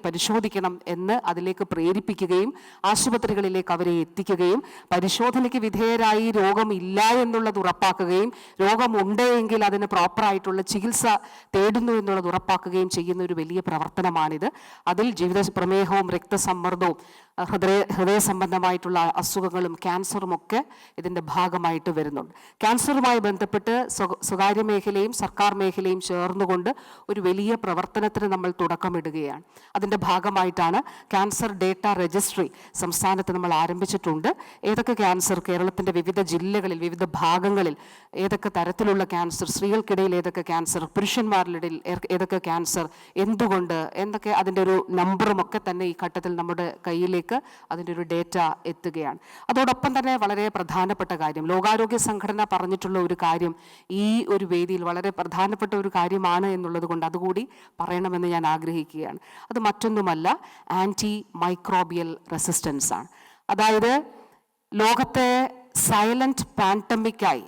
Speaker 8: പരിശോധിക്കണം എന്ന് അതിലേക്ക് പ്രേരിപ്പിക്കുകയും ആശുപത്രികളിലേക്ക് അവരെ എത്തിക്കുകയും പരിശോധനയ്ക്ക് വിധേയരായി രോഗമില്ല എന്നുള്ളത് ഉറപ്പാക്കുകയും രോഗമുണ്ടെങ്കിൽ അതിന് പ്രോപ്പറായിട്ടുള്ള ചികിത്സ തേടുന്നു എന്നുള്ളത് ഉറപ്പാക്കുകയും ചെയ്യുന്ന ഒരു വലിയ പ്രവർത്തനമാണിത്. അതിൽ പ്രമേഹവും രക്തസമ്മർദ്ദവും ഹൃദയ സംബന്ധമായിട്ടുള്ള അസുഖങ്ങളും ക്യാൻസറും ഒക്കെ ഇതിൻ്റെ ഭാഗമായിട്ട് വരുന്നുണ്ട്. ക്യാൻസറുമായി ബന്ധപ്പെട്ട് സ്വകാര്യ മേഖലയും സർക്കാർ മേഖലയും ചേർന്നുകൊണ്ട് ഒരു വലിയ പ്രവർത്തനത്തിന് നമ്മൾ തുടക്കമിടുകയാണ്. അതിൻ്റെ ഭാഗമായിട്ടാണ് ക്യാൻസർ ഡേറ്റ രജിസ്ട്രി സംസ്ഥാനത്ത് നമ്മൾ ആരംഭിച്ചിട്ടുണ്ട്. ഏതൊക്കെ ക്യാൻസർ കേരളത്തിൻ്റെ വിവിധ ജില്ലകളിൽ, വിവിധ ഭാഗങ്ങളിൽ ഏതൊക്കെ തരത്തിലുള്ള ക്യാൻസർ, സ്ത്രീകൾക്കിടയിൽ ഏതൊക്കെ ക്യാൻസർ, പുരുഷന്മാരിലിടയിൽ ഏതൊക്കെ ക്യാൻസർ, എന്തുകൊണ്ട് എന്നൊക്കെ അതിൻ്റെ ഒരു നമ്പറുമൊക്കെ തന്നെ ഈ ഘട്ടത്തിൽ നമ്മുടെ കയ്യിലേക്ക് അതിൻ്റെ ഒരു ഡേറ്റ എത്തുകയാണ്. അതോടൊപ്പം തന്നെ വളരെ പ്രധാനപ്പെട്ട കാര്യം, ലോകാരോഗ്യ സംഘടന പറഞ്ഞിട്ടുള്ള ഒരു കാര്യം ഈ ഒരു വേദിയിൽ വളരെ പ്രധാനപ്പെട്ട ഒരു കാര്യമാണ് എന്നുള്ളത് കൊണ്ട് അതുകൂടി പറയണമെന്ന് ഞാൻ ആഗ്രഹിക്കുകയാണ്. അത് മറ്റൊന്നുമല്ല, ആൻറ്റി മൈക്രോബിയൽ റെസിസ്റ്റൻസ് ആണ്. അതായത് ലോകത്തെ സൈലന്റ് പാൻഡമിക്കായി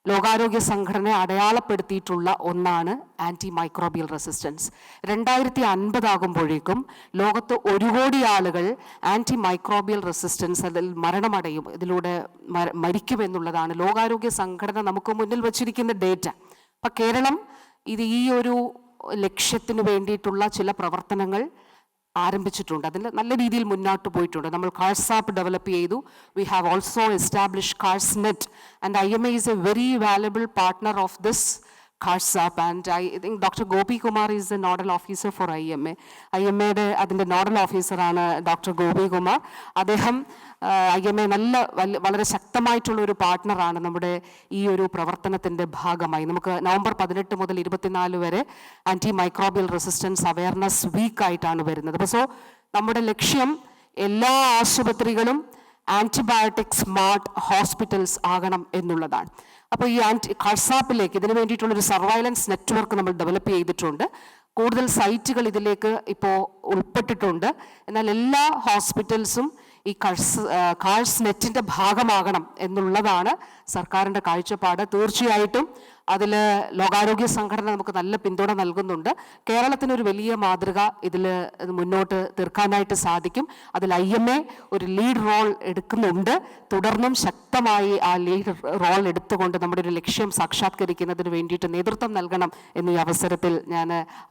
Speaker 8: ലോകാരോഗ്യ സംഘടന അടയാളപ്പെടുത്തിയിട്ടുള്ള ഒന്നാണ് ആൻറ്റി മൈക്രോബിയൽ റെസിസ്റ്റൻസ്. 2050 ആകുമ്പോഴേക്കും ലോകത്ത് 1 കോടി ആളുകൾ ആൻറ്റി മൈക്രോബിയൽ റെസിസ്റ്റൻസ് അതിൽ മരണമടയും, ഇതിലൂടെ മരിക്കുമെന്നുള്ളതാണ് ലോകാരോഗ്യ സംഘടന നമുക്ക് മുന്നിൽ വച്ചിരിക്കുന്ന ഡേറ്റ. അപ്പം കേരളം ഈ ഒരു ലക്ഷ്യത്തിന് വേണ്ടിയിട്ടുള്ള ചില പ്രവർത്തനങ്ങൾ ആരംഭിച്ചിട്ടുണ്ട്, അതിൽ നല്ല രീതിയിൽ മുന്നോട്ട് പോയിട്ടുണ്ട്. നമ്മൾ കാഴ്സ് ആപ്പ് ഡെവലപ്പ് ചെയ്തു. We have also establish cars net and IMA is a very valuable partner of this cars app. And I think doctor Gopi Kumar is the nodal officer four IMA അതിൻ്റെ നോഡൽ ഓഫീസറാണ് ഡോക്ടർ ഗോപി കുമാർ. അദ്ദേഹം IMA വളരെ ശക്തമായിട്ടുള്ള ഒരു പാർട്ട്ണറാണ് നമ്മുടെ ഈ ഒരു പ്രവർത്തനത്തിൻ്റെ ഭാഗമായി. നമുക്ക് നവംബർ 18 മുതൽ 24 വരെ ആൻറ്റി മൈക്രോബിയൽ റെസിസ്റ്റൻസ് അവയർനെസ് വീക്കായിട്ടാണ് വരുന്നത്. അപ്പോൾ നമ്മുടെ ലക്ഷ്യം എല്ലാ ആശുപത്രികളും ആൻറ്റിബയോട്ടിക് സ്മാർട്ട് ഹോസ്പിറ്റൽസ് ആകണം എന്നുള്ളതാണ്. അപ്പോൾ ഈ കഴ്സാപ്പിലേക്ക് ഇതിന് വേണ്ടിയിട്ടുള്ളൊരു സർവൈലൻസ് നെറ്റ്വർക്ക് നമ്മൾ ഡെവലപ്പ് ചെയ്തിട്ടുണ്ട്. കൂടുതൽ സൈറ്റുകൾ ഇതിലേക്ക് ഇപ്പോൾ ഉൾപ്പെട്ടിട്ടുണ്ട്. എന്നാൽ എല്ലാ ഹോസ്പിറ്റൽസും ഈ കാഴ്സ് നെറ്റിൻ്റെ ഭാഗമാകണം എന്നുള്ളതാണ് സർക്കാരിൻ്റെ കാഴ്ചപ്പാട്. തീർച്ചയായിട്ടും അതിൽ ലോകാരോഗ്യ സംഘടന നമുക്ക് നല്ല പിന്തുണ നൽകുന്നുണ്ട്. കേരളത്തിനൊരു വലിയ മാതൃക ഇതിൽ മുന്നോട്ട് തീർക്കാനായിട്ട് സാധിക്കും. അതിൽ IMA ഒരു ലീഡ് റോൾ എടുക്കുന്നുണ്ട്. തുടർന്നും ശക്തമായി ആ ലീഡ് റോൾ എടുത്തുകൊണ്ട് നമ്മുടെ ഒരു ലക്ഷ്യം സാക്ഷാത്കരിക്കുന്നതിന് വേണ്ടിയിട്ട് നേതൃത്വം നൽകണം എന്നീ അവസരത്തിൽ ഞാൻ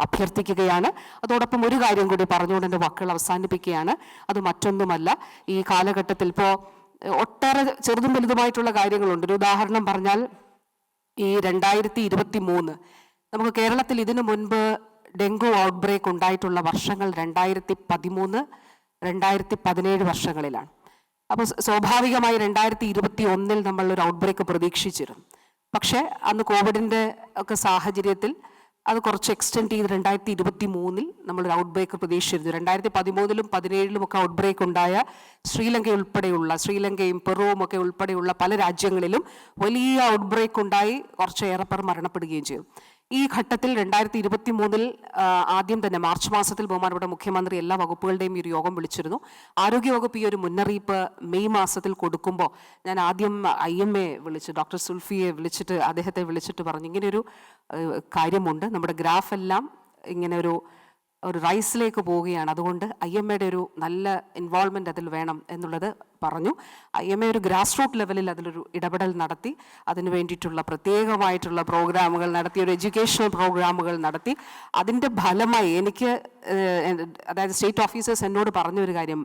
Speaker 8: അഭ്യർത്ഥിക്കുകയാണ്. അതോടൊപ്പം ഒരു കാര്യം കൂടി പറഞ്ഞുകൊണ്ട് എൻ്റെ വാക്കുകൾ അവസാനിപ്പിക്കുകയാണ്. അത് മറ്റൊന്നുമല്ല, ഈ കാലഘട്ടത്തിൽ ഇപ്പോൾ ഒട്ടേറെ ചെറുതും വലുതുമായിട്ടുള്ള കാര്യങ്ങളുണ്ട്. ഒരു ഉദാഹരണം പറഞ്ഞാൽ ഈ 2023 നമുക്ക് കേരളത്തിൽ ഇതിനു മുൻപ് ഡെങ്കു ഔട്ട്ബ്രേക്ക് ഉണ്ടായിട്ടുള്ള വർഷങ്ങൾ 2013, 2017 വർഷങ്ങളിലാണ്. അപ്പോൾ സ്വാഭാവികമായി 2021 നമ്മൾ ഒരു ഔട്ട്ബ്രേക്ക് പ്രതീക്ഷിച്ചിരുന്നു. പക്ഷേ അന്ന് കോവിഡിൻ്റെ ഒക്കെ സാഹചര്യത്തിൽ അത് കുറച്ച് എക്സ്റ്റെൻഡ് ചെയ്ത് 2023 നമ്മളൊരു ഔട്ട്ബ്രേക്ക് പ്രതീക്ഷിച്ചിരുന്നു. 2013-ലും 2017-ലും ഒക്കെ ഔട്ട്ബ്രേക്ക് ഉണ്ടായ ശ്രീലങ്കയും പെറുവും ഒക്കെ ഉൾപ്പെടെയുള്ള പല രാജ്യങ്ങളിലും വലിയ ഔട്ട്ബ്രേക്ക് ഉണ്ടായി കുറച്ചേറെ പേർ മരണപ്പെടുകയും ചെയ്തു. ഈ ഘട്ടത്തിൽ 2023 ആദ്യം തന്നെ മാർച്ച് മാസത്തിൽ ബഹുമാനപ്പെട്ട മുഖ്യമന്ത്രി എല്ലാ വകുപ്പുകളുടെയും ഒരു യോഗം വിളിച്ചിരുന്നു. ആരോഗ്യവകുപ്പ് ഈ ഒരു മുന്നറിയിപ്പ് മെയ് മാസത്തിൽ കൊടുക്കുമ്പോൾ ഞാൻ ആദ്യം IMA വിളിച്ച് ഡോക്ടർ സുൽഫിയെ വിളിച്ചിട്ട് അദ്ദേഹത്തെ വിളിച്ചിട്ട് പറഞ്ഞു, ഇങ്ങനെയൊരു കാര്യമുണ്ട്, നമ്മുടെ ഗ്രാഫെല്ലാം ഇങ്ങനെ ഒരു റൈസിലേക്ക് പോവുകയാണ്, അതുകൊണ്ട് IMAയുടെ ഒരു നല്ല ഇൻവോൾവ്മെൻ്റ് അതിൽ വേണം എന്നുള്ളത് പറഞ്ഞു. IMA ഒരു ഗ്രാസ് റൂട്ട് ലെവലിൽ അതിലൊരു ഇടപെടൽ നടത്തി, അതിന് വേണ്ടിയിട്ടുള്ള പ്രത്യേകമായിട്ടുള്ള പ്രോഗ്രാമുകൾ നടത്തി, ഒരു എഡ്യൂക്കേഷണൽ പ്രോഗ്രാമുകൾ നടത്തി. അതിൻ്റെ ഫലമായി എനിക്ക് അതായത് സ്റ്റേറ്റ് ഓഫീസേഴ്സ് എന്നോട് പറഞ്ഞൊരു കാര്യം,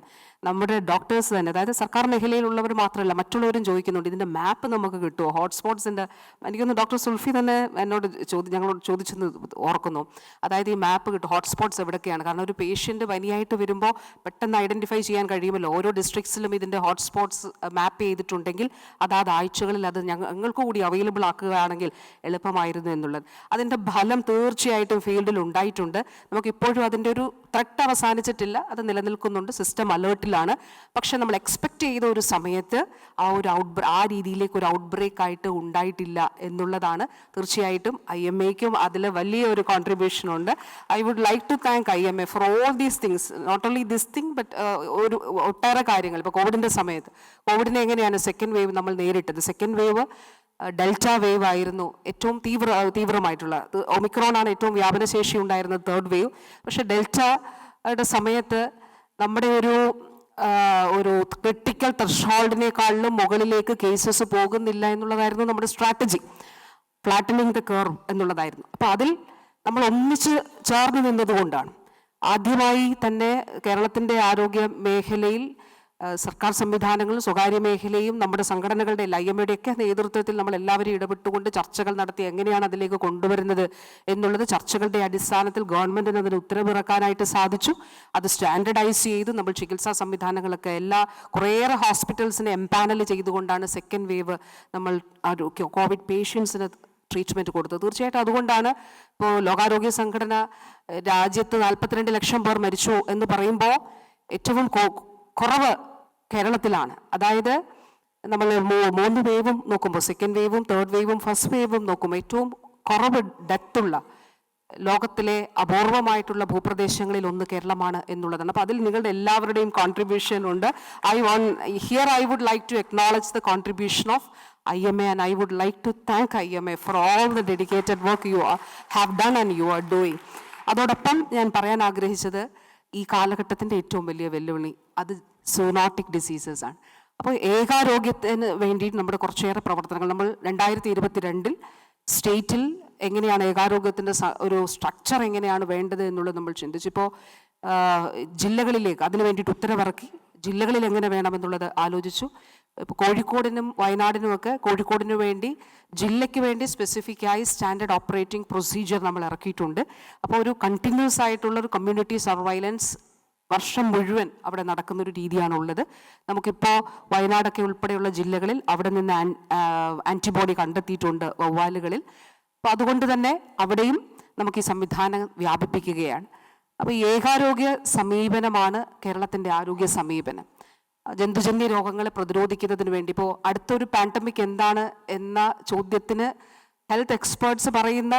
Speaker 8: നമ്മുടെ ഡോക്ടേഴ്സ് തന്നെ, അതായത് സർക്കാർ മേഖലയിലുള്ളവർ മാത്രമല്ല മറ്റുള്ളവരും ചോദിക്കുന്നുണ്ട്, ഇതിൻ്റെ മാപ്പ് നമുക്ക് കിട്ടുമോ, ഹോട്ട്സ്പോട്ട്സിൻ്റെ. എനിക്കൊന്ന് ഡോക്ടർ സുൽഫി തന്നെ എന്നോട് ഞങ്ങളോട് ചോദിച്ചെന്ന് ഓർക്കുന്നു. അതായത് ഈ മാപ്പ് കിട്ടും, ഹോട്ട്സ്പോട്ട്സ് എവിടെയൊക്കെയാണ്. കാരണം ഒരു പേഷ്യൻ്റ് പനിയായിട്ട് വരുമ്പോൾ പെട്ടെന്ന് ഐഡൻറ്റിഫൈ ചെയ്യാൻ കഴിയുമല്ലോ. ഓരോ ഡിസ്ട്രിക്ട്സിലും ഇതിൻ്റെ ഹോട്ട്സ്പോട്ട്സ് മാപ്പ് ചെയ്തിട്ടുണ്ടെങ്കിൽ അതാത് ആഴ്ചകളിൽ അത് ഞങ്ങൾക്ക് കൂടി അവൈലബിൾ ആക്കുകയാണെങ്കിൽ എളുപ്പമായിരുന്നു എന്നുള്ളത്. അതിൻ്റെ ഫലം തീർച്ചയായിട്ടും ഫീൽഡിൽ ഉണ്ടായിട്ടുണ്ട്. നമുക്കിപ്പോഴും അതിൻ്റെ ഒരു ത്രെട്ട് അവസാനിച്ചിട്ടില്ല, അത് നിലനിൽക്കുന്നുണ്ട്, സിസ്റ്റം അലേർട്ടിലാണ്. പക്ഷെ നമ്മൾ എക്സ്പെക്റ്റ് ചെയ്ത ഒരു സമയത്ത് ആ രീതിയിലേക്ക് ഒരു ഔട്ട് ബ്രേക്ക് ആയിട്ട് ഉണ്ടായിട്ടില്ല എന്നുള്ളതാണ്. തീർച്ചയായിട്ടും IMAയ്ക്കും അതിൽ വലിയൊരു കോൺട്രിബ്യൂഷൻ ഉണ്ട്. I would like to thank IMA for all these things, not only this thing but ഒരു ഒട്ടേറെ കാര്യങ്ങൾ. ഇപ്പോൾ കോവിഡിൻ്റെ സമയത്ത് കോവിഡിനെ എങ്ങനെയാണ് സെക്കൻഡ് വേവ് നമ്മൾ നേരിട്ടത്? സെക്കൻഡ് വേവ് ഡെൽറ്റ വേവ് ആയിരുന്നു ഏറ്റവും തീവ്രമായിട്ടുള്ള. ഒമിക്രോണാണ് ഏറ്റവും വ്യാപനശേഷി ഉണ്ടായിരുന്നത്, തേർഡ് വേവ്. പക്ഷെ ഡെൽറ്റയുടെ സമയത്ത് നമ്മുടെ ഒരു ക്രിട്ടിക്കൽ ത്രെഷോൾഡിനേക്കാളിലും മുകളിലേക്ക് കേസസ് പോകുന്നില്ല എന്നുള്ളതായിരുന്നു നമ്മുടെ സ്ട്രാറ്റജി. ഫ്ലാറ്റനിങ് ദ കർവ് എന്നുള്ളതായിരുന്നു. അപ്പോൾ അതിൽ നമ്മൾ ഒന്നിച്ച് ചേർന്ന് നിന്നതുകൊണ്ടാണ് ആദ്യമായി തന്നെ കേരളത്തിൻ്റെ ആരോഗ്യ മേഖലയിൽ സർക്കാർ സംവിധാനങ്ങളും സ്വകാര്യ മേഖലയും നമ്മുടെ സംഘടനകളുടെ IMAയുടെയൊക്കെ നേതൃത്വത്തിൽ നമ്മൾ എല്ലാവരും ഇടപെട്ടുകൊണ്ട് ചർച്ചകൾ നടത്തി എങ്ങനെയാണ് അതിലേക്ക് കൊണ്ടുവരുന്നത് എന്നുള്ളത്. ചർച്ചകളുടെ അടിസ്ഥാനത്തിൽ ഗവൺമെൻറ്റിന് അതിന് ഉത്തരവിറക്കാനായിട്ട് സാധിച്ചു. അത് സ്റ്റാൻഡർഡൈസ് ചെയ്ത് നമ്മൾ ചികിത്സാ സംവിധാനങ്ങളൊക്കെ കുറേയേറെ ഹോസ്പിറ്റൽസിനെ എംപാനൽ ചെയ്തുകൊണ്ടാണ് സെക്കൻഡ് വേവ് നമ്മൾ കോവിഡ് പേഷ്യൻസിന് ട്രീറ്റ്മെൻറ്റ് കൊടുത്തത്. തീർച്ചയായിട്ടും അതുകൊണ്ടാണ് ഇപ്പോൾ ലോകാരോഗ്യ സംഘടന രാജ്യത്ത് 42 ലക്ഷം പേർ മരിച്ചു എന്ന് പറയുമ്പോൾ ഏറ്റവും കുറവ് കേരളത്തിലാണ്. അതായത് നമ്മൾ 3 വേവും നോക്കുമ്പോൾ, സെക്കൻഡ് വേവും തേർഡ് വേവും ഫസ്റ്റ് വേവും നോക്കുമ്പോൾ ഏറ്റവും കുറവ് ഡെത്തുള്ള ലോകത്തിലെ അപൂർവമായിട്ടുള്ള ഭൂപ്രദേശങ്ങളിൽ ഒന്ന് കേരളമാണ് എന്നുള്ളതാണ്. അപ്പോൾ അതിൽ നിങ്ങളുടെ എല്ലാവരുടെയും കോൺട്രിബ്യൂഷൻ ഉണ്ട്. I would like to acknowledge the contribution of IMA, and I would like to thank IMA for all the dedicated work you have done and you are doing. അതോടൊപ്പം ഞാൻ പറയാൻ ആഗ്രഹിച്ചത്, ഈ കാലഘട്ടത്തിൻ്റെ ഏറ്റവും വലിയ വെല്ലുവിളി അത് സൂനോട്ടിക് ഡിസീസസ് ആണ്. അപ്പോൾ ഏകാരോഗ്യത്തിന് വേണ്ടിയിട്ട് നമ്മുടെ കുറച്ചേറെ പ്രവർത്തനങ്ങൾ നമ്മൾ 2022 സ്റ്റേറ്റിൽ എങ്ങനെയാണ് ഏകാരോഗ്യത്തിൻ്റെ ഒരു സ്ട്രക്ചർ എങ്ങനെയാണ് വേണ്ടത് എന്നുള്ളത് നമ്മൾ ചിന്തിച്ചു. ഇപ്പോൾ ജില്ലകളിലേക്ക് അതിന് വേണ്ടിയിട്ട് ഉത്തരവിറക്കി, ജില്ലകളിൽ എങ്ങനെ വേണമെന്നുള്ളത് ആലോചിച്ചു. ഇപ്പോൾ കോഴിക്കോടിനും വയനാടിനുമൊക്കെ കോഴിക്കോടിന് വേണ്ടി ജില്ലയ്ക്ക് വേണ്ടി സ്പെസിഫിക്കായി സ്റ്റാൻഡേർഡ് ഓപ്പറേറ്റിംഗ് പ്രൊസീജിയർ നമ്മൾ ഇറക്കിയിട്ടുണ്ട്. അപ്പോൾ ഒരു കണ്ടിന്യൂസ് ആയിട്ടുള്ളൊരു കമ്മ്യൂണിറ്റി സർവൈലൻസ് വർഷം മുഴുവൻ അവിടെ നടക്കുന്നൊരു രീതിയാണുള്ളത്. നമുക്കിപ്പോൾ വയനാടൊക്കെ ഉൾപ്പെടെയുള്ള ജില്ലകളിൽ അവിടെ നിന്ന് ആൻറ്റിബോഡി കണ്ടെത്തിയിട്ടുണ്ട് വവ്വാലുകളിൽ. അപ്പോൾ അതുകൊണ്ട് തന്നെ അവിടെയും നമുക്ക് ഈ സംവിധാനം വ്യാപിപ്പിക്കുകയാണ്. അപ്പോൾ ഈ ഏകാരോഗ്യ സമീപനമാണ് കേരളത്തിൻ്റെ ആരോഗ്യ സമീപനം. ജന്തുജന്യ രോഗങ്ങളെ പ്രതിരോധിക്കുന്നതിന് വേണ്ടി. ഇപ്പോൾ അടുത്തൊരു പാൻഡമിക് എന്താണ് എന്ന ചോദ്യത്തിന് ഹെൽത്ത് എക്സ്പേർട്സ് പറയുന്ന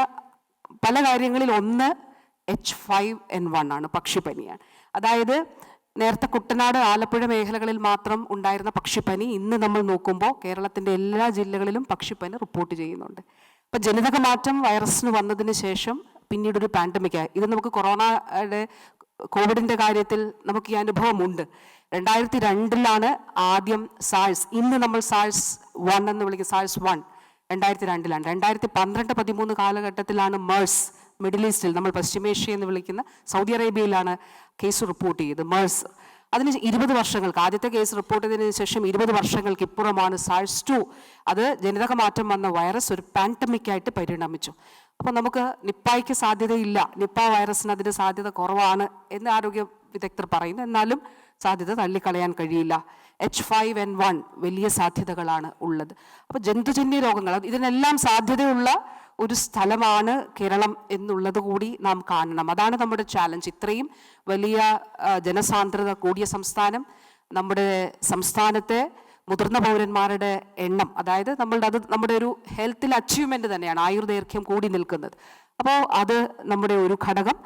Speaker 8: പല കാര്യങ്ങളിൽ ഒന്ന് H5N1 ആണ്, പക്ഷിപ്പനിയാണ്. അതായത് നേരത്തെ കുട്ടനാട്, ആലപ്പുഴ മേഖലകളിൽ മാത്രം ഉണ്ടായിരുന്ന പക്ഷിപ്പനി ഇന്ന് നമ്മൾ നോക്കുമ്പോൾ കേരളത്തിൻ്റെ എല്ലാ ജില്ലകളിലും പക്ഷിപ്പനി റിപ്പോർട്ട് ചെയ്യുന്നുണ്ട്. അപ്പം ജനിതക മാറ്റം വൈറസിന് വന്നതിന് ശേഷം പിന്നീടൊരു പാൻഡമിക്കായി. ഇത് നമുക്ക് കോവിഡിൻ്റെ കാര്യത്തിൽ നമുക്ക് ഈ അനുഭവമുണ്ട്. 2002 ആദ്യം സാഴ്സ്, ഇന്ന് നമ്മൾ SARS 1 എന്ന് വിളിക്കുന്ന SARS 1 2002. 2012-13 കാലഘട്ടത്തിലാണ് MERS, മിഡിൽ ഈസ്റ്റിൽ നമ്മൾ പശ്ചിമേഷ്യ എന്ന് വിളിക്കുന്ന സൗദി അറേബ്യയിലാണ് കേസ് റിപ്പോർട്ട് ചെയ്തത് MERS. അതിന് 20 വർഷങ്ങൾക്ക്, ആദ്യത്തെ കേസ് റിപ്പോർട്ട് ചെയ്തതിന് ശേഷം 20 വർഷങ്ങൾക്ക് ഇപ്പുറമാണ് SARS 2. അത് ജനിതക മാറ്റം വന്ന വൈറസ് ഒരു പാൻഡമിക്കായിട്ട് പരിണമിച്ചു. അപ്പോൾ നമുക്ക് നിപ്പായ്ക്ക് സാധ്യതയില്ല, നിപ്പ വൈറസിന് അതിന് സാധ്യത കുറവാണ് എന്ന് ആരോഗ്യ വിദഗ്ധർ പറയുന്നു. എന്നാലും സാധ്യത തള്ളിക്കളയാൻ കഴിയില്ല. H5N1 വലിയ സാധ്യതകളാണ് ഉള്ളത്. അപ്പോൾ ജന്തുജന്യ രോഗങ്ങൾ, ഇതിനെല്ലാം സാധ്യതയുള്ള ഒരു സ്ഥലമാണ് കേരളം എന്നുള്ളത് കൂടി നാം കാണണം. അതാണ് നമ്മുടെ ചാലഞ്ച്. ഇത്രയും വലിയ ജനസാന്ദ്രത കൂടിയ സംസ്ഥാനം, നമ്മുടെ സംസ്ഥാനത്തെ മുതിർന്ന പൗരന്മാരുടെ എണ്ണം, അതായത് നമ്മുടെ ഒരു ഹെൽത്തിൽ അച്ചീവ്മെൻറ്റ് തന്നെയാണ് ആയുർദൈർഘ്യം കൂടി നിൽക്കുന്നത്. അപ്പോൾ അത് നമ്മുടെ ഒരു ഘടകം.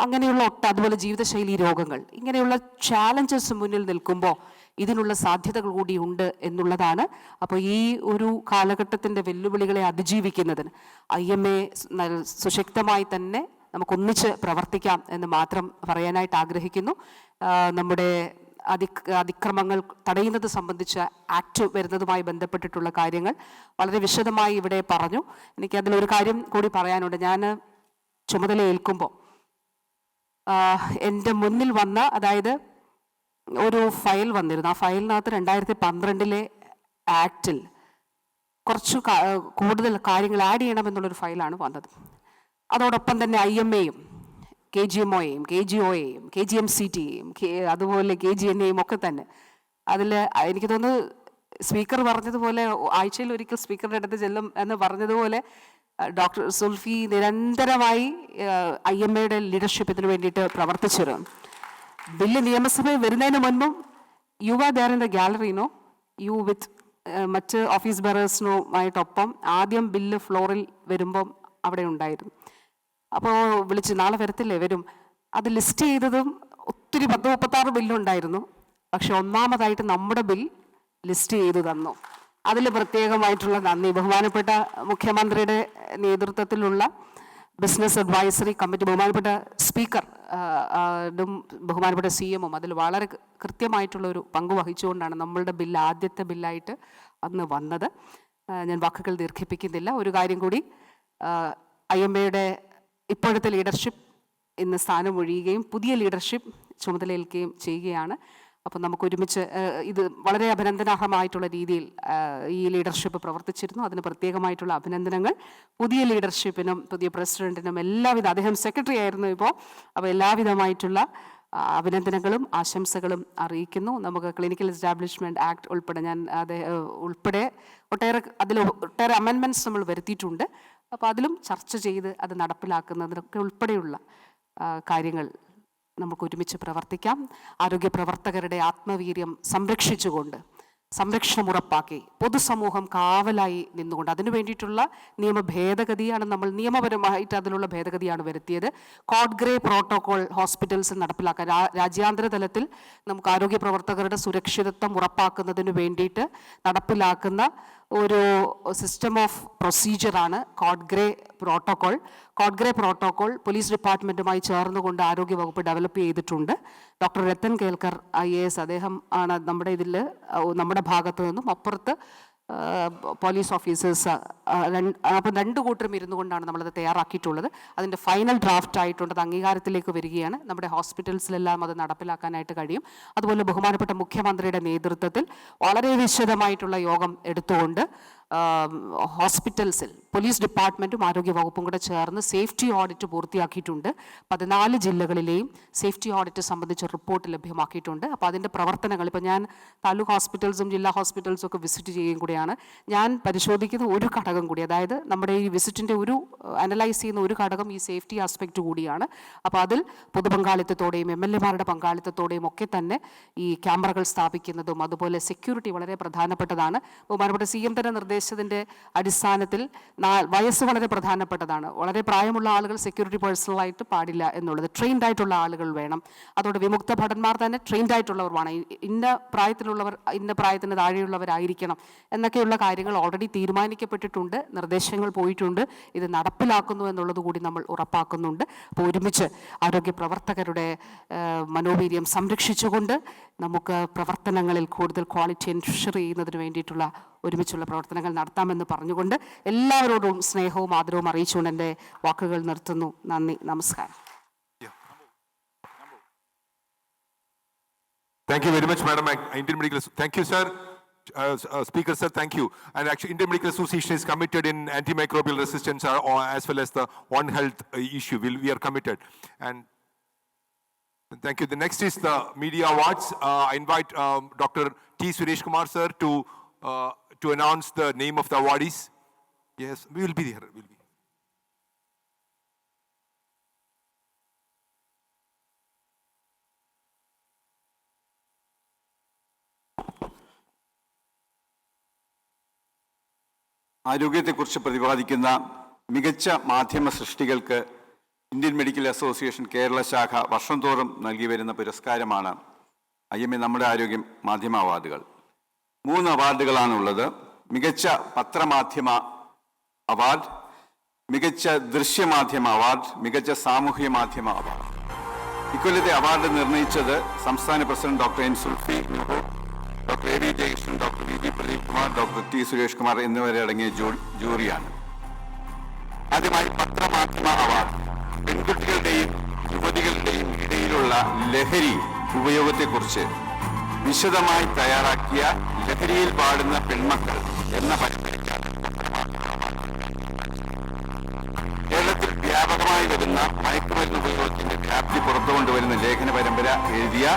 Speaker 8: അങ്ങനെയുള്ള അതുപോലെ ജീവിതശൈലി രോഗങ്ങൾ, ഇങ്ങനെയുള്ള ചാലഞ്ചസ് മുന്നിൽ നിൽക്കുമ്പോൾ ഇതിനുള്ള സാധ്യതകൾ കൂടി ഉണ്ട് എന്നുള്ളതാണ്. അപ്പോൾ ഈ ഒരു കാലഘട്ടത്തിൻ്റെ വെല്ലുവിളികളെ അതിജീവിക്കുന്നതിന് IMA സുശക്തമായി തന്നെ നമുക്കൊന്നിച്ച് പ്രവർത്തിക്കാം എന്ന് മാത്രം പറയാനായിട്ട് ആഗ്രഹിക്കുന്നു. നമ്മുടെ അതിക്രമങ്ങൾ തടയുന്നത് സംബന്ധിച്ച ആക്ട് വരുന്നതുമായി ബന്ധപ്പെട്ടിട്ടുള്ള കാര്യങ്ങൾ വളരെ വിശദമായി ഇവിടെ പറഞ്ഞു. എനിക്കതിലൊരു കാര്യം കൂടി പറയാനുണ്ട്. ഞാൻ ചുമതല ഏൽക്കുമ്പോൾ എൻ്റെ മുന്നിൽ വന്ന, അതായത് ഒരു ഫയൽ വന്നിരുന്നു. ആ ഫയലിനകത്ത് 2012 ആക്റ്റിൽ കുറച്ച് കൂടുതൽ കാര്യങ്ങൾ ആഡ് ചെയ്യണമെന്നുള്ളൊരു ഫയലാണ് വന്നത്. അതോടൊപ്പം തന്നെ IMAയും KGMOയെയും KGOയെയും KGMCTയെയും അതുപോലെ KGNAയും ഒക്കെ തന്നെ അതിൽ എനിക്ക് തോന്നുന്നു സ്പീക്കർ പറഞ്ഞതുപോലെ ആഴ്ചയിൽ ഒരിക്കൽ സ്പീക്കറുടെ അടുത്ത് ചെല്ലും എന്ന് പറഞ്ഞതുപോലെ ഡോക്ടർ സുൽഫി നിരന്തരമായി IMAയുടെ ലീഡർഷിപ്പിന് വേണ്ടിയിട്ട് പ്രവർത്തിച്ചിരുന്നു. ബില്ല് നിയമസഭയിൽ വരുന്നതിന് മുൻപും you are there in the ഗാലറിനോ, യു വിത്ത് മറ്റ് ഓഫീസ് ബെറേഴ്സിനുമായിട്ടൊപ്പം ആദ്യം ബില്ല് ഫ്ലോറിൽ വരുമ്പം അവിടെ ഉണ്ടായിരുന്നു. അപ്പോൾ വിളിച്ച് നാളെ വരത്തില്ലേ, വരും. അത് ലിസ്റ്റ് ചെയ്തതും ഒത്തിരി 10-36 ബില്ലുണ്ടായിരുന്നു. പക്ഷെ ഒന്നാമതായിട്ട് നമ്മുടെ ബിൽ ലിസ്റ്റ് ചെയ്തു തന്നു. അതിൽ പ്രത്യേകമായിട്ടുള്ള നന്ദി. ബഹുമാനപ്പെട്ട മുഖ്യമന്ത്രിയുടെ നേതൃത്വത്തിലുള്ള ബിസിനസ് അഡ്വൈസറി കമ്മിറ്റി, ബഹുമാനപ്പെട്ട സ്പീക്കർ, ബഹുമാനപ്പെട്ട CMഉം അതിൽ വളരെ കൃത്യമായിട്ടുള്ളൊരു പങ്ക് വഹിച്ചുകൊണ്ടാണ് നമ്മളുടെ ബില്ല് ആദ്യത്തെ ബില്ലായിട്ട് അന്ന് വന്നത്. ഞാൻ വാക്കുകൾ ദീർഘിപ്പിക്കുന്നില്ല. ഒരു കാര്യം കൂടി, IMAയുടെ ഇപ്പോഴത്തെ ലീഡർഷിപ്പ് ഇന്ന് സ്ഥാനമൊഴിയുകയും പുതിയ ലീഡർഷിപ്പ് ചുമതലയേൽക്കുകയും ചെയ്യുകയാണ്. അപ്പം നമുക്ക് ഒരുമിച്ച് ഇത് വളരെ അഭിനന്ദനാർഹമായിട്ടുള്ള രീതിയിൽ ഈ ലീഡർഷിപ്പ് പ്രവർത്തിച്ചിരുന്നു. അതിന് പ്രത്യേകമായിട്ടുള്ള അഭിനന്ദനങ്ങൾ പുതിയ ലീഡർഷിപ്പിനും പുതിയ പ്രസിഡന്റിനും എല്ലാവിധ, അദ്ദേഹം സെക്രട്ടറി ആയിരുന്നു ഇപ്പോൾ, അപ്പോൾ എല്ലാവിധമായിട്ടുള്ള അഭിനന്ദനങ്ങളും ആശംസകളും അറിയിക്കുന്നു. നമുക്ക് ക്ലിനിക്കൽ എസ്റ്റാബ്ലിഷ്മെൻറ്റ് ആക്ട് ഉൾപ്പെടെ ഉൾപ്പെടെ ഒട്ടേറെ അമെൻമെൻറ്റ്സ് നമ്മൾ വരുത്തിയിട്ടുണ്ട്. അപ്പോൾ അതിലും ചർച്ച ചെയ്ത് അത് നടപ്പിലാക്കുന്നതിനൊക്കെ ഉൾപ്പെടെയുള്ള കാര്യങ്ങൾ നമുക്ക് ഒരുമിച്ച് പ്രവർത്തിക്കാം. ആരോഗ്യ പ്രവർത്തകരുടെ ആത്മവീര്യം സംരക്ഷിച്ചുകൊണ്ട്, സംരക്ഷണം ഉറപ്പാക്കി, പൊതുസമൂഹം കാവലായി നിന്നുകൊണ്ട് അതിനു വേണ്ടിയിട്ടുള്ള നിയമ ഭേദഗതിയാണ് നമ്മൾ നിയമപരമായിട്ട് അതിലുള്ള ഭേദഗതിയാണ് വരുത്തിയത്. കോഡ് ഗ്രേ പ്രോട്ടോകോൾ ഹോസ്പിറ്റൽസിൽ നടപ്പിലാക്കാൻ, രാജ്യാന്തര തലത്തിൽ നമുക്ക് ആരോഗ്യ പ്രവർത്തകരുടെ സുരക്ഷിതത്വം ഉറപ്പാക്കുന്നതിന് വേണ്ടിയിട്ട് നടപ്പിലാക്കുന്ന ഒരു സിസ്റ്റം ഓഫ് പ്രൊസീജിയറാണ് code grey protocol. Code grey protocol police ഡിപ്പാർട്ട്മെൻറ്റുമായി ചേർന്നുകൊണ്ട് ആരോഗ്യവകുപ്പ് ഡെവലപ്പ് ചെയ്തിട്ടുണ്ട്. ഡോക്ടർ രത്തൻ കേൽക്കർ IAS അദ്ദേഹം ആണ് നമ്മുടെ ഭാഗത്തു നിന്നും, അപ്പുറത്ത് പോലീസ് ഓഫീസേഴ്സ്, അപ്പം 2 കൂട്ടരും ഇരുന്നു കൊണ്ടാണ് നമ്മളത് തയ്യാറാക്കിയിട്ടുള്ളത്. അതിൻ്റെ ഫൈനൽ ഡ്രാഫ്റ്റ് ആയിട്ടുണ്ട്, അത് അംഗീകാരത്തിലേക്ക് വരികയാണ്. നമ്മുടെ ഹോസ്പിറ്റൽസിലെല്ലാം അത് നടപ്പിലാക്കാനായിട്ട് കഴിയും. അതുപോലെ ബഹുമാനപ്പെട്ട മുഖ്യമന്ത്രിയുടെ നേതൃത്വത്തിൽ വളരെ വിശദമായിട്ടുള്ള യോഗം എടുത്തുകൊണ്ട് ഹോസ്പിറ്റൽസിൽ പോലീസ് ഡിപ്പാർട്ട്മെൻറ്റും ആരോഗ്യ വകുപ്പും കൂടെ ചേർന്ന് സേഫ്റ്റി ഓഡിറ്റ് പൂർത്തിയാക്കിയിട്ടുണ്ട്. 14 ജില്ലകളിലെയും സേഫ്റ്റി ഓഡിറ്റ് സംബന്ധിച്ച റിപ്പോർട്ട് ലഭ്യമാക്കിയിട്ടുണ്ട്. അപ്പോൾ അതിൻ്റെ പ്രവർത്തനങ്ങൾ ഇപ്പോൾ ഞാൻ താലൂക്ക് ഹോസ്പിറ്റൽസും ജില്ലാ ഹോസ്പിറ്റൽസും ഒക്കെ വിസിറ്റ് ചെയ്യുകയും കൂടിയാണ്. ഞാൻ പരിശോധിക്കുന്ന ഒരു ഘടകം കൂടി, അതായത് നമ്മുടെ ഈ വിസിറ്റിൻ്റെ അനലൈസ് ചെയ്യുന്ന ഒരു ഘടകം ഈ സേഫ്റ്റി ആസ്പെക്റ്റ് കൂടിയാണ്. അപ്പോൾ അതിൽ പൊതുപങ്കാളിത്തത്തോടെയും MLA-മാരുടെ പങ്കാളിത്തത്തോടെയും ഒക്കെ തന്നെ ഈ ക്യാമറകൾ സ്ഥാപിക്കുന്നതും അതുപോലെ സെക്യൂരിറ്റി വളരെ പ്രധാനപ്പെട്ടതാണ്. ബഹുമാനപ്പെട്ട CM തന്നെ നിർദ്ദേശത്തിൻ്റെ അടിസ്ഥാനത്തിൽ വയസ്സ് വളരെ പ്രധാനപ്പെട്ടതാണ്. വളരെ പ്രായമുള്ള ആളുകൾ സെക്യൂരിറ്റി പേഴ്സണലായിട്ട് പാടില്ല എന്നുള്ളത്. ട്രെയിൻഡ് ആയിട്ടുള്ള ആളുകൾ വേണം. അതോടെ വിമുക്ത ഭടന്മാർ തന്നെ ട്രെയിൻഡ് ആയിട്ടുള്ളവർ വേണം. ഇന്ന പ്രായത്തിലുള്ളവർ ഇന്ന പ്രായത്തിന് താഴെയുള്ളവരായിരിക്കണം എന്നൊക്കെയുള്ള കാര്യങ്ങൾ ഓൾറെഡി തീരുമാനിക്കപ്പെട്ടിട്ടുണ്ട്. നിർദ്ദേശങ്ങൾ പോയിട്ടുണ്ട്. ഇത് നടപ്പിലാക്കുന്നു എന്നുള്ളത് കൂടി നമ്മൾ ഉറപ്പാക്കുന്നുണ്ട്. അപ്പോൾ ഒരുമിച്ച് ആരോഗ്യ പ്രവർത്തകരുടെ മനോവീര്യം സംരക്ഷിച്ചുകൊണ്ട് നമുക്ക് പ്രവർത്തനങ്ങളിൽ കൂടുതൽ ക്വാളിറ്റി എൻഷുർ ചെയ്യുന്നതിന് വേണ്ടിയിട്ടുള്ള ഒരുമിച്ചുള്ള പ്രവർത്തനങ്ങൾ നടത്താമെന്ന് പറഞ്ഞുകൊണ്ട് എല്ലാവരോടും സ്നേഹവും ആദരവും അറിയിച്ചുകൊണ്ട് എൻ്റെ വാക്കുകൾ നിർത്തുന്നു. നന്ദി, നമസ്കാരം.
Speaker 3: Thank you very much, Madam. Indian Medical Thank you, sir. Speaker, sir, thank you. And actually, Indian Medical Association is committed in antimicrobial resistance as well as the One Health issue. We are committed. And thank you. The next is the Media Awards. I invite Dr. T. Suresh Kumar, sir, to announce the name of the awardees. Yes, we will be there. We'll be.
Speaker 9: ആരോഗ്യത്തെക്കുറിച്ച് പ്രതിപാദിക്കുന്ന മികച്ച മാധ്യമ സൃഷ്ടികൾക്ക് ഇന്ത്യൻ മെഡിക്കൽ അസോസിയേഷൻ കേരള ശാഖ വർഷം തോറും നൽകി വരുന്ന പുരസ്കാരമാണ് IMA നമ്മുടെ ആരോഗ്യം മാധ്യമ അവാർഡുകൾ. 3 അവാർഡുകളാണുള്ളത്. മികച്ച പത്രമാധ്യമ അവാർഡ്, മികച്ച ദൃശ്യമാധ്യമ അവാർഡ്, മികച്ച സാമൂഹ്യ മാധ്യമ അവാർഡ്. ഇക്കൊല്ലത്തെ അവാർഡ് നിർണയിച്ചത് സംസ്ഥാന president doctor N. Sulfi, doctor A. V. Jayakrishnan, doctor V. Pradeep Kumar, doctor T. Suresh Kumar എന്നിവരടങ്ങിയ ജൂറിയാണ്. ആദ്യമായി പത്രമാധ്യമ അവാർഡ്. പെൺകുട്ടികളുടെയും യുവതികളുടെയും ഇടയിലുള്ള ലഹരി ഉപയോഗത്തെക്കുറിച്ച് വിശദമായി തയ്യാറാക്കിയ ലഹരിയിൽ പാടുന്ന പെൺമക്കൾ എന്ന പരിപാടിക്കാണ് കേരളത്തിൽ വ്യാപകമായി വരുന്ന മയക്കുമരുന്ന് ഉപയോഗത്തിന്റെ വ്യാപ്തി പുറത്തുകൊണ്ടുവരുന്ന ലേഖന പരമ്പര എഴുതിയ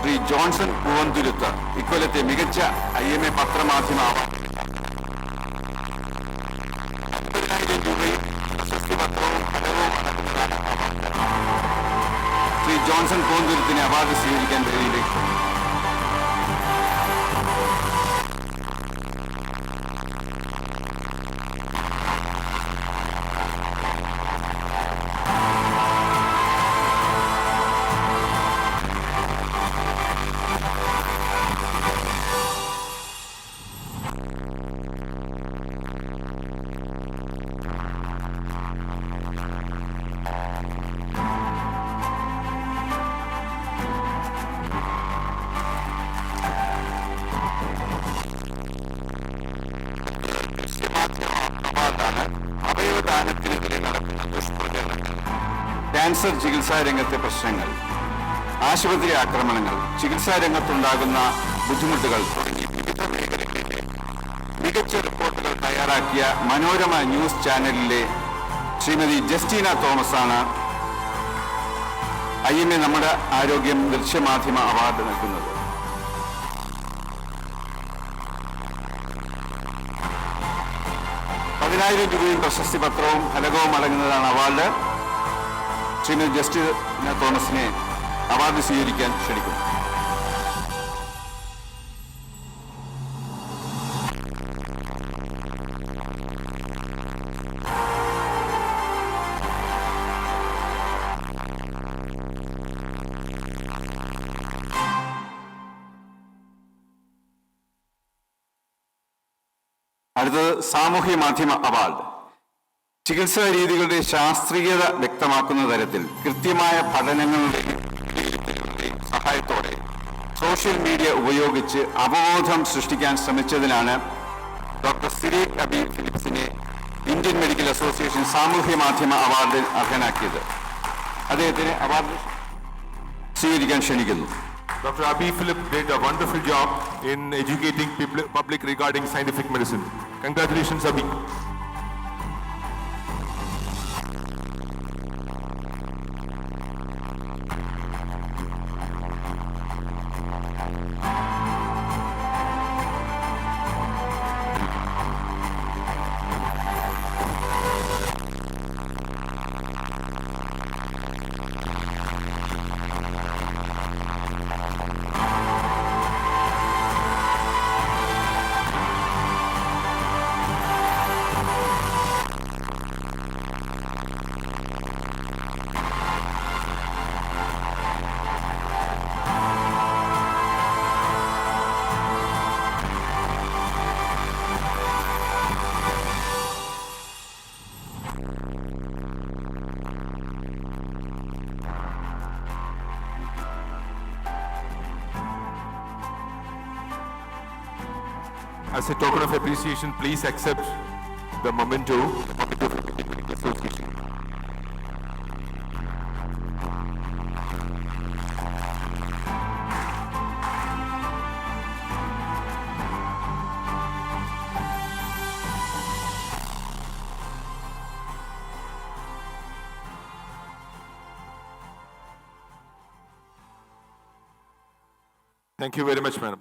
Speaker 9: ശ്രീ ജോൺസൺ പൂവന്തുരുത്ത് ഇക്കൊല്ലത്തെ മികച്ച IMA പത്രമാധ്യമ അവാർഡ് 50,000 രൂപയും പ്രശസ്തി പത്രവും ഫലവും അടങ്ങുന്നതാണ് അവാർഡ്. ശ്രീ ജോൺസൺ പൂവന്തുരുത്തിനെ അവാർഡ് സ്വീകരിക്കാൻ വേദിയിലേക്ക് അവയവദാനത്തിനെതിരെ നടക്കുന്ന ദുഷ്പ്രചരണങ്ങൾ, ക്യാൻസർ ചികിത്സാ രംഗത്തെ പ്രശ്നങ്ങൾ, ആശുപത്രി ആക്രമണങ്ങൾ, ചികിത്സാ രംഗത്തുണ്ടാകുന്ന ബുദ്ധിമുട്ടുകൾ തുടങ്ങി വിവിധ മേഖലകളിലെ മികച്ച റിപ്പോർട്ടുകൾ തയ്യാറാക്കിയ മനോരമ ന്യൂസ് ചാനലിലെ ശ്രീമതി ജസ്റ്റീന തോമസ് ആണ് IMA നമ്മുടെ ആരോഗ്യം ദൃശ്യമാധ്യമ അവാർഡ് നൽകുന്നത്. രൂപയും പ്രശസ്തി പത്രവും ഫലകവും അടങ്ങുന്നതാണ് അവാർഡ്. ശ്രീമതി ജസ്റ്റീന തോമസിനെ അവാർഡ് സ്വീകരിക്കാൻ ക്ഷണിക്കുന്നു. അടുത്തത് സാമൂഹ്യ മാധ്യമ അവാർഡ്. ചികിത്സാ രീതികളുടെ ശാസ്ത്രീയത വ്യക്തമാക്കുന്ന തരത്തിൽ കൃത്യമായ പഠനങ്ങളുടെയും സഹായത്തോടെ സോഷ്യൽ മീഡിയ ഉപയോഗിച്ച് അവബോധം സൃഷ്ടിക്കാൻ ശ്രമിച്ചതിനാണ് ഡോക്ടർ സിരീഖ് അബി ഫിലിപ്സിനെ ഇന്ത്യൻ മെഡിക്കൽ അസോസിയേഷൻ സാമൂഹ്യ മാധ്യമ അവാർഡ് അർഹനാക്കിയത്. അദ്ദേഹത്തിന് അവാർഡ് സ്വീകരിക്കാൻ ക്ഷണിക്കുന്നു.
Speaker 3: Dr. Abi Philip did a wonderful job in educating public regarding scientific medicine. Congratulations, Abhi. As a token of appreciation, please accept the memento of the association. Thank you very much, madam.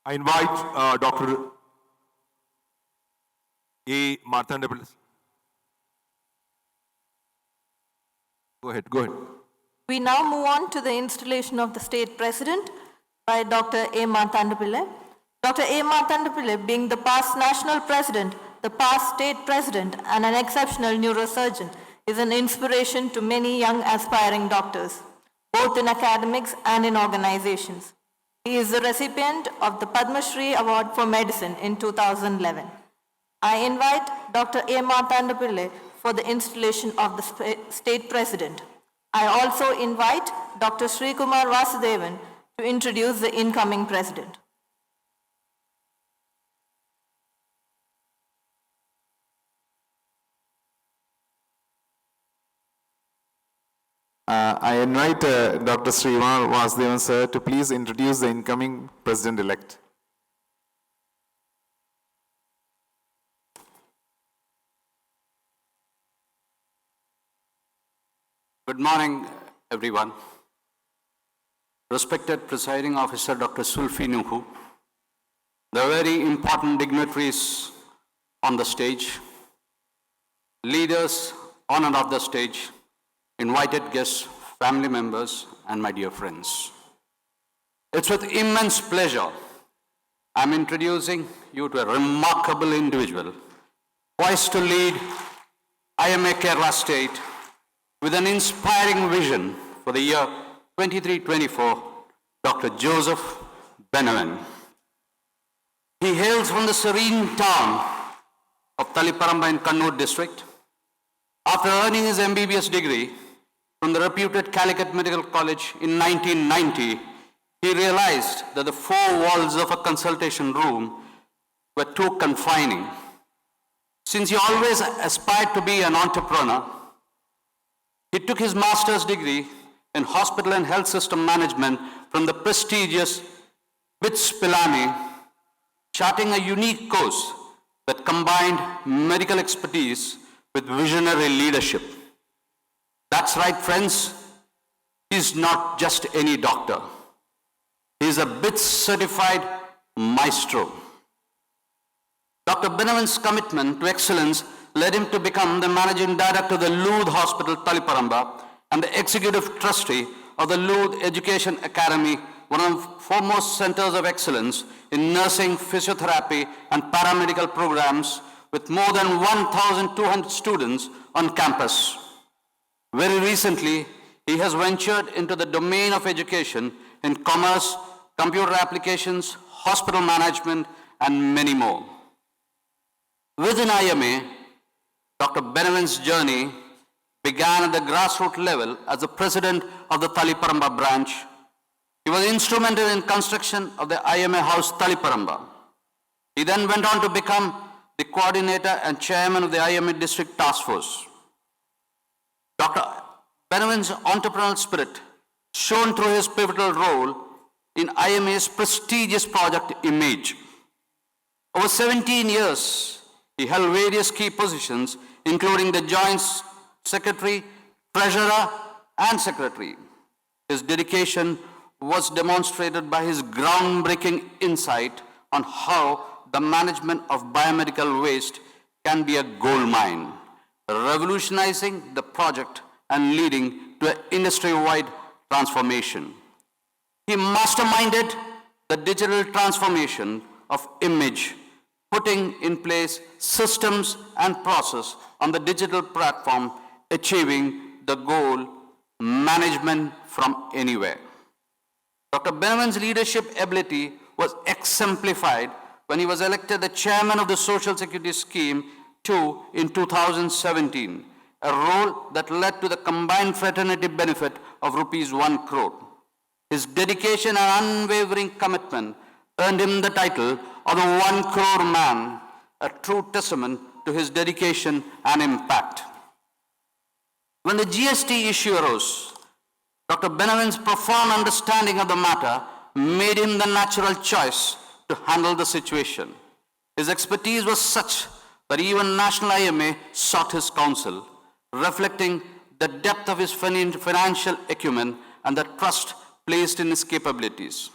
Speaker 3: I invite Dr. A. Marthandapalli. Go ahead.
Speaker 1: We now move on to the installation of the state president by Dr. A. Marthandapalli. Dr. A. Marthandapalli, being the past national president, the past state president, and an exceptional neurosurgeon, is an inspiration to many young aspiring doctors, both in academics and in organizations. He is the recipient of the Padma Shri Award for Medicine in 2011. I invite Dr. A. Marthandapalli for the installation of the state president. I also invite Dr. Sri Kumar Vasudevan to introduce the incoming president.
Speaker 10: I invite Dr. Srikumar Vasudevan sir to please introduce the incoming president-elect.
Speaker 11: Good morning, everyone. Respected Presiding Officer Dr. Sulfi Nuhu, the very important dignitaries on the stage, leaders on and off the stage, invited guests, family members, and my dear friends. It's with immense pleasure I'm introducing you to a remarkable individual poised to lead IMA Kerala State with an inspiring vision for the year 23-24, Dr. Joseph Benavan. He hails from the serene town of Taliparamba in Kannur district. After earning his MBBS degree from the reputed Calicut Medical College in 1990, he realized that the four walls of a consultation room were too confining. Since he always aspired to be an entrepreneur, he took his master's degree in hospital and health system management from the prestigious BITS Pilani, charting a unique course that combined medical expertise with visionary leadership. That's right, friends. He's not just any doctor. He's a BITS certified maestro. Dr. Benavan's commitment to excellence led him to become the managing director of the Lood Hospital, Taliparamba, and the executive trustee of the Lood Education Academy, one of the foremost centers of excellence in nursing, physiotherapy, and paramedical programs with more than 1,200 students on campus. Very recently, he has ventured into the domain of education in commerce, computer applications, hospital management, and many more. Within IMA, Dr. Benavan's journey began at the grassroots level as the president of the Taliparamba branch. He was instrumental in construction of the IMA House Taliparamba. He then went on to become the coordinator and chairman of the IMA District Task Force. Dr. Benaven's entrepreneurial spirit, shown through his pivotal role in IMA's prestigious project Image. Over 17 years, he held various key positions, including the Joint Secretary, Treasurer, and Secretary. His dedication was demonstrated by his groundbreaking insight on how the management of biomedical waste can be a gold mine, revolutionizing the project and leading to an industry-wide transformation. He masterminded the digital transformation of Image, putting in place systems and process on the digital platform, achieving the goal, management from anywhere. Dr. Benaven's leadership ability was exemplified when he was elected the chairman of the Social Security Scheme 2 in 2017, a role that led to the combined fraternity benefit of rupees 1 crore. His dedication and unwavering commitment earned him the title of the 1 crore man, a true testament to his dedication and impact. When the GST issue arose, Dr. Benaven's profound understanding of the matter made him the natural choice to handle the situation. His expertise was such that even National IMA sought his counsel, reflecting the depth of his financial acumen and the trust placed in his capabilities.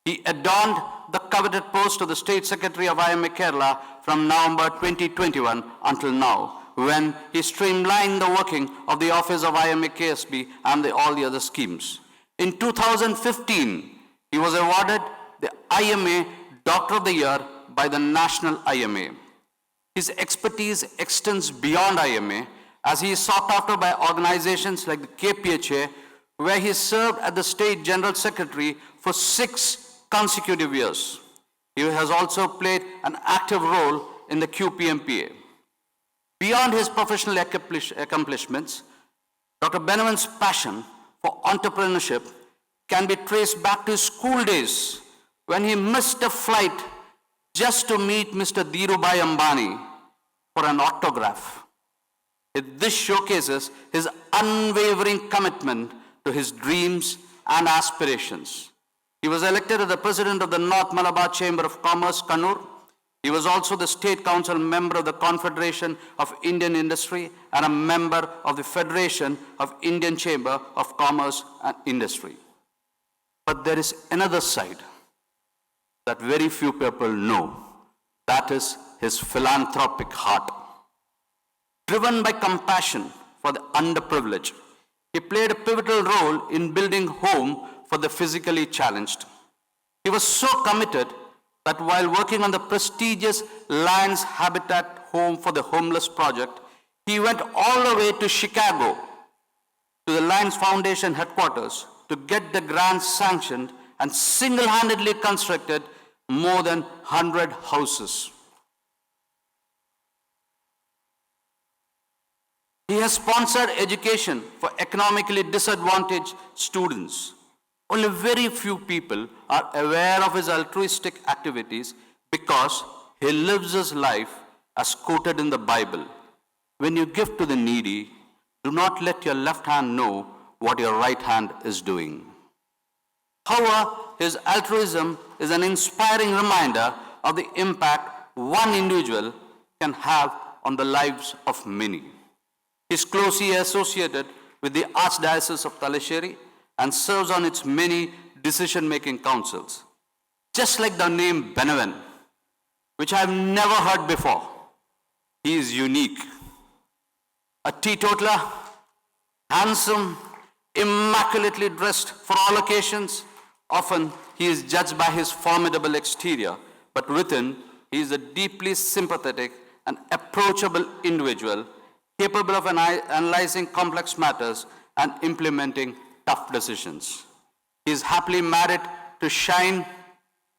Speaker 11: He adorned the coveted post of the State Secretary of IMA Kerala from November 2021 until now, when he streamlined the working of the Office of IMA KSB and all the other schemes. In 2015, he was awarded the IMA Doctor of the Year by the National IMA. His expertise extends beyond IMA, as he is sought after by organizations like the KPHA, where he served as the State General Secretary for 6 consecutive years. He has also played an active role in the QPMPA. Beyond his professional accomplishments, Dr. Benaven's passion for entrepreneurship can be traced back to his school days, when he missed a flight just to meet Mr. Dhirubhai Ambani for an autograph. This showcases his unwavering commitment to his dreams and aspirations. He was elected as the president of the North Malabar Chamber of Commerce, Kannur. He was also the State Council member of the Confederation of Indian Industry and a member of the Federation of Indian Chamber of Commerce and Industry. But there is another side that very few people know. That is his philanthropic heart. Driven by compassion for the underprivileged, he played a pivotal role in building home for the physically challenged. He was so committed that while working on the prestigious Lions Habitat Home for the Homeless project, he went all the way to Chicago, to the Lions Foundation headquarters, to get the grant sanctioned and single-handedly constructed more than 100 houses. He has sponsored education for economically disadvantaged students. Only very few people are aware of his altruistic activities because he lives his life as quoted in the Bible. When you give to the needy, do not let your left hand know what your right hand is doing. However, his altruism is an inspiring reminder of the impact one individual can have on the lives of many. He is closely associated with the Archdiocese of Talasheri and serves on its many decision-making councils. Just like the name Benaven, which I have never heard before, he is unique. A teetotaler, handsome, immaculately dressed for all occasions. Often he is judged by his formidable exterior, but within he is a deeply sympathetic and approachable individual, capable of analyzing complex matters and implementing tough decisions. He is happily married to Shine,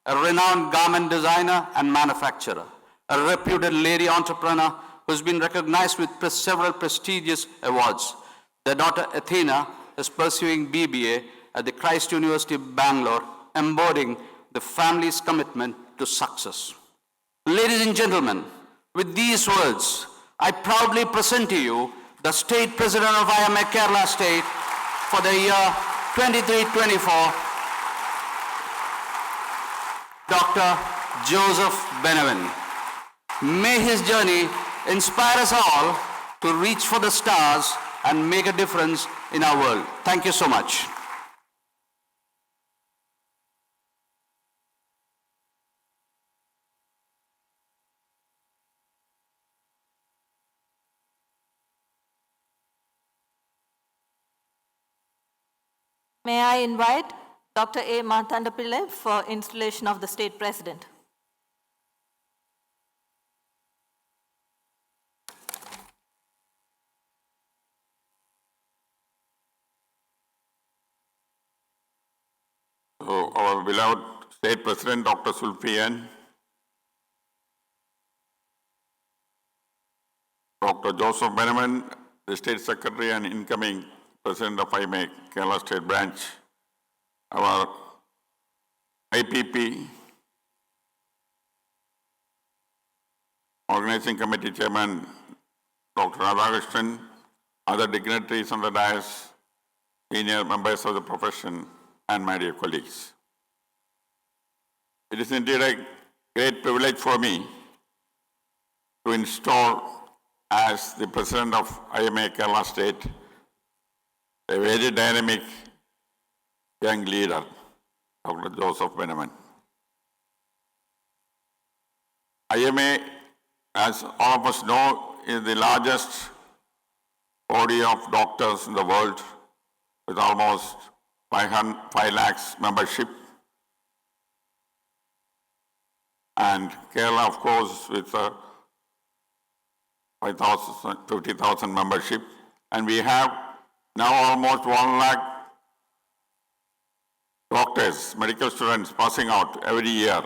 Speaker 11: a renowned garment designer and manufacturer, a reputed lady entrepreneur who has been recognized with several prestigious awards. Their daughter Athena is pursuing BBA at the Christ University Bangalore, embodying the family's commitment to success. Ladies and gentlemen, with these words, I proudly present to you the State President of IMA Kerala State for the year 23-24, Dr. Joseph Benavent. May his journey inspire us all to reach for the stars and make a difference in our world. Thank you so much.
Speaker 1: May I invite Dr. A. Marthandapillai for installation of the State President.
Speaker 12: So our beloved State President, Dr. Sulfian, Dr. Joseph Benavent, the State Secretary and incoming President of IMA Kerala State Branch, our IPP Organizing Committee Chairman, Dr. Radhakrishnan, other dignitaries on the dais, senior members of the profession, and my dear colleagues. It is indeed a great privilege for me to install as the President of IMA Kerala State a very dynamic young leader, Dr. Joseph Benavent. IMA, as all of us know, is the largest body of doctors in the world with almost 5 lakhs membership. And Kerala, of course, with 50,000 membership. And we have now almost 1 lakh doctors, medical students passing out every year.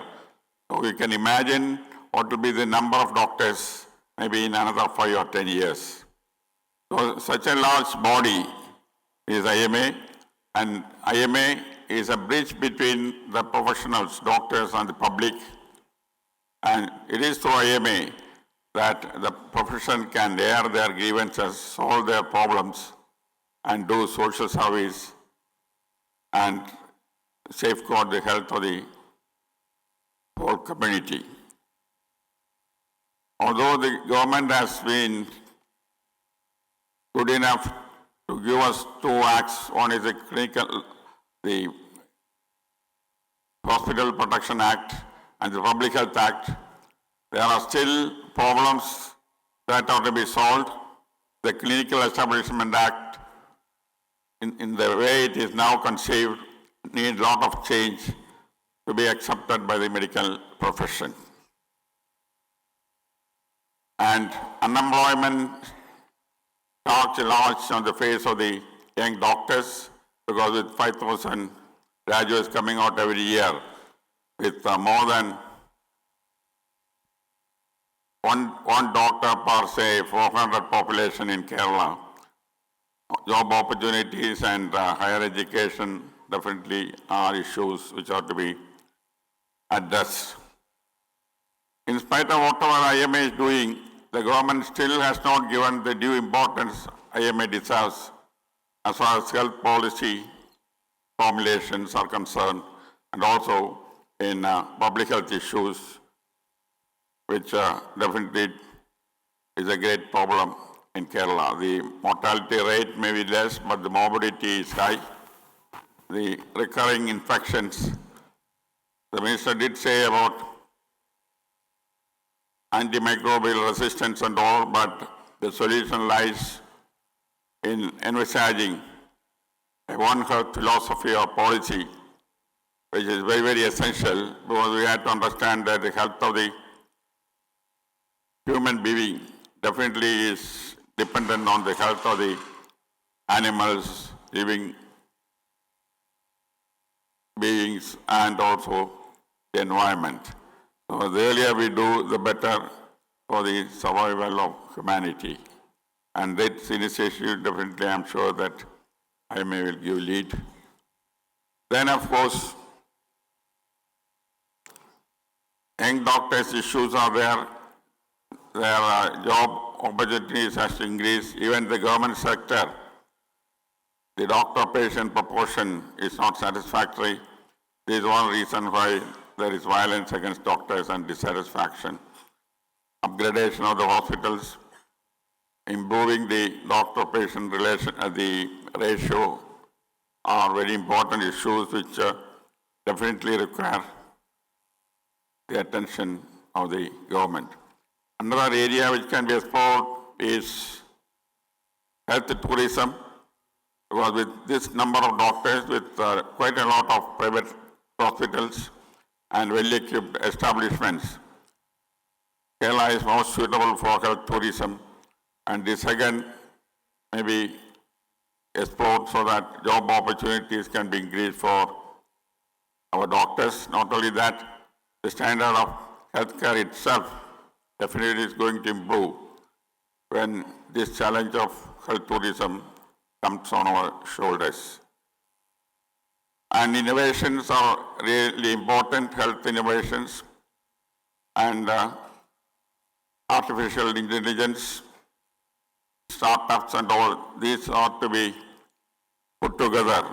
Speaker 12: So you can imagine what will be the number of doctors maybe in another 5 or 10 years. So such a large body is IMA, and IMA is a bridge between the professionals, doctors, and the public. And it is through IMA that the profession can air their grievances, solve their problems, and do social service and safeguard the health of the whole community. Although the government has been good enough to give us 2 acts, one is the Hospital Protection Act and the Public Health Act, there are still problems that are to be solved. The Clinical Establishment Act, in the way it is now conceived, needs a lot of change to be accepted by the medical profession. And unemployment starts large on the face of the young doctors, because with 5,000 graduates coming out every year, with more than one doctor per, say, 400 population in Kerala, job opportunities and higher education definitely are issues which are to be addressed. In spite of whatever IMA is doing, the government still has not given the due importance IMA deserves as far as health policy formulations are concerned, and also in public health issues, which definitely is a great problem in Kerala. The mortality rate may be less, but the morbidity is high. The recurring infections, the minister did say about antimicrobial resistance and all, but the solution lies in envisaging a One Health philosophy or policy, which is very, very essential, because we have to understand that the health of the human being definitely is dependent on the health of the animals, living beings, and also the environment. So the earlier we do, the better for the survival of humanity. And this initiative, definitely I'm sure that IMA will give lead. Then, of course, young doctors' issues are there. Their job opportunities has to increase. Even the government sector, the doctor-patient proportion is not satisfactory. This is one reason why there is violence against doctors and dissatisfaction. Upgradation of the hospitals, improving the doctor-patient relation, the ratio are very important issues which definitely require the attention of the government. Another area which can be explored is health tourism, because with this number of doctors, with quite a lot of private hospitals and well-equipped establishments, Kerala is most suitable for health tourism, and this again may be explored so that job opportunities can be increased for our doctors. Not only that, the standard of healthcare itself definitely is going to improve when this challenge of health tourism comes on our shoulders. And innovations are really important, health innovations and artificial intelligence, startups and all, these ought to be put together.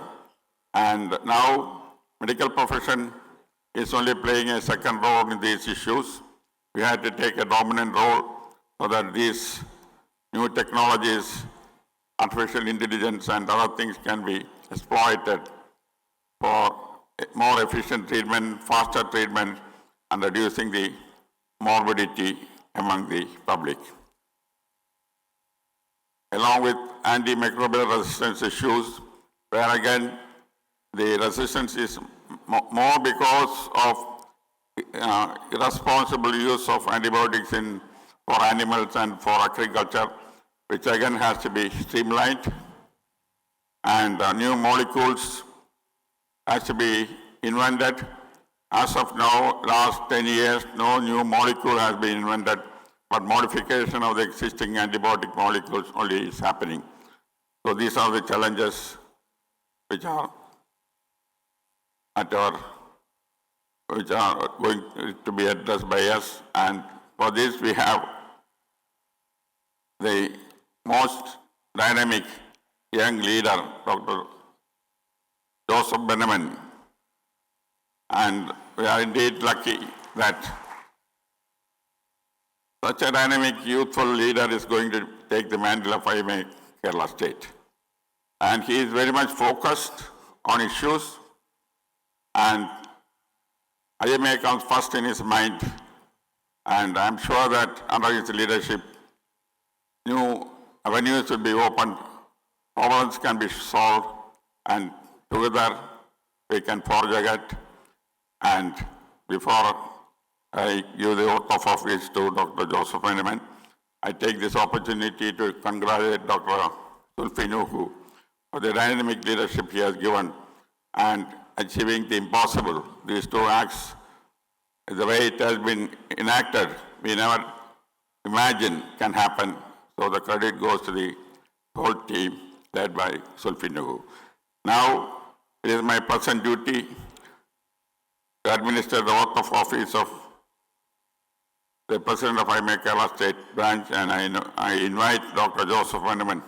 Speaker 12: And now medical profession is only playing a second role in these issues. We had to take a dominant role so that these new technologies, artificial intelligence and other things can be exploited for more efficient treatment, faster treatment, and reducing the morbidity among the public. Along with antimicrobial resistance issues, where again the resistance is more because of irresponsible use of antibiotics for animals and for agriculture, which again has to be streamlined, and new molecules has to be invented. As of now, last 10 years, no new molecule has been invented, but modification of the existing antibiotic molecules only is happening. So these are the challenges which are going to be addressed by us, and for this we have the most dynamic young leader, Dr. Joseph Benaman, and we are indeed lucky that such a dynamic youthful leader is going to take the mantle of IMA Kerala State. And he is very much focused on issues, and IMA comes first in his mind, and I'm sure that under his leadership, new avenues will be opened, problems can be solved, and together we can forge ahead. And before I give the oath of office to Dr. Joseph Benaman, I take this opportunity to congratulate Dr. Sulfi Nuhu for the dynamic leadership he has given and achieving the impossible. These two acts, the way it has been enacted, we never imagined can happen. So the credit goes to the whole team led by Sulfi Nuhu. Now, it is my present duty to administer the oath of office of the President of IMA Kerala State Branch, and I invite Dr. Joseph Benaman.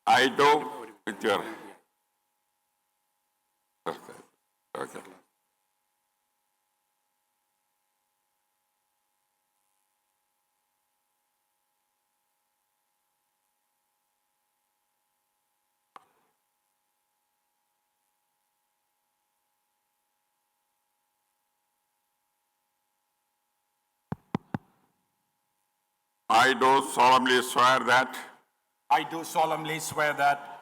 Speaker 12: I do with your... Okay. I do solemnly swear that
Speaker 13: I do solemnly swear that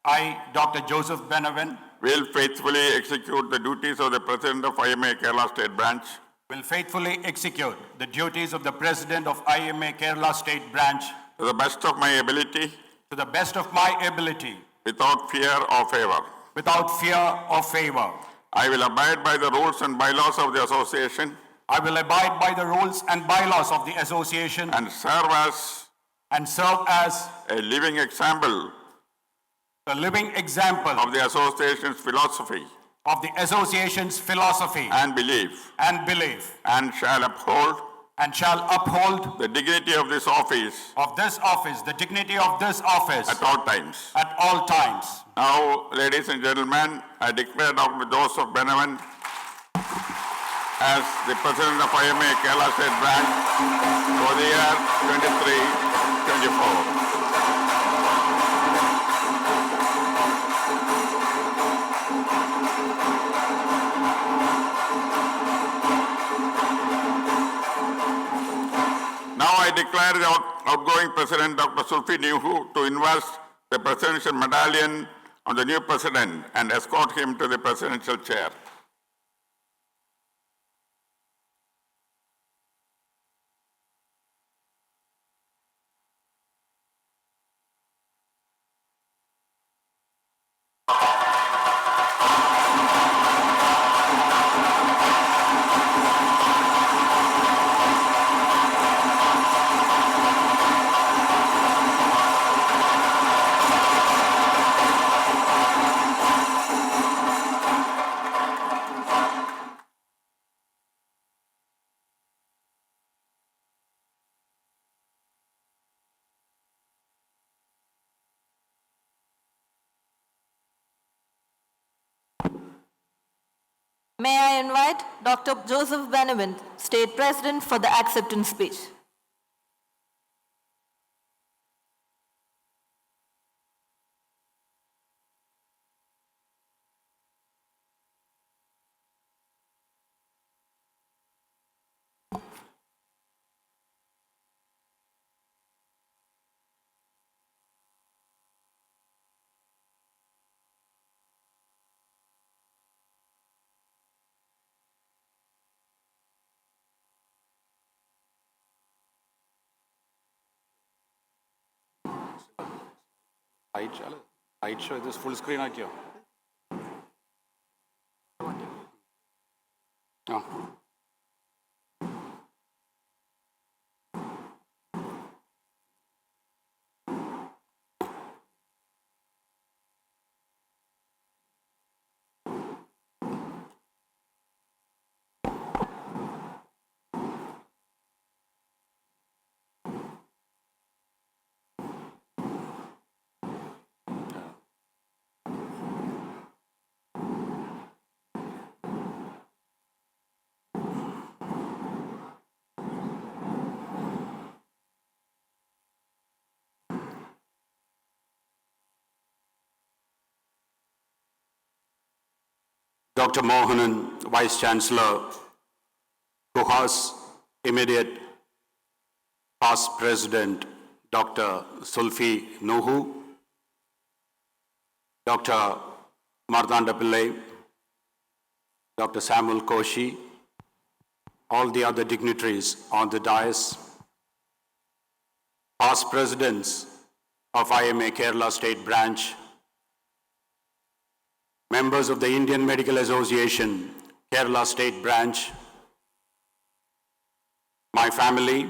Speaker 13: I, Dr. Joseph Benaman,
Speaker 12: will faithfully execute the duties of the President of IMA Kerala State Branch
Speaker 13: will faithfully execute the duties of the President of IMA Kerala State Branch
Speaker 12: to the best of my ability,
Speaker 13: to the best of my ability,
Speaker 12: without fear or favor.
Speaker 13: without fear or favor.
Speaker 12: I will abide by the rules and bylaws of the association
Speaker 13: I will abide by the rules and bylaws of the association
Speaker 12: and serve as
Speaker 13: a
Speaker 12: living example
Speaker 13: living example
Speaker 12: of the association's philosophy and belief, and shall uphold the dignity of this office at all times. Now, ladies and gentlemen, I declare Dr. Joseph Benavent as the President of IMA Kerala State Branch for the year 23-24. Now I declare the outgoing President, Dr. Sulfi Nuhu, to invest the Presidential Medallion on the new President and escort him to the Presidential Chair.
Speaker 1: May I invite Dr. Joseph Benavent, State President, for the acceptance speech.
Speaker 11: Light show this full screen ആക്കിയോ? Dr. Mohanan, Vice Chancellor, Kuhas, immediate past President, Dr. Sulfi Nuhu, Dr. Mardanda Pillai, Dr. Samuel Koshi, all the other dignitaries on the dais, past presidents of IMA Kerala State Branch, members of the Indian Medical Association, Kerala State Branch, my family,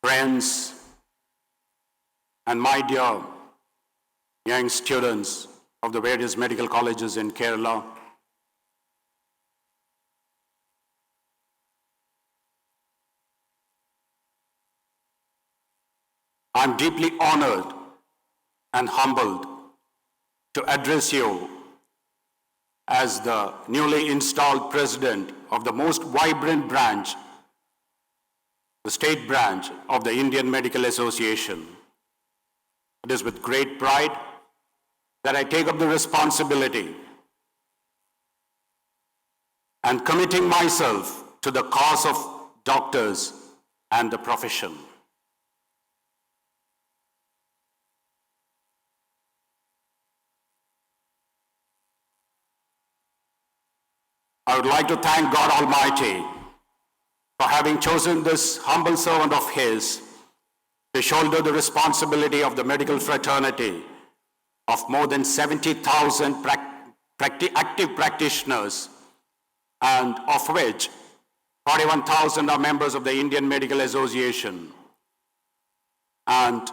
Speaker 11: friends, and my dear young students of the various medical colleges in Kerala. I'm deeply honored and humbled to address you as the newly installed president of the most vibrant branch, the state branch of the Indian Medical Association. It is with great pride that I take up the responsibility and committing myself to the cause of doctors and the profession. I would like to thank God Almighty for having chosen this humble servant of His to shoulder the responsibility of the medical fraternity of more than 70,000 active practitioners
Speaker 5: and of which 41,000 are members of the Indian Medical Association, and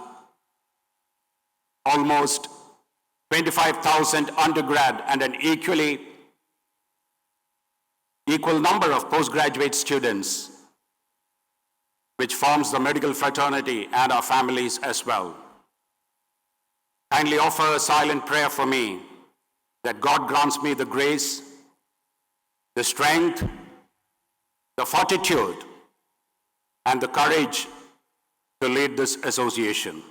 Speaker 5: almost 25,000 undergrad and an equal number of postgraduate students, which forms the medical fraternity and our families as well. Kindly offer a silent prayer for me that God grants me the grace, the strength, the fortitude, and the courage to lead this association.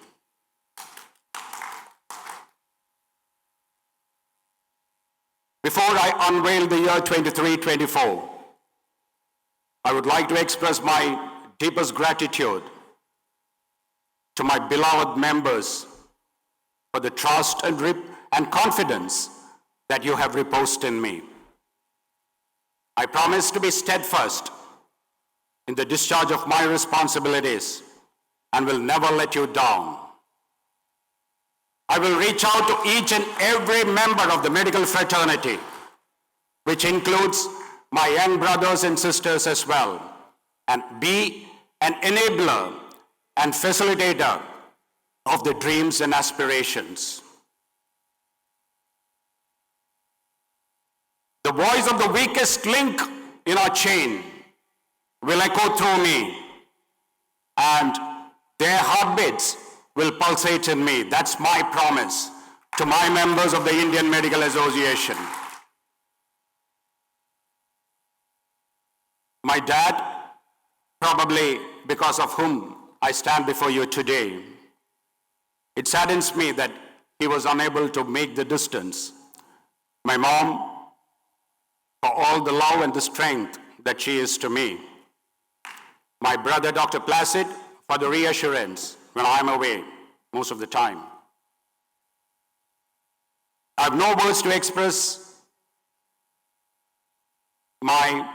Speaker 5: Before I unveil the year 23-24, I would like to express my deepest gratitude to my beloved members for the trust and confidence that you have reposed in me. I promise to be steadfast in the discharge of my responsibilities and will never let you down. I will reach out to each and every member of the medical fraternity, which includes my young brothers and sisters as well, and be an enabler and facilitator of the dreams and aspirations. The voice of the weakest link in our chain will echo through me, and their heartbeats will pulsate in me. That's my promise to my members of the Indian Medical Association. My dad, probably because of whom I stand before you today, it saddens me that he was unable to make the distance. My mom, for all the love and the strength that she is to me. My brother, Dr. Placid, for the reassurance when I'm away most of the time. I have no words to express my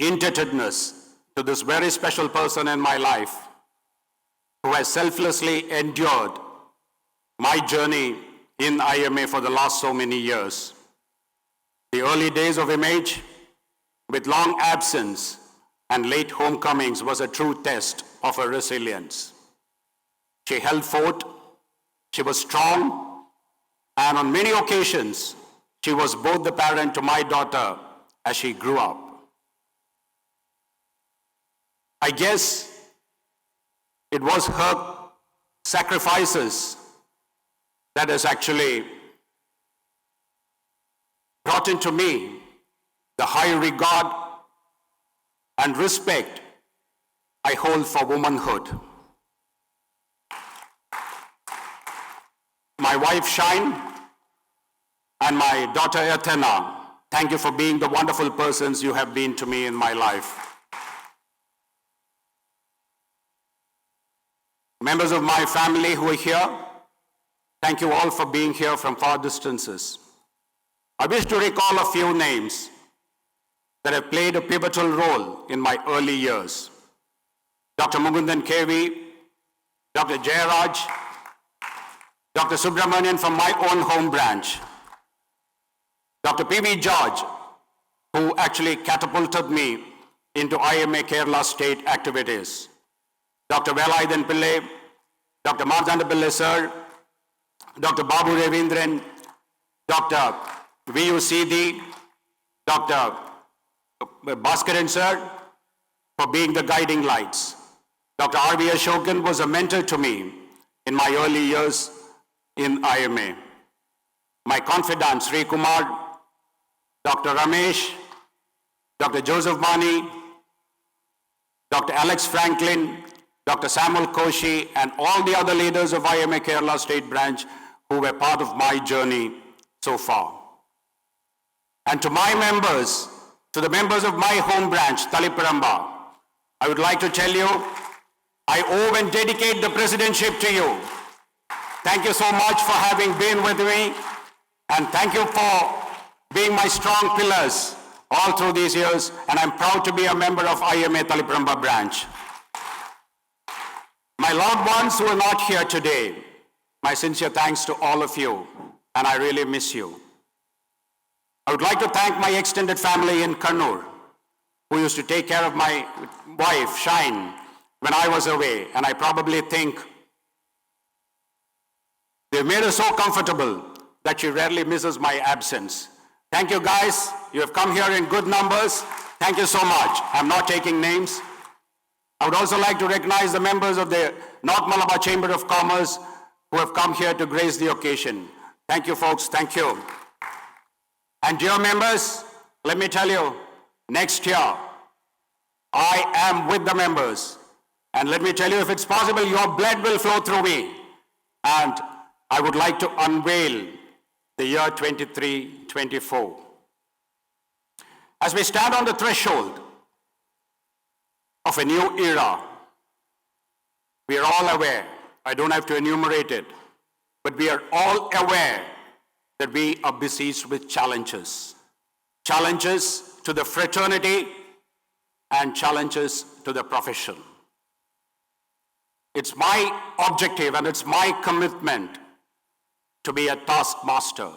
Speaker 5: indebtedness to this very special person in my life who has selflessly endured my journey in IMA for the last so many years. The early days of Image, with long absence and late homecomings, was a true test of her resilience. She held fort, she was strong, and on many occasions, she was both the parent to my daughter as she grew up. I guess it was her sacrifices that has actually brought into me the high regard and respect I hold for womanhood. My wife Shine and my daughter Athena, thank you for being the wonderful persons you have been to me in my life. Members of my family who are here, thank you all for being here from far distances. I wish to recall a few names that have played a pivotal role in my early years. Dr. Mugundan KV, Dr. Jayaraj, Dr. Subramanian from my own home branch, Dr. P.V. George, who actually catapulted me into IMA Kerala state activities, Dr. Velayathan Pillai, Dr. Marthanda Pillai sir, Dr. Babu Ravindran, Dr. V.U. Sidi, Dr. Bhaskaran sir, for being the guiding lights. Dr. R.V. Ashokan was a mentor to me in my early years in IMA. My confidant, Sri Kumar, Dr. Ramesh, Dr. Joseph Mani, Dr. Alex Franklin, Dr. Samuel Koshi, and all the other leaders of IMA Kerala State Branch who were part of my journey so far. And to my members, to the members of my home branch, Taliparamba, I would like to tell you, I owe and dedicate the presidentship to you. Thank you so much for having been with me, and thank you for being my strong pillars all through these years, and I'm proud to be a member of IMA Taliparamba branch. My loved ones who are not here today, my sincere thanks to all of you, and I really miss you.
Speaker 13: I would like to thank my extended family in Kannur, who used to take care of my wife, Shine, when I was away. And I probably think they made her so comfortable that she rarely misses my absence. Thank you, guys. You have come here in good numbers. Thank you so much. I'm not taking names. I would also like to recognize the members of the North Malabar Chamber of Commerce who have come here to grace the occasion. Thank you, folks. Thank you. And dear members, let me tell you, next year, I am with the members. And let me tell you, if it's possible, your blood will flow through me. And I would like to unveil the year 23-24. As we stand on the threshold of a new era, we are all aware, I don't have to enumerate it, but we are all aware that we are besieged with challenges. Challenges to the fraternity and challenges to the profession. It's my objective and it's my commitment to be a taskmaster,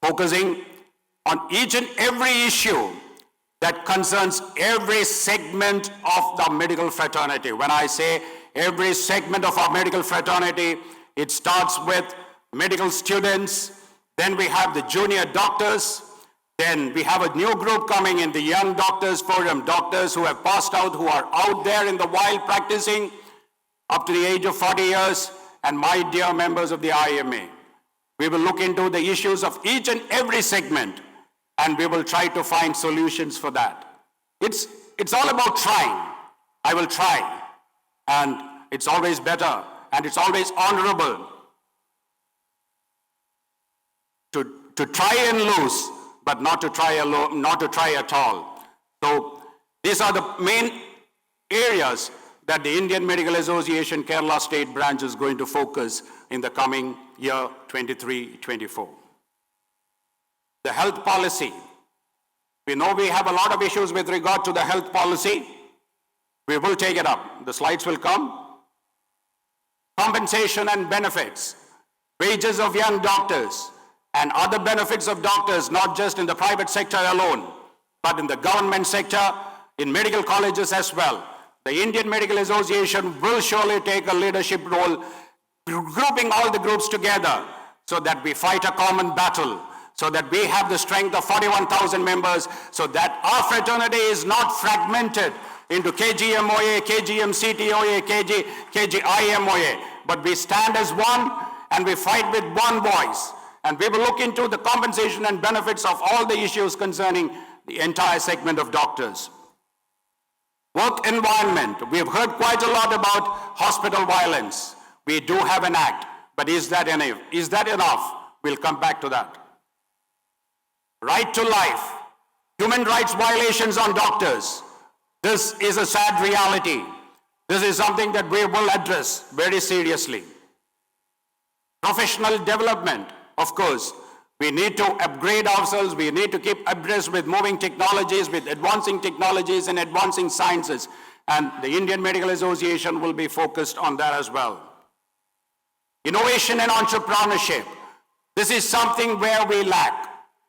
Speaker 13: focusing on each and every issue that concerns every segment of the medical fraternity. When I say every segment of our medical fraternity, it starts with medical students, then we have the junior doctors, then we have a new group coming in, the Young Doctors Forum, doctors who have passed out, who are out there in the wild practicing up to the age of 40 years, and my dear members of the IMA. We will look into the issues of each and every segment, and we will try to find solutions for that. It's all about trying. I will try, and it's always better, and it's always honorable to try and lose, but not to try at all. So these are the main areas that the Indian Medical Association Kerala State Branch is going to focus in the coming year 23-24. The health policy. We know we have a lot of issues with regard to the health policy. We will take it up. The slides will come. Compensation and benefits. Wages of young doctors and other benefits of doctors, not just in the private sector alone, but in the government sector, in medical colleges as well. The Indian Medical Association will surely take a leadership role, grouping all the groups together so that we fight a common battle, so that we have the strength of 41,000 members, so that our fraternity is not fragmented into KGMOA, KGMCTOA, KGIMOA, but we stand as one and we fight with one voice. And we will look into the compensation and benefits of all the issues concerning the entire segment of doctors. Work environment. We have heard quite a lot about hospital violence. We do have an act, but is that enough? Is that enough? We'll come back to that. Right to life. Human rights violations on doctors. This is a sad reality. This is something that we will address very seriously. Professional development. Of course, we need to upgrade ourselves. We need to keep abreast with moving technologies, with advancing technologies and advancing sciences. And the Indian Medical Association will be focused on that as well. Innovation and entrepreneurship. This is something where we lack.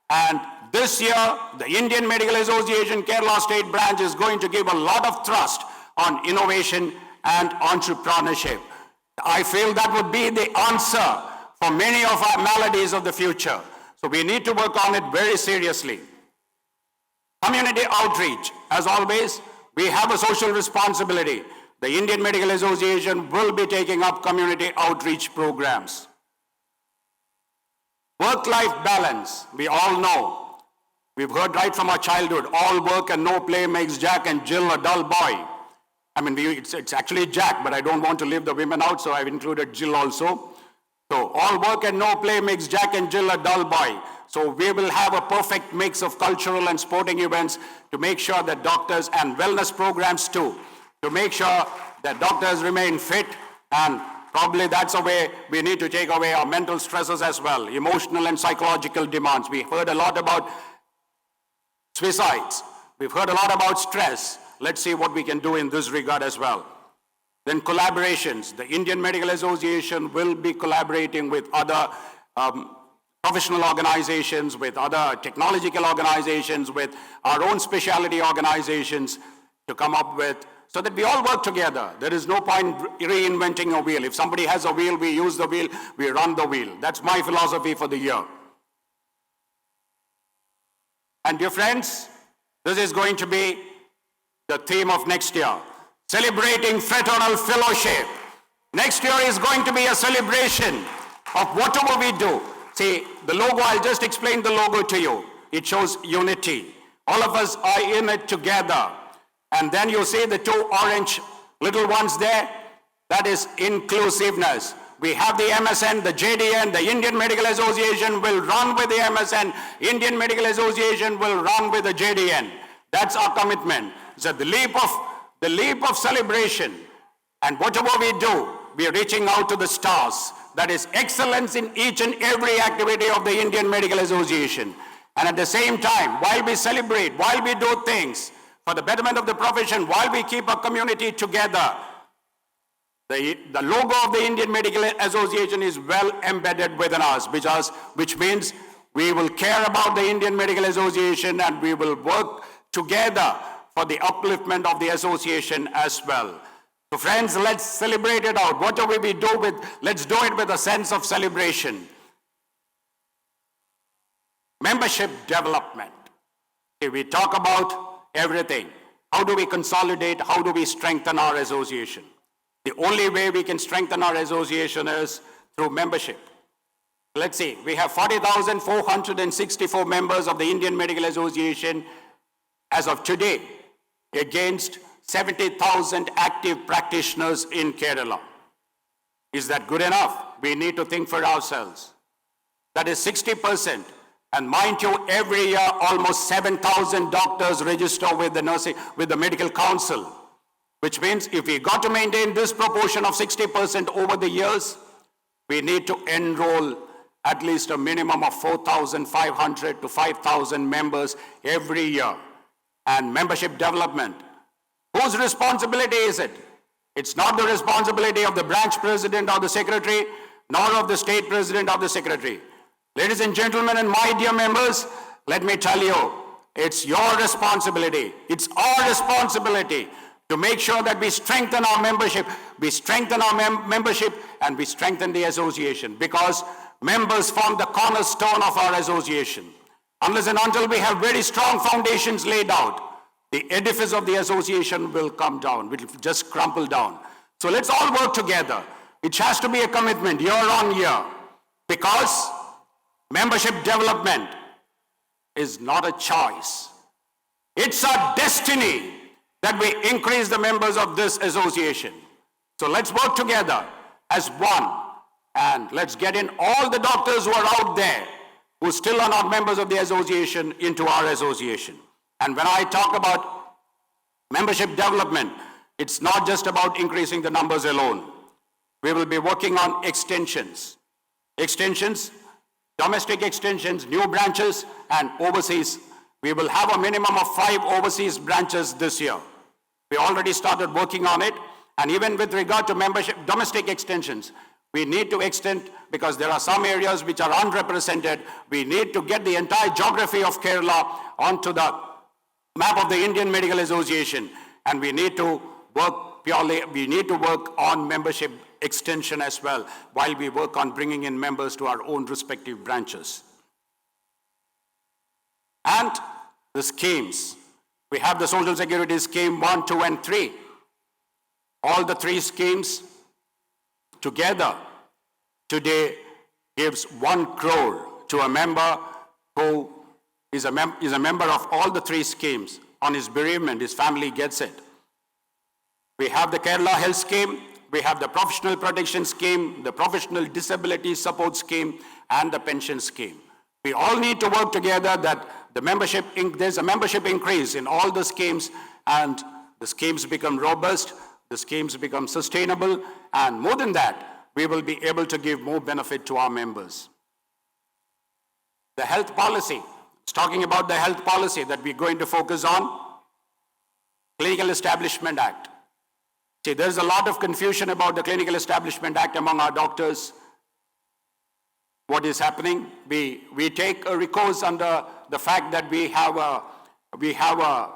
Speaker 13: And this year, the Indian Medical Association Kerala State Branch is going to give a lot of thrust on innovation and entrepreneurship. I feel that would be the answer for many of our maladies of the future. So we need to work on it very seriously. Community outreach. As always, we have a social responsibility. The Indian Medical Association will be taking up community outreach programs. Work-life balance. We all know. We've heard right from our childhood, all work and no play makes Jack and Jill a dull boy. I mean, it's actually Jack, but I don't want to leave the women out, so I've included Jill also. So all work and no play makes Jack and Jill a dull boy. So we will have a perfect mix of cultural and sporting events to make sure that doctors, and wellness programs too, to make sure that doctors remain fit, and probably that's a way we need to take away our mental stresses as well, emotional and psychological demands. We heard a lot about suicides. We've heard a lot about stress. Let's see what we can do in this regard as well. Then collaborations. The Indian Medical Association will be collaborating with other professional organizations, with other technological organizations, with our own specialty organizations to come up with, so that we all work together. There is no point reinventing a wheel. If somebody has a wheel, we use the wheel, we run the wheel. That's my philosophy for the year. And dear friends, this is going to be the theme of next year, celebrating fraternal fellowship. Next year is going to be a celebration of whatever we do. See, the logo, I'll just explain the logo to you. It shows unity. All of us are in it together. And then you see the two orange little ones there. That is inclusiveness. We have the MSN, the JDN, the Indian Medical Association will run with the MSN. Indian Medical Association will run with the JDN. That's our commitment. So the leap of celebration, and whatever we do, we are reaching out to the stars. That is excellence in each and every activity of the Indian Medical Association. And at the same time, while we celebrate, while we do things for the betterment of the profession, while we keep our community together, the logo of the Indian Medical Association is well embedded within us, which means we will care about the Indian Medical Association and we will work together for the upliftment of the association as well. So friends, let's celebrate it out. Whatever we do let's do it with a sense of celebration. Membership development. Okay, we talk about everything. How do we consolidate? How do we strengthen our association? The only way we can strengthen our association is through membership. Let's see, we have 40,464 members of the Indian Medical Association as of today, against 70,000 active practitioners in Kerala. Is that good enough? We need to think for ourselves. That is 60%. And mind you, every year almost 7,000 doctors register with the Medical Council. Which means if we got to maintain this proportion of 60% over the years, we need to enroll at least a minimum of 4,500 to 5,000 members every year. And membership development. Whose responsibility is it? It's not the responsibility of the branch president or the secretary, nor of the state president or the secretary. Ladies and gentlemen and my dear members, let me tell you, it's your responsibility. It's our responsibility to make sure that we strengthen our membership, and we strengthen the association, because members form the cornerstone of our association. Unless and until we have very strong foundations laid out, the edifice of the association will come down, will just crumble down. So let's all work together. It has to be a commitment year on year, because membership development is not a choice. It's our destiny that we increase the members of this association. So let's work together as one, and let's get in all the doctors who are out there who still are not members of the association into our association. And when I talk about membership development, it's not just about increasing the numbers alone. We will be working on extensions. Extensions, domestic extensions, new branches, and overseas. We will have a minimum of 5 overseas branches this year. We already started working on it. And even with regard to membership, domestic extensions, we need to extend, because there are some areas which are unrepresented. We need to get the entire geography of Kerala onto the map of the Indian Medical Association. And we need to work on membership extension as well, while we work on bringing in members to our own respective branches. And the schemes. We have the Social Security Scheme 1, 2, and 3. All the 3 schemes together today gives 1 crore to a member who is a member of all the 3 schemes. On his bereavement, his family gets it. We have the Kerala Health Scheme, we have the Professional Protection Scheme, the Professional Disability Support Scheme, and the Pension Scheme. We all need to work together that there's a membership increase in all the schemes, and the schemes become robust, the schemes become sustainable, and more than that, we will be able to give more benefit to our members. The health policy. It's talking about the health policy that we're going to focus on. Clinical Establishment Act. See, there's a lot of confusion about the Clinical Establishment Act among our doctors. what is happening. We take a recourse under the fact that we have a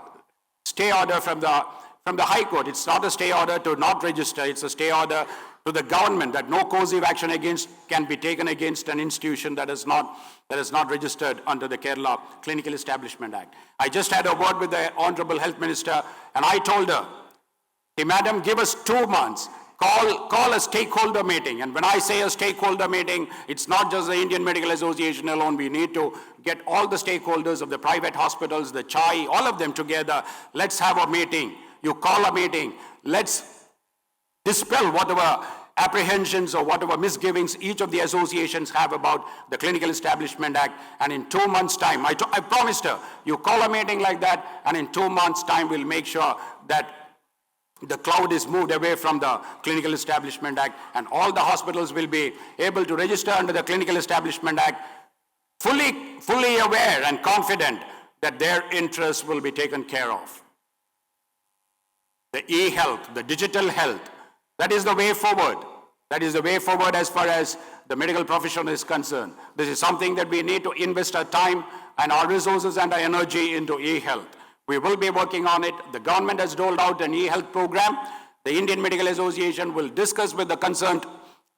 Speaker 13: stay order from the High Court. It's not a stay order to not register, it's a stay order to the government that no coercive action can be taken against an institution that is not registered under the Kerala Clinical Establishment Act. I just had a word with the Honorable Health Minister, and I told her, hey, madam, give us 2 months. Call a stakeholder meeting. And when I say a stakeholder meeting, it's not just the Indian Medical Association alone. We need to get all the stakeholders of the private hospitals, the CHAI, all of them together. Let's have a meeting. You call a meeting. Let's dispel whatever apprehensions or whatever misgivings each of the associations have about the Clinical Establishment Act. And in 2 months' time, I promised her, you call a meeting like that, and in 2 months' time, we'll make sure that the cloud is moved away from the Clinical Establishment Act, and all the hospitals will be able to register under the Clinical Establishment Act, fully aware and confident that their interests will be taken care of. The e-health, the digital health, that is the way forward. That is the way forward as far as the medical profession is concerned. This is something that we need to invest our time and our resources and our energy into e-health. We will be working on it. The government has rolled out an e-health program. The Indian Medical Association will discuss with the concerned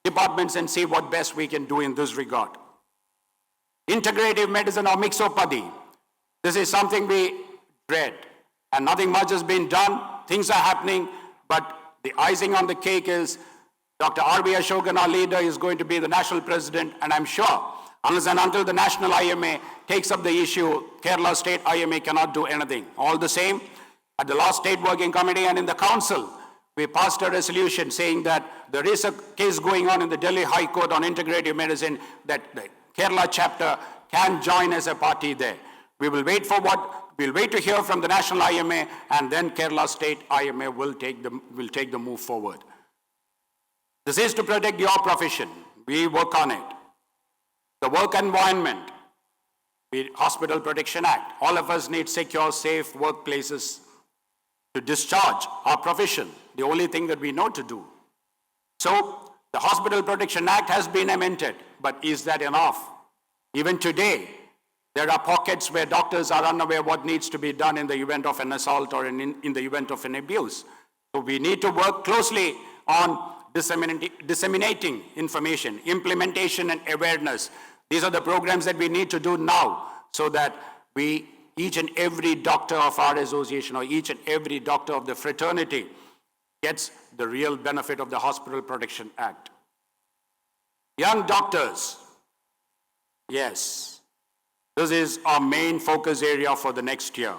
Speaker 13: departments and see what best we can do in this regard. Integrative medicine or mixopathy. This is something we dread, and nothing much has been done. Things are happening, but the icing on the cake is Dr. R.B. Ashokan, our leader, is going to be the national president, and I'm sure unless and until the national IMA takes up the issue, Kerala State IMA cannot do anything. All the same, at the last State Working Committee and in the Council, we passed a resolution saying that there is a case going on in the Delhi High Court on integrative medicine that the Kerala chapter can join as a party there. We will wait to hear from the national IMA, and then Kerala State IMA will take the move forward. This is to protect your profession. We work on it. The work environment, the Hospital Protection Act. All of us need secure, safe workplaces to discharge our profession, the only thing that we know to do. So the Hospital Protection Act has been amended, but is that enough? Even today, there are pockets where doctors are unaware what needs to be done in the event of an assault or in the event of an abuse. So we need to work closely on disseminating information, implementation and awareness. These are the programs that we need to do now so that each and every doctor of our association or each and every doctor of the fraternity gets the real benefit of the Hospital Protection Act. Young doctors, yes, this is our main focus area for the next year.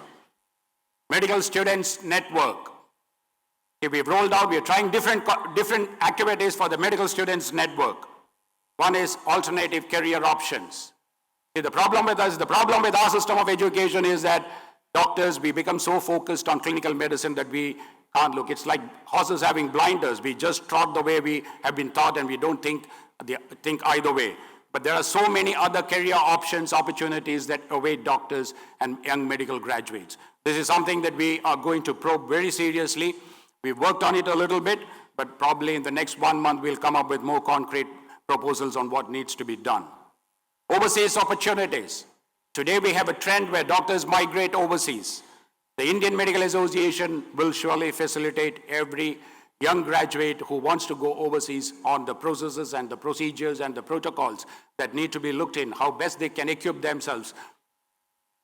Speaker 13: Medical Students Network. We've rolled out, we're trying different activities for the Medical Students Network. One is alternative career options. The problem with our system of education is that doctors, we become so focused on clinical medicine that we can't look. It's like horses having blinders. We just trot the way we have been taught and we don't think either way. But there are so many other career options, opportunities that await doctors and young medical graduates. This is something that we are going to probe very seriously. We've worked on it a little bit, but probably in the next 1 month, we'll come up with more concrete proposals on what needs to be done. Overseas opportunities. Today, we have a trend where doctors migrate overseas. The Indian Medical Association will surely facilitate every young graduate who wants to go overseas on the processes and the procedures and the protocols that need to be looked in, how best they can equip themselves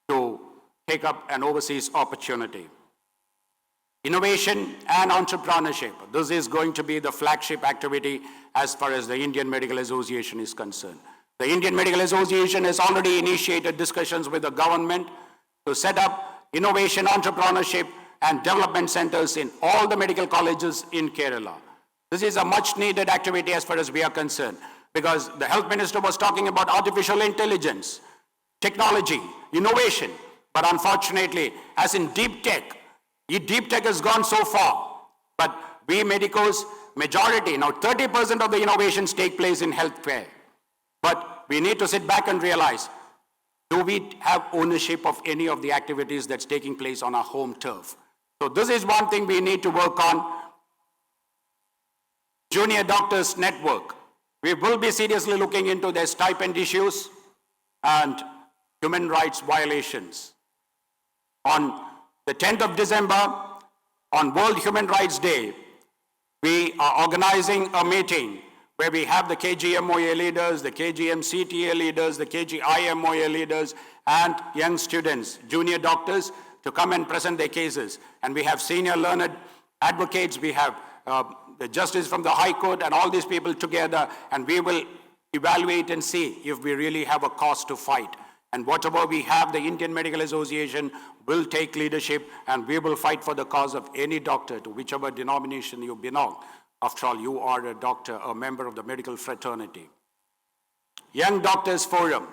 Speaker 13: to take up an overseas opportunity. Innovation and entrepreneurship. This is going to be the flagship activity as far as the Indian Medical Association is concerned. The Indian Medical Association has already initiated discussions with the government to set up innovation, entrepreneurship, and development centers in all the medical colleges in Kerala. This is a much needed activity as far as we are concerned, because the health minister was talking about artificial intelligence, technology, innovation, but unfortunately, as in deep tech has gone so far, but we medicos, majority, now 30% of the innovations take place in healthcare. But we need to sit back and realize, do we have ownership of any of the activities that's taking place on our home turf? So this is one thing we need to work on. Junior Doctors Network. We will be seriously looking into their stipend issues and human rights violations. On the 10th of December, on World Human Rights Day, we are organizing a meeting where we have the KGMOA leaders, the KGM-CTA leaders, the KGIMOA leaders, and young students, junior doctors, to come and present their cases. And we have senior learned advocates, we have the justice from the High Court, and all these people together, and we will evaluate and see if we really have a cause to fight. And whatever we have, the Indian Medical Association will take leadership, and we will fight for the cause of any doctor, to whichever denomination you belong. After all, you are a doctor, a member of the medical fraternity. Young Doctors Forum.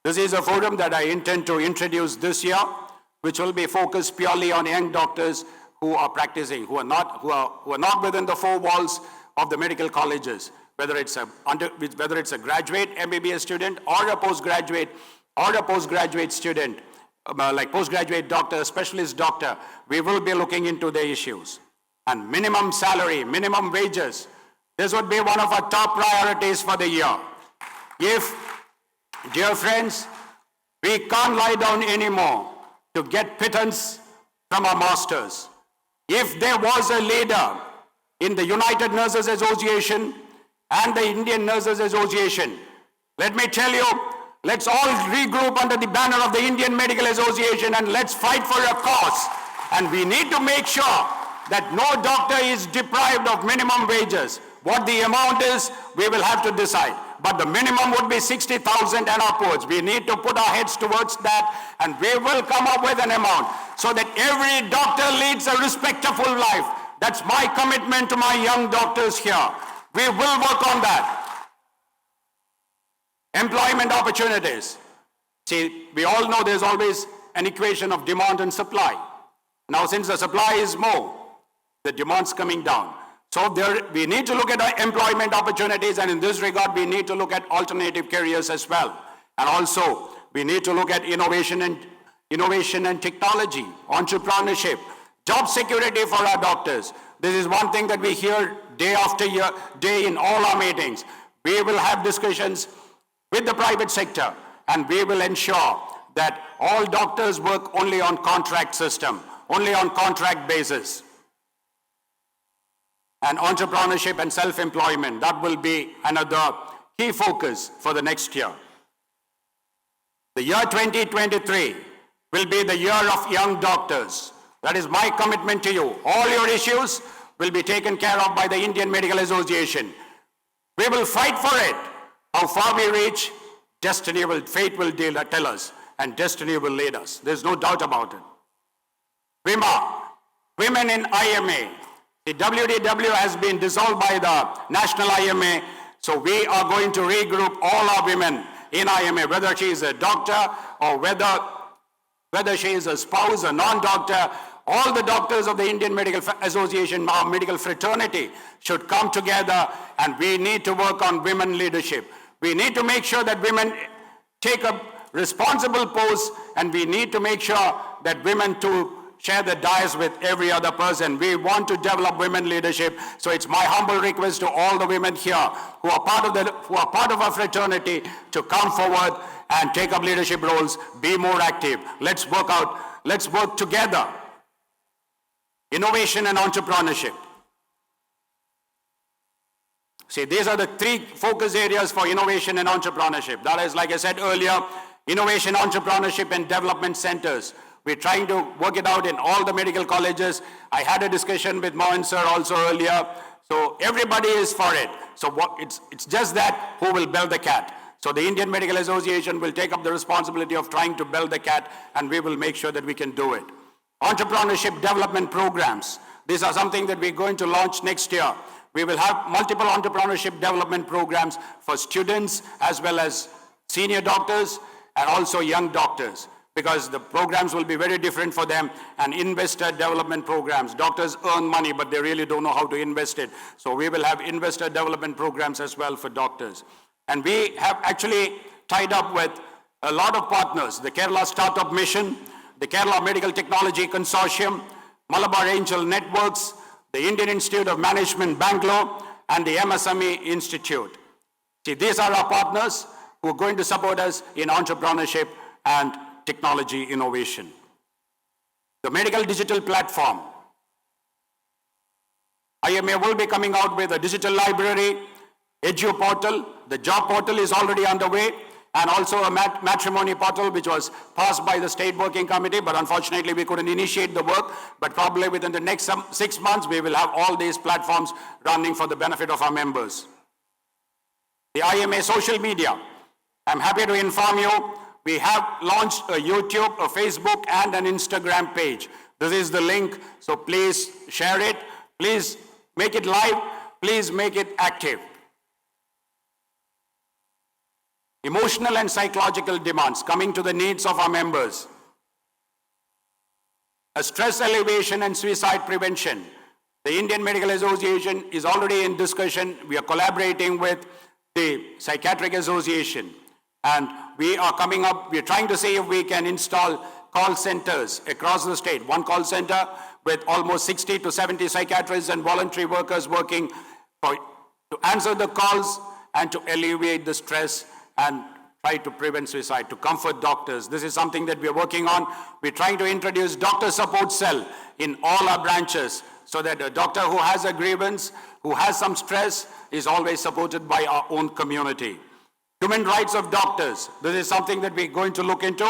Speaker 13: This is a forum that I intend to introduce this year, which will be focused purely on young doctors who are practicing, who are not within the four walls of the medical colleges, whether it's a graduate MBBS student or a postgraduate student, like postgraduate doctor, specialist doctor. We will be looking into the issues. And minimum salary, minimum wages, this would be one of our top priorities for the year. If, dear friends, we can't lie down anymore to get pittance from our masters. If there was a leader in the United Nurses Association and the Indian Nurses Association, let me tell you, let's all regroup under the banner of the Indian Medical Association and let's fight for a cause. And we need to make sure that no doctor is deprived of minimum wages. What the amount is, we will have to decide. But the minimum would be 60,000 and upwards. We need to put our heads towards that, and we will come up with an amount so that every doctor leads a respectful life. That's my commitment to my young doctors here. We will work on that. Employment opportunities. See, we all know there's always an equation of demand and supply. Now, since the supply is more, the demand's coming down. So we need to look at our employment opportunities, and in this regard, we need to look at alternative careers as well. And also, we need to look at innovation and technology, entrepreneurship, job security for our doctors. This is one thing that we hear day after day in all our meetings. We will have discussions with the private sector, and we will ensure that all doctors work only on contract system, only on contract basis. And entrepreneurship and self-employment, that will be another key focus for the next year. The year 2023 will be the year of young doctors. That is my commitment to you. All your issues will be taken care of by the Indian Medical Association. We will fight for it. How far we reach, fate will tell us, and destiny will lead us. There's no doubt about it. Women in IMA. The WDW has been dissolved by the National IMA, so we are going to regroup all our women in IMA, whether she is a doctor or whether she is a spouse, a non-doctor. All the doctors of the Indian Medical Association, our medical fraternity, should come together, and we need to work on women leadership. We need to make sure that women take a responsible post, and we need to make sure that women too share the dais with every other person. We want to develop women leadership. So it's my humble request to all the women here who are part of our fraternity to come forward and take up leadership roles, be more active. Let's work together. Innovation and entrepreneurship. See, these are the three focus areas for innovation and entrepreneurship. That is, like I said earlier, innovation, entrepreneurship, and development centers. We're trying to work it out in all the medical colleges. I had a discussion with Mohan sir also earlier. So everybody is for it. So it's just that who will build the cat. So the Indian Medical Association will take up the responsibility of trying to build the cat, and we will make sure that we can do it. Entrepreneurship development programs. These are something that we're going to launch next year. We will have multiple entrepreneurship development programs for students as well as senior doctors and also young doctors, because the programs will be very different for them, and investor development programs. Doctors earn money, but they really don't know how to invest it. So we will have investor development programs as well for doctors. And we have actually tied up with a lot of partners, the Kerala Startup Mission, the Kerala Medical Technology Consortium, Malabar Angel Networks, the Indian Institute of Management, Bangalore, and the MSME Institute. See, these are our partners who are going to support us in entrepreneurship and technology innovation. The medical digital platform. IMA will be coming out with a digital library, Edu portal, the job portal is already underway, and also a matrimony portal which was passed by the State Working Committee, but unfortunately we couldn't initiate the work, but probably within the next 6 months we will have all these platforms running for the benefit of our members. The IMA social media. I'm happy to inform you, we have launched a YouTube, a Facebook, and an Instagram page. This is the link, so please share it, please make it live, please make it active. Emotional and psychological demands, coming to the needs of our members. A stress elevation and suicide prevention. The Indian Medical Association is already in discussion. We are collaborating with the Psychiatric Association. And we are coming up, we are trying to see if we can install call centers across the state. One call center with almost 60 to 70 psychiatrists and voluntary workers working to answer the calls and to alleviate the stress and try to prevent suicide, to comfort doctors. This is something that we are working on. We're trying to introduce doctor support cell in all our branches so that a doctor who has a grievance, who has some stress, is always supported by our own community. Human rights of doctors. This is something that we're going to look into.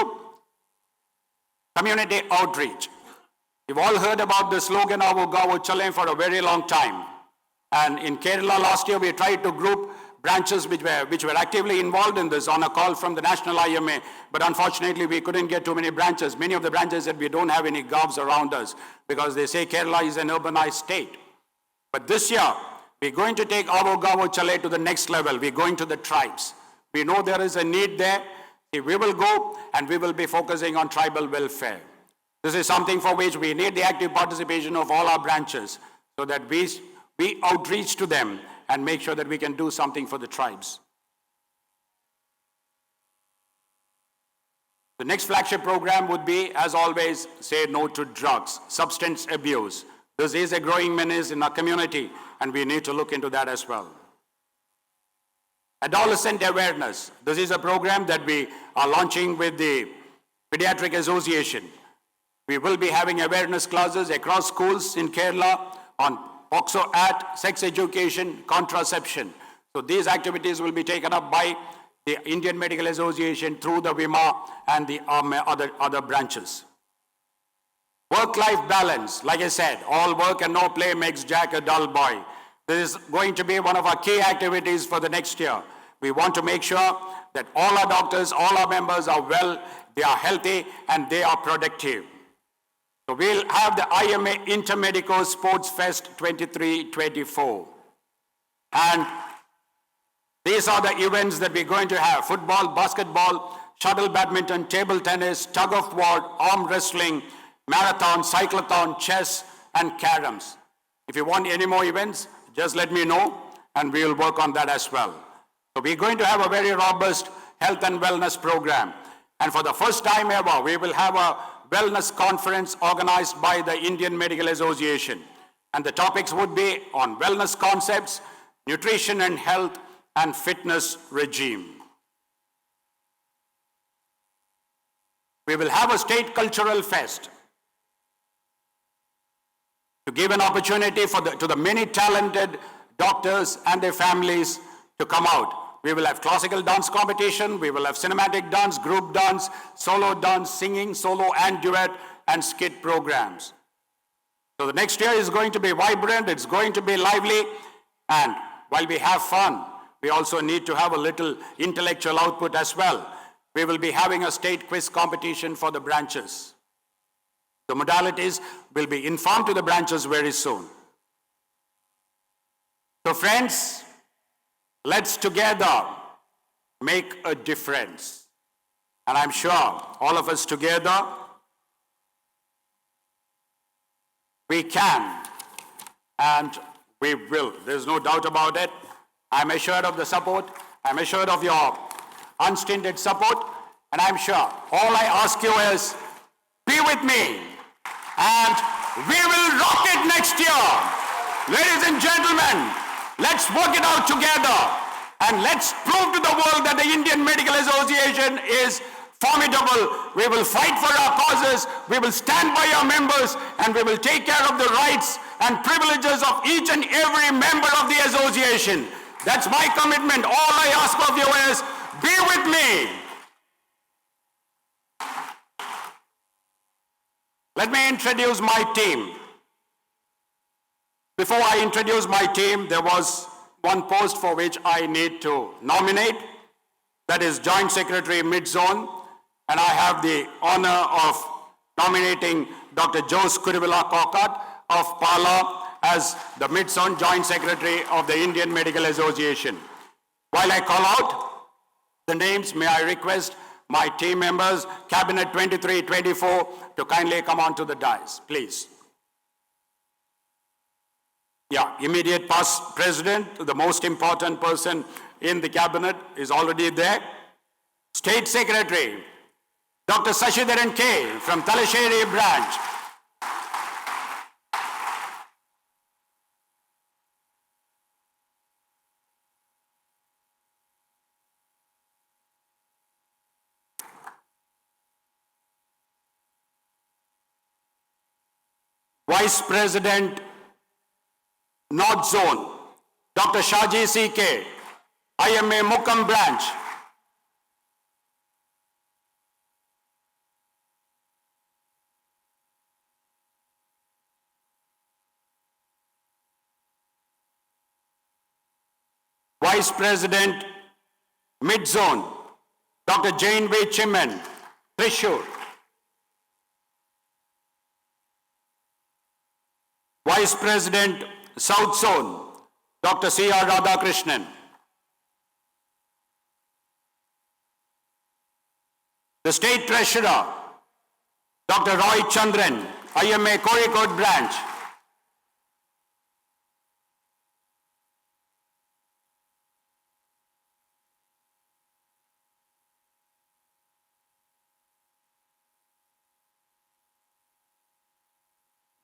Speaker 13: Community outreach. You've all heard about the slogan, Avo Gavo Chale, for a very long time. And in Kerala last year, we tried to group branches which were actively involved in this on a call from the National IMA, but unfortunately we couldn't get too many branches. Many of the branches said we don't have any govs around us because they say Kerala is an urbanized state. But this year, we're going to take Avo Gavo Chale to the next level. We're going to the tribes. We know there is a need there. We will go and we will be focusing on tribal welfare. This is something for which we need the active participation of all our branches so that we outreach to them and make sure that we can do something for the tribes. The next flagship program would be, as always, say no to drugs, substance abuse. This is a growing menace in our community, and we need to look into that as well. Adolescent awareness. This is a program that we are launching with the Pediatric Association. We will be having awareness classes across schools in Kerala on POXO Act, sex education, contraception. So these activities will be taken up by the Indian Medical Association through the WIMA and the other branches. Work-life balance. Like I said, all work and no play makes Jack a dull boy. This is going to be one of our key activities for the next year. We want to make sure that all our doctors, all our members are well, they are healthy, and they are productive. So we'll have the IMA Intermedico Sports Fest 23-24. And these are the events that we're going to have. Football, basketball, shuttle badminton, table tennis, tug of war, arm wrestling, marathon, cyclothon, chess, and caroms. If you want any more events, just let me know and we'll work on that as well. So we're going to have a very robust health and wellness program. And for the first time ever, we will have a wellness conference organized by the Indian Medical Association. And the topics would be on wellness concepts, nutrition and health, and fitness regime. We will have a state cultural fest to give an opportunity to the many talented doctors and their families to come out. We will have classical dance competition, we will have cinematic dance, group dance, solo dance, singing, solo and duet, and skit programs. So the next year is going to be vibrant, it's going to be lively, and while we have fun, we also need to have a little intellectual output as well. We will be having a state quiz competition for the branches. The modalities will be informed to the branches very soon. So friends, let's together make a difference. And I'm sure all of us together, we can and we will. There's no doubt about it. I'm assured of the support. I'm assured of your unstinted support. And I'm sure all I ask you is, be with me. And we will rock it next year. Ladies and gentlemen, let's work it out together. And let's prove to the world that the Indian Medical Association is formidable. We will fight for our causes, we will stand by our members, and we will take care of the rights and privileges of each and every member of the association. That's my commitment. All I ask of you is, be with me. Let me introduce my team. Before I introduce my team, there was one post for which I need to nominate. That is Joint Secretary Mid-Zone. And I have the honor of nominating Dr. Jose Kurivilla Kokat of Pala as the Mid-Zone Joint Secretary of the Indian Medical Association. While I call out the names, may I request my team members, Cabinet 23-24, to kindly come on to the dais, please. Yeah, immediate past president, the most important person in the cabinet, is already there. State Secretary, Dr. Sashidharan K. from Talasheri branch. Vice President, North Zone, Dr. Shaji C.K., IMA Mukam branch. Vice President, Mid-Zone, Dr. Jane V. Chiman, Thrissur. Vice President, South Zone, Dr. C.R. Radhakrishnan. The State Treasurer, Dr. Roy Chandran, IMA Kozhikode branch.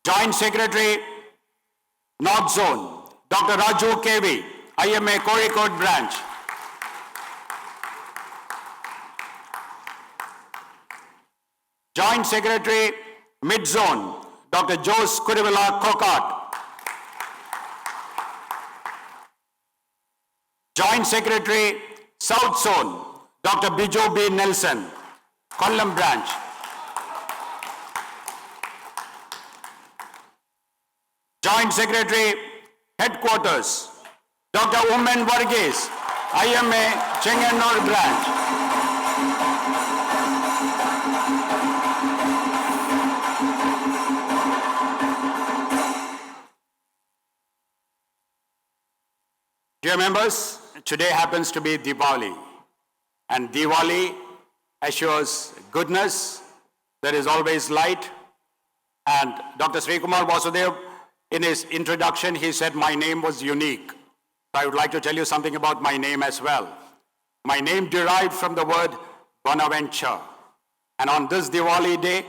Speaker 13: Joint Secretary, North Zone, Dr. Raju KV, IMA Kozhikode branch. Joint Secretary, Mid-Zone, Dr. Jose Kurivilla Kokat. Joint Secretary, South Zone, Dr. Bijo B. Nelson, Kollam branch. Joint Secretary, Headquarters, Dr. Umen Varghese, IMA Chenganur branch. Dear members, today happens to be Diwali, and Diwali assures goodness. There is always light, and Dr. Sri Kumar Vasudev, in his introduction, he said my name was unique. So I would like to tell you something about my name as well. My name derived from the word Bonaventure. And on this Diwali day,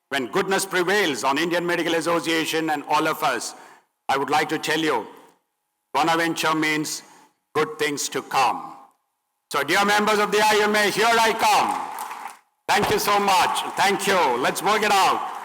Speaker 13: when goodness prevails on Indian Medical Association and all of us, I would like to tell you, Bonaventure means good things to come. So dear members of the IMA, here I come. Thank you so much. Thank you. Let's work it out.